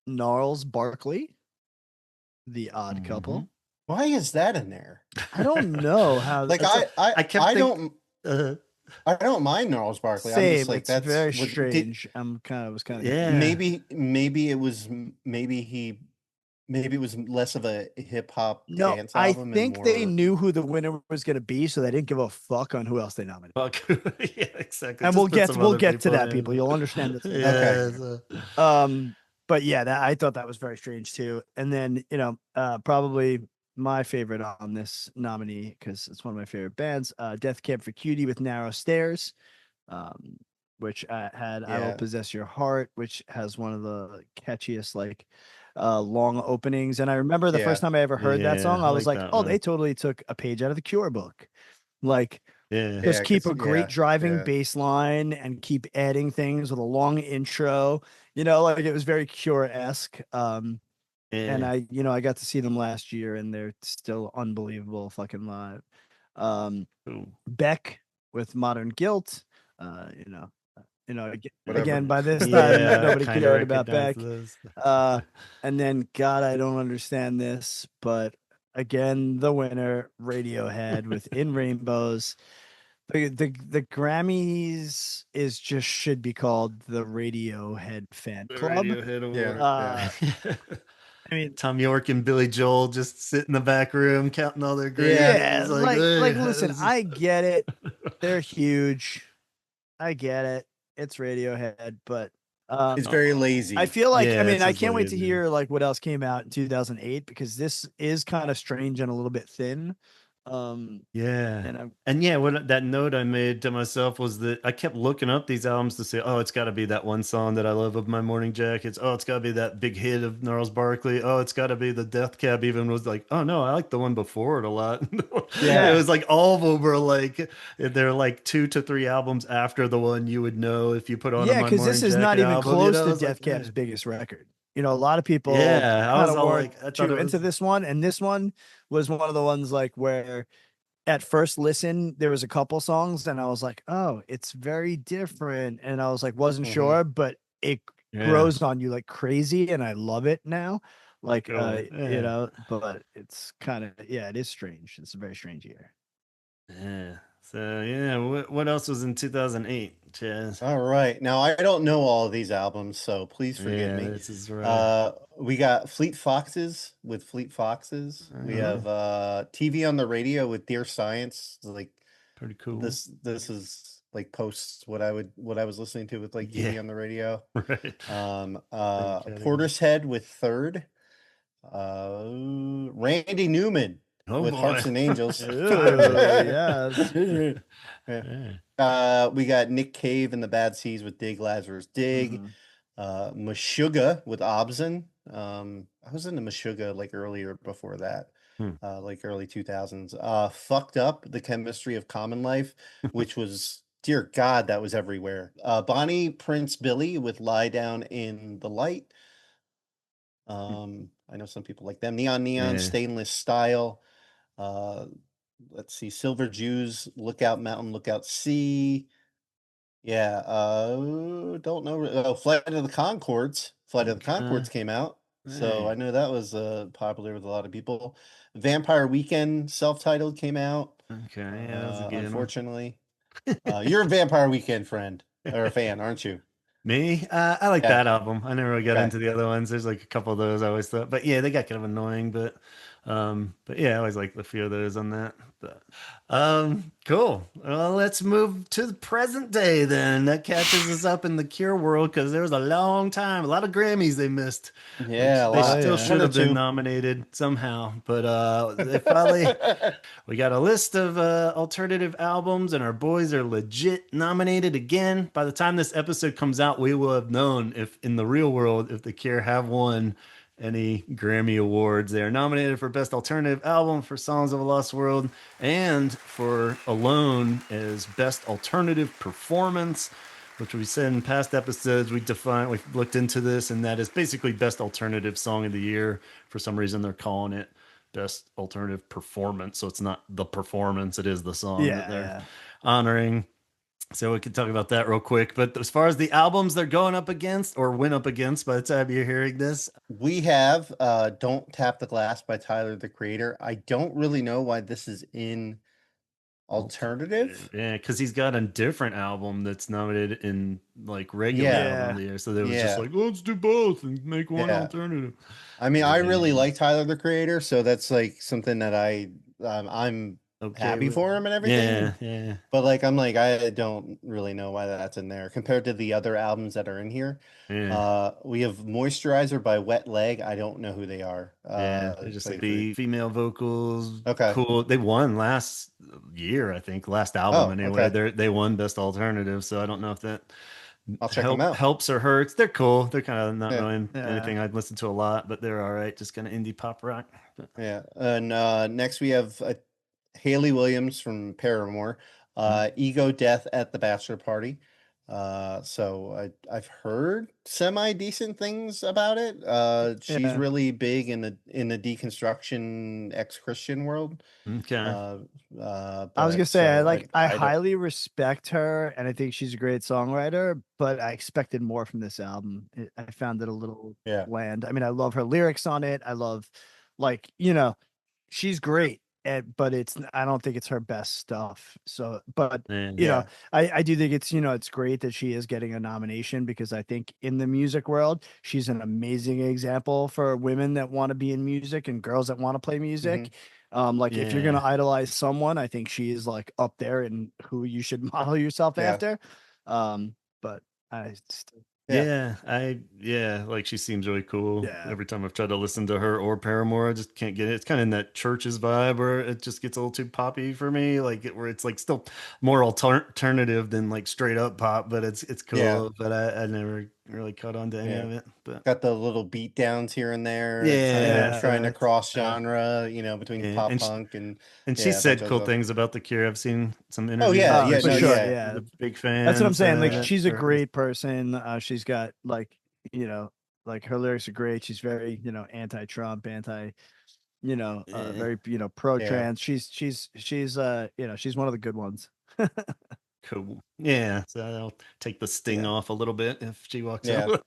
Gnarls Barkley, The Odd Couple. Why is that in there? I don't know how. Like I don't mind Gnarls Barkley. Same. I'm just like, it's that's very strange. Maybe it was less of a hip hop dance I album. think they knew who the winner was going to be, so they didn't give a fuck on who else they nominated. Yeah, exactly. And we'll get to that, people. You'll understand this. Okay. But yeah, I thought that was very strange too. And then probably my favorite on this nominee, because it's one of my favorite bands, Death Cab for Cutie with Narrow Stairs, which had I Will Possess Your Heart, which has one of the catchiest long openings. And I remember the first time I ever heard that song, I was like, oh, they totally took a page out of the Cure book. Just keep a great driving bass line and keep adding things with a long intro, it was very Cure-esque. And I got to see them last year and they're still unbelievable fucking live. Beck with Modern Guilt, again, by this time, nobody cared about Beck. And then, God, I don't understand this, but again, the winner, Radiohead with In Rainbows. The Grammys should be called the Radiohead Fan Club. I mean, Tom York and Billy Joel just sit in the back room counting all their Grammys. Yeah, listen, I get it. They're huge. I get it. It's Radiohead, but it's very lazy. I feel like I can't wait to hear what else came out in 2008, because this is kind of strange and a little bit thin. What that note I made to myself was that I kept looking up these albums to say, oh, it's got to be that one song that I love of My Morning Jackets. Oh, it's got to be that big hit of Gnarls Barkley. Oh, it's got to be the Death Cab. Even was like, oh no, I like the one before it a lot. It was like all of them were they're 2 to 3 albums after the one you would know if you put on. Yeah, because this is not even close to Death Cab's biggest record. A lot of people weren't too into this one, and this one was one of the ones where at first listen there was a couple songs and I was like, oh, it's very different, and I was wasn't sure, but it grows on you like crazy, and I love it now. But it's kind of it is strange. It's a very strange year. So what else was in 2008, Chaz? All right, now I don't know all of these albums, so please forgive me. This is right. We got Fleet Foxes with Fleet Foxes. We have TV on the Radio with Dear Science. Pretty cool. This is posts what I was listening to with TV on the radio. Right. Portishead with Third. Randy Newman Oh, with boy. Hearts and Angels. Yes. Yeah. We got Nick Cave and the Bad Seeds with Dig Lazarus Dig. Mhm. Meshuggah with Obson. I was into Meshuggah like earlier before that. Like early 2000s. Fucked Up, The Chemistry of Common Life, which was, dear God, that was everywhere. Bonnie Prince Billy with Lie Down in the Light. I know some people like them. Neon Neon, Yeah. Stainless Style. Let's see, Silver Jews, Lookout Mountain, Lookout Sea. Yeah, don't know. Oh, Flight of the Conchords. Flight of the Conchords came out. So Hey. I know that was popular with a lot of people. Vampire Weekend, self-titled, came out. Okay, yeah, that was a good one. Unfortunately. You're a Vampire Weekend friend or a fan, aren't you? Me? I like Yeah. that album. I never really got Okay. into the other ones. There's like a couple of those I always thought, but yeah, they got kind of annoying. But yeah, I always like a few of those on that. But cool. Well, let's move to the present day then. That catches us up in the Cure world because there was a long time, a lot of Grammys they missed. Yeah, a Which they lot. still yeah. should One or have been two. nominated somehow, but they finally. We got a list of alternative albums, and our boys are legit nominated again. By the time this episode comes out, we will have known if in the real world, if The Cure have won any Grammy Awards. They are nominated for Best Alternative Album for Songs of a Lost World and for Alone as Best Alternative Performance, which we said in past episodes. We've looked into this, and that is basically Best Alternative Song of the Year. For some reason, they're calling it Best Alternative Performance. So it's not the performance, it is the song that they're honoring. So we can talk about that real quick. But as far as the albums they're going up against or went up against by the time you're hearing this, we have Don't Tap the Glass by Tyler, the Creator. I don't really know why this is in alternative. Yeah, because he's got a different album that's nominated in like regular Yeah. album of the year. So they was Yeah. just like, let's do both and make one Yeah. alternative. I mean, I really like Tyler, the Creator, so that's like something that I'm Okay happy with. for him and everything. Yeah. But like, I don't really know why that's in there compared to the other albums that are in here. Yeah. We have Moisturizer by Wet Leg. I don't know who they are. Yeah, they're just like played for- the female vocals. Okay. Cool. They won last year, I think, last album anyway. Okay. They won Best Alternative, so I don't know if that I'll check them out. helps or hurts. They're cool. They're kind of not Yeah. really Yeah. anything I'd listen to a lot, but they're all right. Just kind of indie pop rock. But, Yeah. And next we have Haley Williams from Paramore. Ego Death at the Bachelor Party. So I've heard semi decent things about it. She's Yeah. really big in the deconstruction ex-Christian world. okay. I was gonna say I don't- highly respect her, and I think she's a great songwriter. But I expected more from this album. I found it a little Yeah. bland. I mean, I love her lyrics on it. I love, she's great. But I don't think it's her best stuff. So, but Yeah. I do think it's great that she is getting a nomination because I think in the music world, she's an amazing example for women that want to be in music and girls that want to play music. If you're gonna idolize someone, I think she is like up there in who you should model yourself after. But I still, like she seems really cool. Yeah. Every time I've tried to listen to her or Paramore, I just can't get it. It's kind of in that Churches vibe where it just gets a little too poppy for me, where it's like still more alternative than like straight up pop, but it's cool. Yeah. But I never really caught on to any of it. But got the little beat downs here and there. Yeah. Trying to cross genre, between pop and punk and she said cool stuff. things about The Cure. I've seen some interviews. Yeah, for no, sure. yeah. Yeah, She's a big fan. that's what I'm saying. Like so- she's a great person. She's got like her lyrics are great. She's very, anti-Trump, very, pro-trans. She's she's one of the good ones. Cool. Yeah. So I'll take the sting off a little bit if she walks Yeah. out.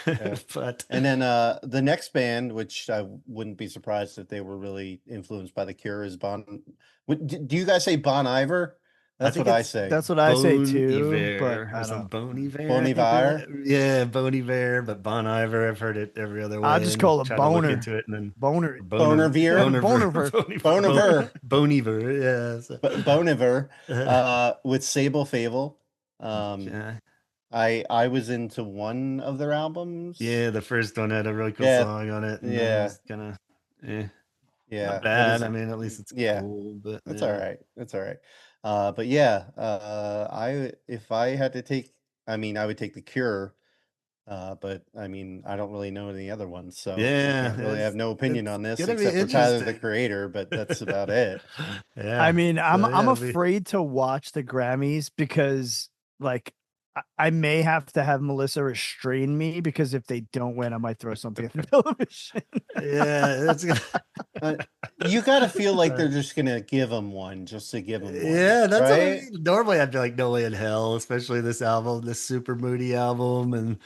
Yeah. But And then the next band, which I wouldn't be surprised if they were really influenced by The Cure, is Do you guys say Bon Iver? That's what I say. That's what I say Bon too. Iver But or I some don't. Bon Iver. Bon I think Iver? that- Yeah, Bon Iver, but Bon Iver, I've heard it every other way. I just and call it tried to look boner. into it and then Boner. Bonerveer? Bonerver. Bonerver. Iver, yeah. So. Bon Iver with Sable Fable. Yeah. I was into one of their albums. Yeah, the first one had a really cool song on it. And Yeah. kind of, Yeah, Not it bad. is. I mean, at least it's Yeah, cool, but that's all yeah. right. That's all right. But yeah, if I had to take, I mean, I would take The Cure. But I mean, I don't really know any other ones, so I Yeah, can't really have no opinion it's on this gonna be except for Tyler, the interesting. Creator, but that's about it. I Yeah. mean, So I'm yeah, we afraid to watch the Grammys because like I may have to have Melissa restrain me because if they don't win, I might throw something at the television. yeah, it's gonna Uh, you got to feel like they're Sorry. just gonna give him one, just to give him one, Yeah, that's what I right? mean. Normally I'd be like, no way in hell, especially this album, this super moody album.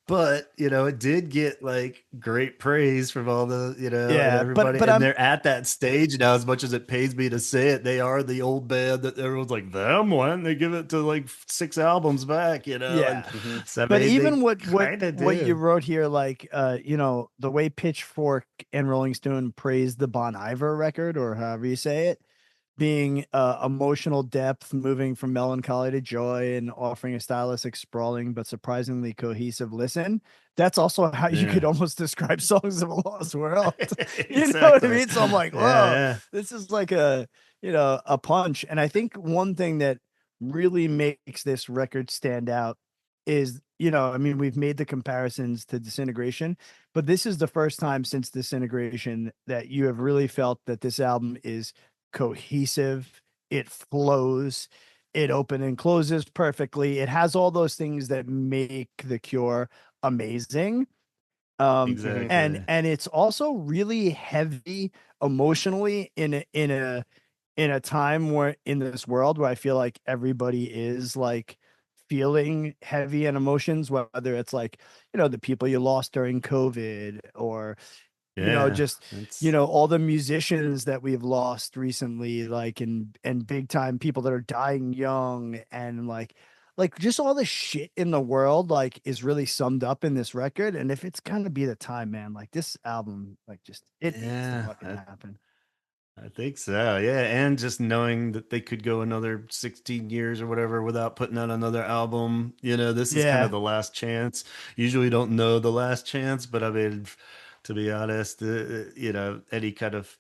But it did get like great praise from all the, and Yeah, everybody. but And I'm they're at that stage now, as much as it pains me to say it, they are the old band that everyone's like, them one. They give it to like 6 albums back, and yeah. Hmm. so I But mean they even kind of what you do. wrote here, like the way Pitchfork and Rolling Stone praised the Bon Iver record, or however you say it, being emotional depth, moving from melancholy to joy, and offering a stylistic, sprawling but surprisingly cohesive listen. That's also how you could Yeah. almost describe Songs of a Lost World. You know what I Exactly. mean? So I'm like, whoa, Yeah, this is like a punch. And I think one thing that really makes this record stand out is, I mean, we've made the comparisons to Disintegration, but this is the first time since Disintegration that you have really felt that this album is cohesive, it flows, it open and closes perfectly. It has all those things that make The Cure amazing. Um Hmm. and it's also really heavy emotionally in a time where in this world where I feel like everybody is like feeling heavy in emotions, whether it's like, the people you lost during COVID or yeah. just It's all the musicians that we've lost recently, like and big time people that are dying young, and like just all the shit in the world like is really summed up in this record. And if it's gonna be the time, man, like this album, like just it needs to yeah. fucking happen. I think so. Yeah. And just knowing that they could go another 16 years or whatever without putting out another album, this is kind of Yeah, the last chance. Usually don't know the last chance, but I mean, to be honest, any kind of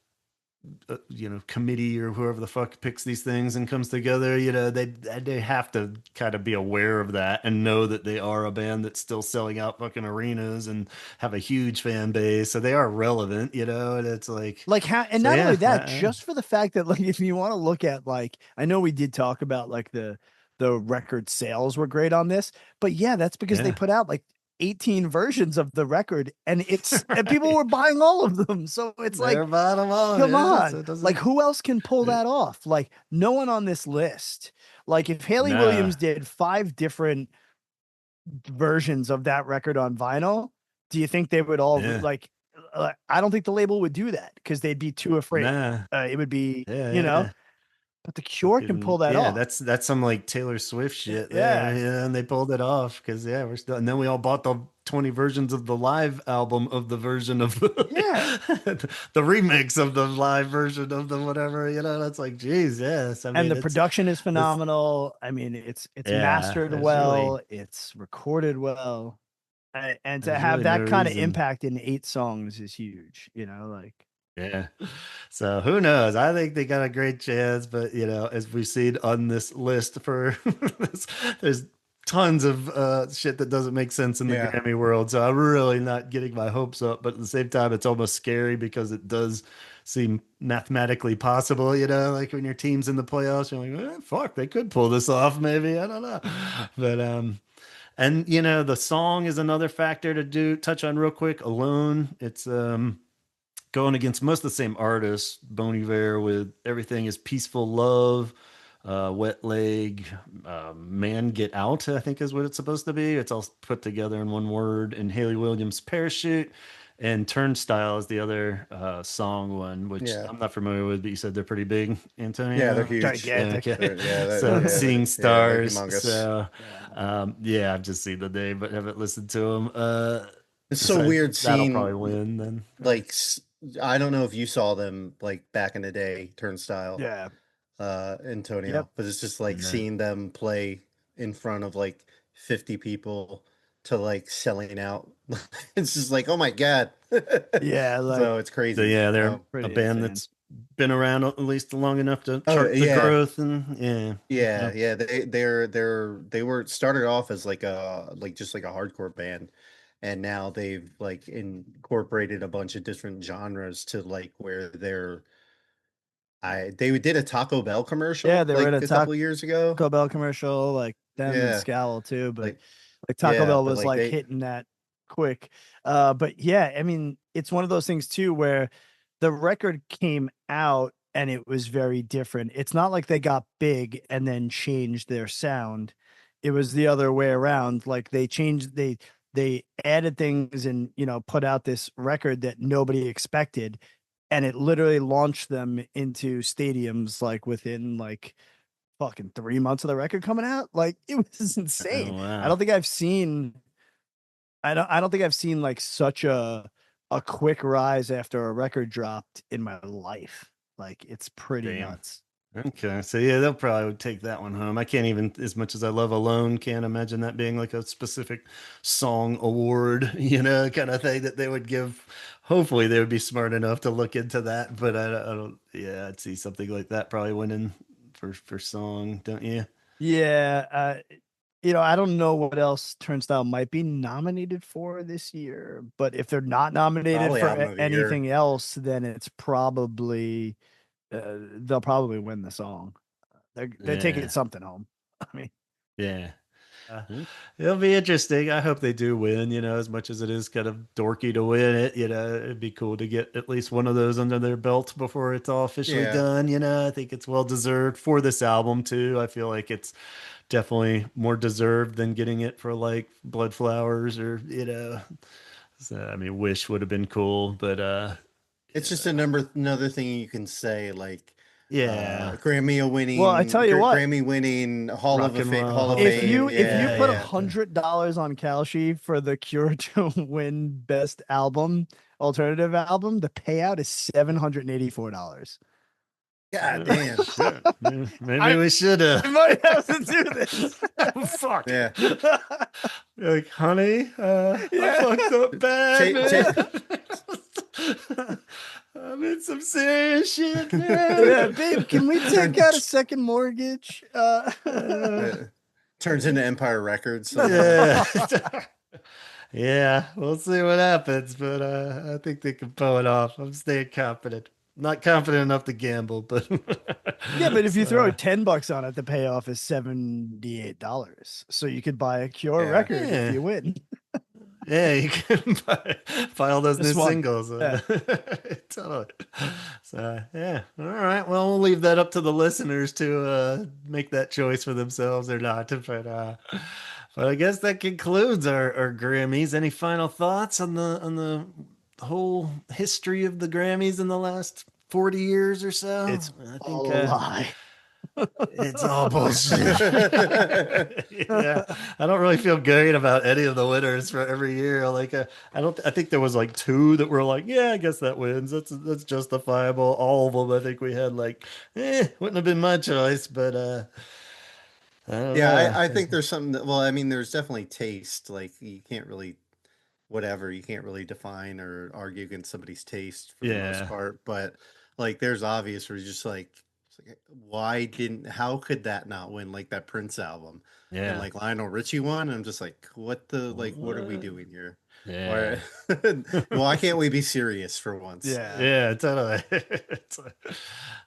committee or whoever the fuck picks these things and comes together, they have to kind of be aware of that and know that they are a band that's still selling out fucking arenas and have a huge fan base, so they are relevant, and it's like, like how, and so not only yeah, that, just for the fact that like if you want to look at, like, I know we did talk about like the record sales were great on this, but yeah, that's because they yeah, put out like 18 versions of the record, and and people right. were buying all of them. So it's They're like, bottom on, come yeah, so on, it like doesn't who else can pull it, that off? Like no one on this list. Like if Haley nah, Williams did 5 different versions of that record on vinyl, do you think they would all yeah, I don't think the label would do that because they'd be too afraid. nah, It would be, yeah, yeah. but the Cure can pull Fucking that yeah, off. that's some like Taylor Swift shit there, Yeah. and they pulled it off because yeah, we're still, and then we all bought the 20 versions of the live album of the version of Yeah. the remix of the live version of the whatever, that's like, geez, yes, I And mean the it's production is this, phenomenal. I mean, it's yeah, mastered well, it's recorded well. And to there's have really no that kind of reason. impact in 8 songs is huge, like Yeah. So who knows? I think they got a great chance, but as we've seen on this list for this, there's tons of shit that doesn't make sense in the Yeah. Grammy world. So I'm really not getting my hopes up, but at the same time, it's almost scary because it does seem mathematically possible, like when your team's in the playoffs, you're like, fuck, they could pull this off, maybe. I don't know. But and the song is another factor to touch on real quick. Alone, it's going against most of the same artists. Bon Iver with Everything is Peaceful Love, Wet Leg, Man Get Out, I think is what it's supposed to be. It's all put together in one word. And Haley Williams' Parachute. And Turnstile is the other song one, which Yeah. I'm not familiar with, but you said they're pretty big, Yeah, they're Antonio. huge. gigantic. Okay. So Yeah, Seeing they're Stars. humongous. So Yeah. yeah, I've just seen the name, but haven't listened to them. It's so So weird that'll probably seeing win then. like I don't know if you saw them like back in the day, Turnstile, Yeah. Yep. Antonio, but it's just like No. seeing them play in front of like 50 people to like selling out. It's just like, oh my God. Yeah, like So it's crazy. So yeah, they're a pretty band insane. that's been around at least long enough to Oh, chart the yeah. growth, and Yeah. They were started off as like just like a hardcore band, and now they've like incorporated a bunch of different genres to like where they did a Taco Bell commercial they were in like a a couple years ago. Taco Bell commercial, like them and Yeah, Scowl too, but like Taco Bell but was like like they hitting that quick. But yeah, I mean, it's one of those things too where the record came out and it was very different. It's not like they got big and then changed their sound. It was the other way around. Like they added things and put out this record that nobody expected, and it literally launched them into stadiums like within like fucking 3 months of the record coming out. Like it was insane. Oh, wow. I don't think I've seen like such a quick rise after a record dropped in my life. Like it's pretty Damn. nuts. Okay, so yeah, they'll probably take that one home. I can't even, as much as I love Alone, can't imagine that being like a specific song award, kind of thing that they would give. Hopefully, they would be smart enough to look into that. But I don't. Yeah, I'd see something like that probably winning for song, don't you? Yeah, I don't know what else Turnstile might be nominated for this year, but if they're not nominated Probably for album of the year. anything else, then it's probably they'll probably win the song. They're taking Yeah. something home. I mean, Yeah. It'll be interesting. I hope they do win, as much as it is kind of dorky to win it, it'd be cool to get at least one of those under their belt before it's all officially Yeah. done. I think it's well deserved for this album too. I feel like it's definitely more deserved than getting it for like Blood Flowers or, so, I mean, Wish would have been cool, but it's just another thing you can say, like yeah. Grammy winning. Well, I tell you what, Grammy winning Hall Rock and Roll of Hall of Fame. if you Yeah, put yeah. $100 on Kalshi for the Cure to win Best Album, Alternative Album, the payout is $784. God damn. Shit. Maybe we should I might have to do this. Fuck. Yeah. You're like, honey, I fucked up bad, man. I'm in some serious shit, man. Yeah, babe, can we take out a second mortgage? Turns into Empire Records. Yeah. Yeah, we'll see what happens, but I think they can pull it off. I'm staying confident. Not confident enough to gamble, but yeah, but if you throw $10 on it, the payoff is $78. So you could buy a Cure record if you win. Yeah, you can buy all those This new one. singles. Yeah. Totally. So yeah. All right. Well, we'll leave that up to the listeners to make that choice for themselves or not. But I guess that concludes our Grammys. Any final thoughts on the whole history of the Grammys in the last 40 years or so? It's I think all a lie. it's all bullshit. Yeah, I don't really feel great about any of the winners for every year. Like, I think there was like two that were like, yeah, I guess that wins. That's justifiable. All of them, I think we had like, wouldn't have been my choice, but I don't know. I think there's something that, well, I mean, there's definitely taste. Like you can't really define or argue against somebody's taste for the most part, but like there's obvious where you're just like, how could that not win, like that Prince album? And like Lionel Richie won, I'm just like, what are we doing here? Yeah. Why can't we be serious for once? Yeah, totally.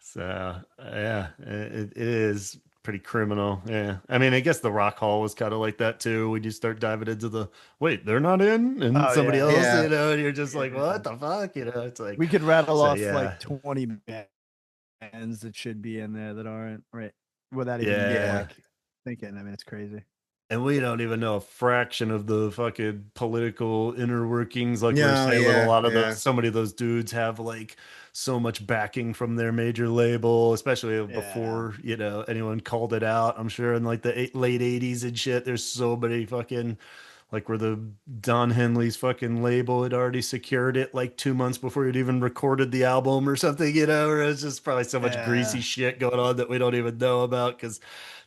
So yeah, it is pretty criminal. Yeah, I mean, I guess the Rock Hall was kind of like that too. When you start diving into the they're not in, and somebody else, and you're just like, what the fuck, it's like we could rattle off like 20 bands that should be in there that aren't, right, without even like thinking. I mean, it's crazy. And we don't even know a fraction of the fucking political inner workings. Like we're saying, with a lot of those, so many of those dudes have like so much backing from their major label, especially before, anyone called it out. I'm sure in like the late 80s and shit, there's so many fucking like where the Don Henley's fucking label had already secured it like 2 months before he'd even recorded the album or something, you know, or it's just probably so much greasy shit going on that we don't even know about. Because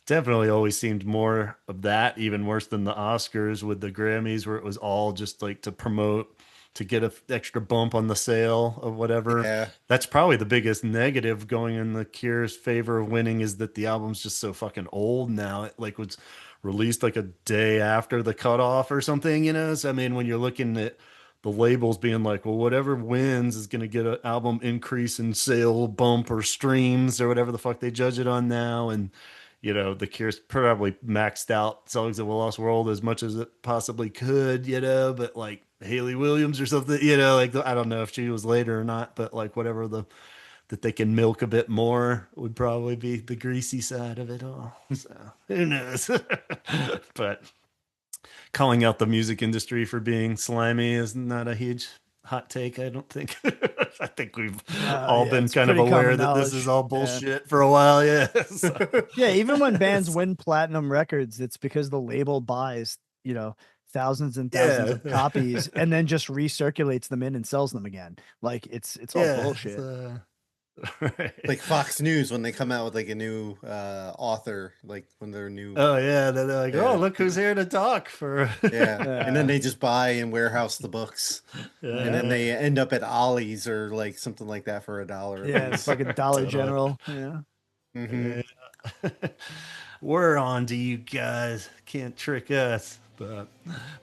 definitely always seemed more of that, even worse than the Oscars with the Grammys, where it was all just like to promote, to get an extra bump on the sale of whatever. Yeah. That's probably the biggest negative going in the Cure's favor of winning, is that the album's just so fucking old now. It like was released like a day after the cutoff or something, you know? So, I mean, when you're looking at the labels being like, well, whatever wins is going to get an album increase in sale bump or streams or whatever the fuck they judge it on now. And, you know, the Cure's probably maxed out Songs of a Lost World as much as it possibly could, you know, but like Haley Williams or something, you know, like I don't know if she was later or not, but like whatever that they can milk a bit more would probably be the greasy side of it all. So who knows? But calling out the music industry for being slimy is not a huge hot take, I don't think. I think we've all been kind of aware that this is all bullshit for a while. Yeah. So. Yeah. Even when bands win platinum records, it's because the label buys, you know, thousands and thousands of copies and then just recirculates them in and sells them again. Like it's all bullshit. Right. Like Fox News when they come out with like a new author, like when they're new. Oh yeah, they're like, oh look who's here to talk for. And then they just buy and warehouse the books, and then they end up at Ollie's or like something like that for $1. Yeah, it's like a Dollar General. Yeah. Mm-hmm. We're on to you guys. Can't trick us. But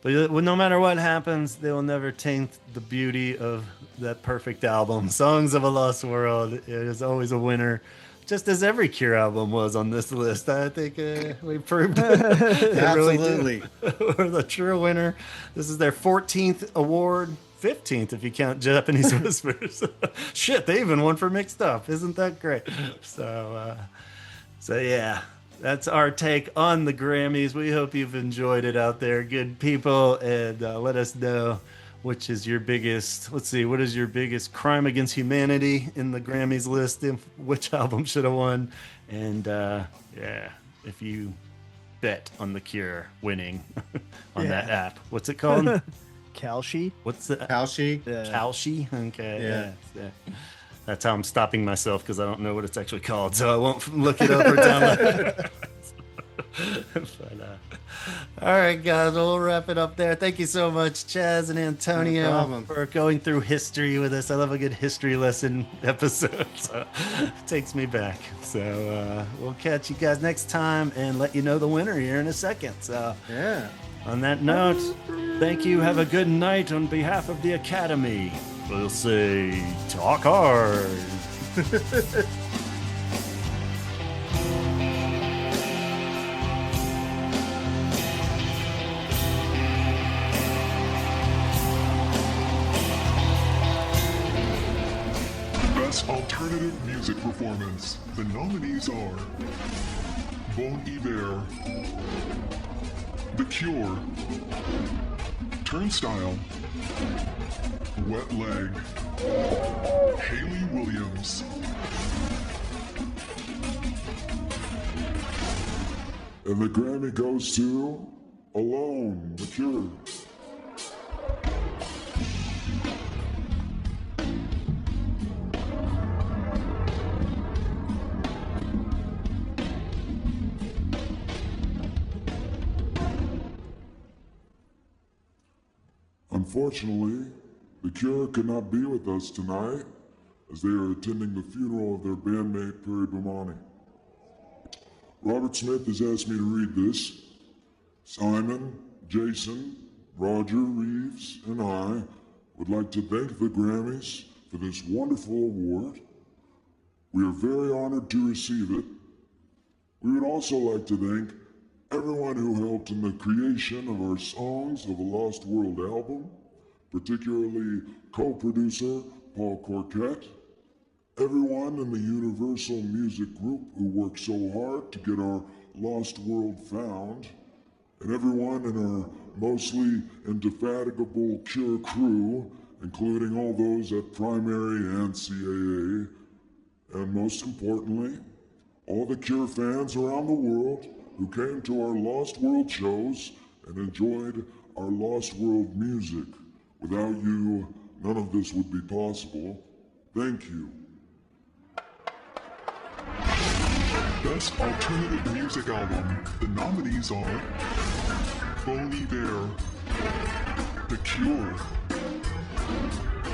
no matter what happens, they will never taint the beauty of that perfect album, Songs of a Lost World. It is always a winner, just as every Cure album was on this list. I think we proved it. Absolutely. We're the true winner. This is their 14th award. 15th if you count Japanese Whispers. Shit, they even won for Mixed Up. Isn't that great? So yeah. That's our take on the Grammys. We hope you've enjoyed it out there, good people, and let us know which is your biggest, what is your biggest crime against humanity in the Grammys list, which album should have won, and if you bet on the Cure winning on that app. What's it called? Kalshi. What's the Kalshi? Kalshi? Okay. Yeah. That's how I'm stopping myself, because I don't know what it's actually called, so I won't look it up or download it. All right, guys, we'll wrap it up there. Thank you so much, Chaz and Antonio, for going through history with us. I love a good history lesson episode, so it takes me back. So we'll catch you guys next time and let you know the winner here in a second. So on that note, thank you. Have a good night on behalf of the Academy. We'll say, talk hard. Best Alternative Music Performance. The nominees are Bon Iver, The Cure, Turnstile, Wet Leg, Haley Williams. And the Grammy goes to Alone, The Cure. Unfortunately, The Cure could not be with us tonight as they are attending the funeral of their bandmate Perry Bomani. Robert Smith has asked me to read this. Simon, Jason, Roger, Reeves, and I would like to thank the Grammys for this wonderful award. We are very honored to receive it. We would also like to thank everyone who helped in the creation of our Songs of a Lost World album, particularly co-producer Paul Corquette, everyone in the Universal Music Group who worked so hard to get our Lost World found, and everyone in our mostly indefatigable Cure crew, including all those at Primary and CAA, and most importantly, all the Cure fans around the world who came to our Lost World shows and enjoyed our lost world music. Without you, none of this would be possible. Thank you. Best Alternative Music Album. The nominees are Bon Iver, The Cure,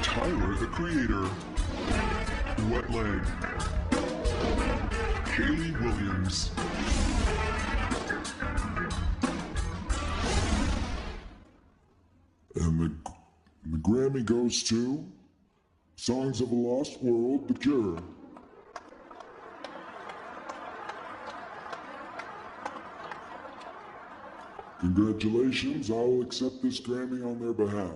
Tyler, the Creator, Wet Leg, Hayley Williams. And the Grammy goes to Songs of a Lost World, The Cure. Congratulations, I will accept this Grammy on their behalf.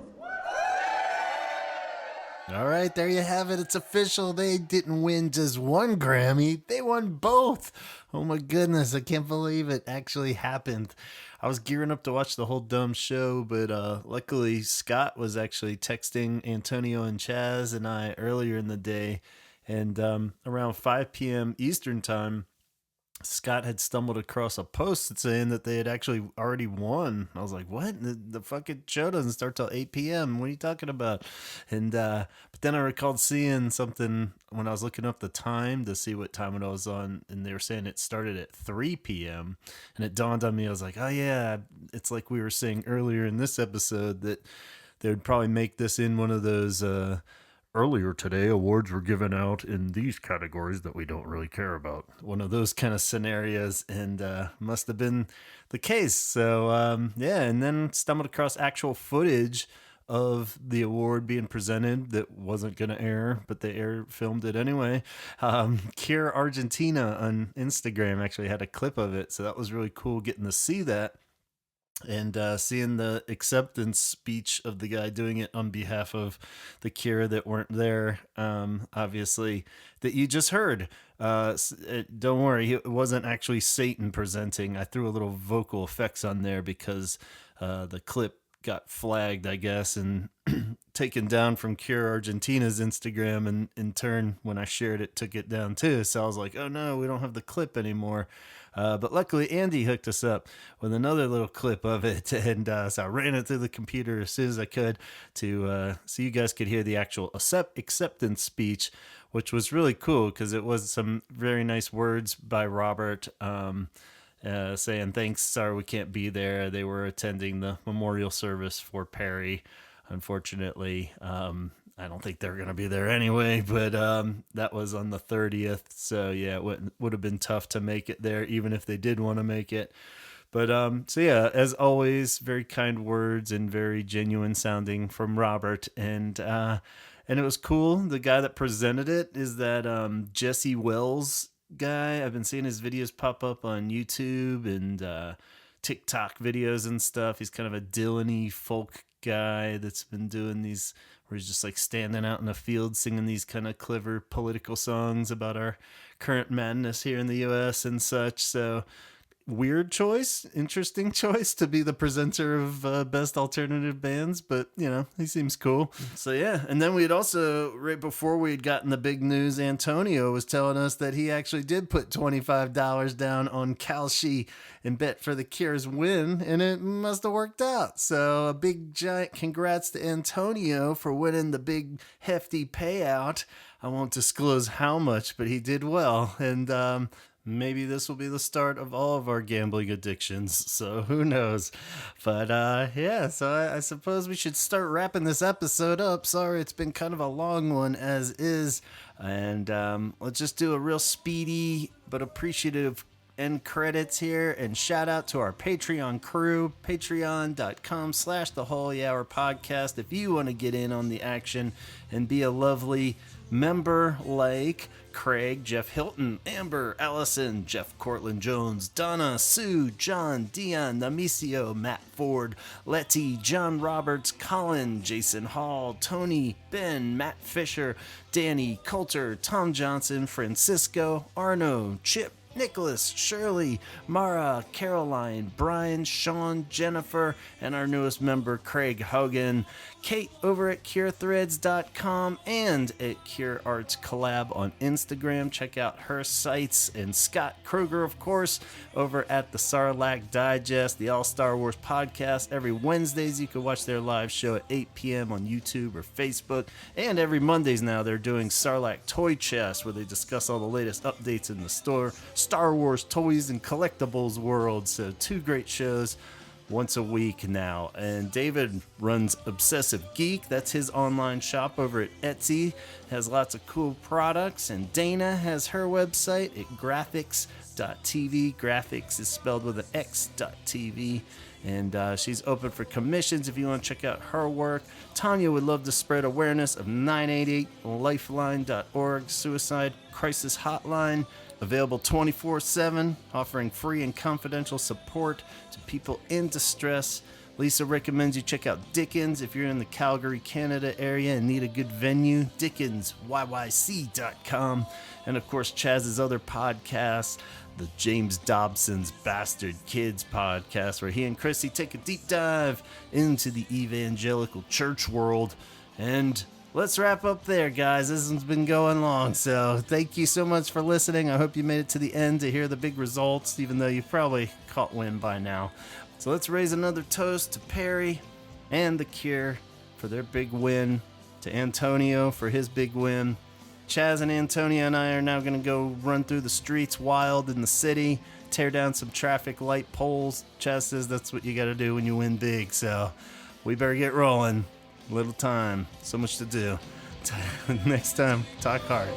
All right, there you have it. It's official. They didn't win just one Grammy. They won both. Oh my goodness, I can't believe it actually happened. I was gearing up to watch the whole dumb show, but luckily Scott was actually texting Antonio and Chaz and I earlier in the day. And around 5 p.m. Eastern time, Scott had stumbled across a post saying that they had actually already won. I was like, what? The fucking show doesn't start till 8 p.m. What are you talking about? And but then I recalled seeing something when I was looking up the time to see what time it was on, and they were saying it started at 3 p.m. And it dawned on me, I was like, oh yeah, it's like we were saying earlier in this episode that they would probably make this in one of those earlier today, awards were given out in these categories that we don't really care about. One of those kind of scenarios, and must have been the case. So, yeah, and then stumbled across actual footage of the award being presented that wasn't going to air, but they filmed it anyway. Cure Argentina on Instagram actually had a clip of it, so that was really cool getting to see that. And seeing the acceptance speech of the guy doing it on behalf of the Cure that weren't there, obviously, that you just heard. Don't worry, it wasn't actually Satan presenting. I threw a little vocal effects on there because the clip got flagged, I guess, and taken down from Cure Argentina's Instagram, and in turn, when I shared it, took it down too. So I was like, oh no, we don't have the clip anymore. But luckily, Andy hooked us up with another little clip of it, and so I ran it through the computer as soon as I could so you guys could hear the actual acceptance speech, which was really cool because it was some very nice words by Robert saying, thanks, sorry we can't be there. They were attending the memorial service for Perry. Unfortunately, I don't think they're going to be there anyway, but that was on the 30th. So, yeah, it would have been tough to make it there, even if they did want to make it. But so, yeah, as always, very kind words and very genuine sounding from Robert. And it was cool. The guy that presented it is that Jesse Wells guy. I've been seeing his videos pop up on YouTube and TikTok videos and stuff. He's kind of a Dylan-y folk guy that's been doing these where he's just like standing out in a field singing these kind of clever political songs about our current madness here in the US and such. So weird choice, interesting choice to be the presenter of Best Alternative Bands, but you know, he seems cool. So yeah, and then we had also, right before we had gotten the big news, Antonio was telling us that he actually did put $25 down on Kalshi and bet for the Cure's win, and it must have worked out. So a big giant congrats to Antonio for winning the big hefty payout. I won't disclose how much, but he did well, and maybe this will be the start of all of our gambling addictions, so who knows. But yeah, so I suppose we should start wrapping this episode up. Sorry, it's been kind of a long one as is. And let's just do a real speedy but appreciative end credits here, and shout out to our Patreon crew, patreon.com/thewholeyhourpodcast if you want to get in on the action and be a lovely member like Craig, Jeff Hilton, Amber, Allison, Jeff Cortland Jones, Donna, Sue, John, Dion, Namicio, Matt Ford, Letty, John Roberts, Colin, Jason Hall, Tony, Ben, Matt Fisher, Danny, Coulter, Tom Johnson, Francisco, Arno, Chip, Nicholas, Shirley, Mara, Caroline, Brian, Sean, Jennifer, and our newest member, Craig Hogan. Kate over at CureThreads.com and at Cure Arts Collab on Instagram. Check out her sites. And Scott Kroger, of course, over at the Sarlacc Digest, the All Star Wars podcast. Every Wednesdays, you can watch their live show at 8 p.m. on YouTube or Facebook. And every Mondays now, they're doing Sarlacc Toy Chest, where they discuss all the latest updates in the store, Star Wars toys and collectibles world. So 2 great shows once a week now. And David runs Obsessive Geek. That's his online shop over at Etsy. Has lots of cool products. And Dana has her website at graphics.tv. Graphics is spelled with an X.tv. And she's open for commissions if you want to check out her work. Tanya would love to spread awareness of 988lifeline.org suicide crisis hotline. Available 24/7, offering free and confidential support to people in distress. Lisa recommends you check out Dickens if you're in the Calgary, Canada area and need a good venue. DickensYYC.com. And of course, Chaz's other podcasts, the James Dobson's Bastard Kids podcast, where he and Chrissy take a deep dive into the evangelical church world. And let's wrap up there, guys. This one's been going long, so thank you so much for listening. I hope you made it to the end to hear the big results, even though you've probably caught wind by now. So let's raise another toast to Perry and The Cure for their big win, to Antonio for his big win. Chaz and Antonio and I are now going to go run through the streets wild in the city, tear down some traffic light poles. Chaz says that's what you got to do when you win big, so we better get rolling. Little time, so much to do. Next time, talk hard.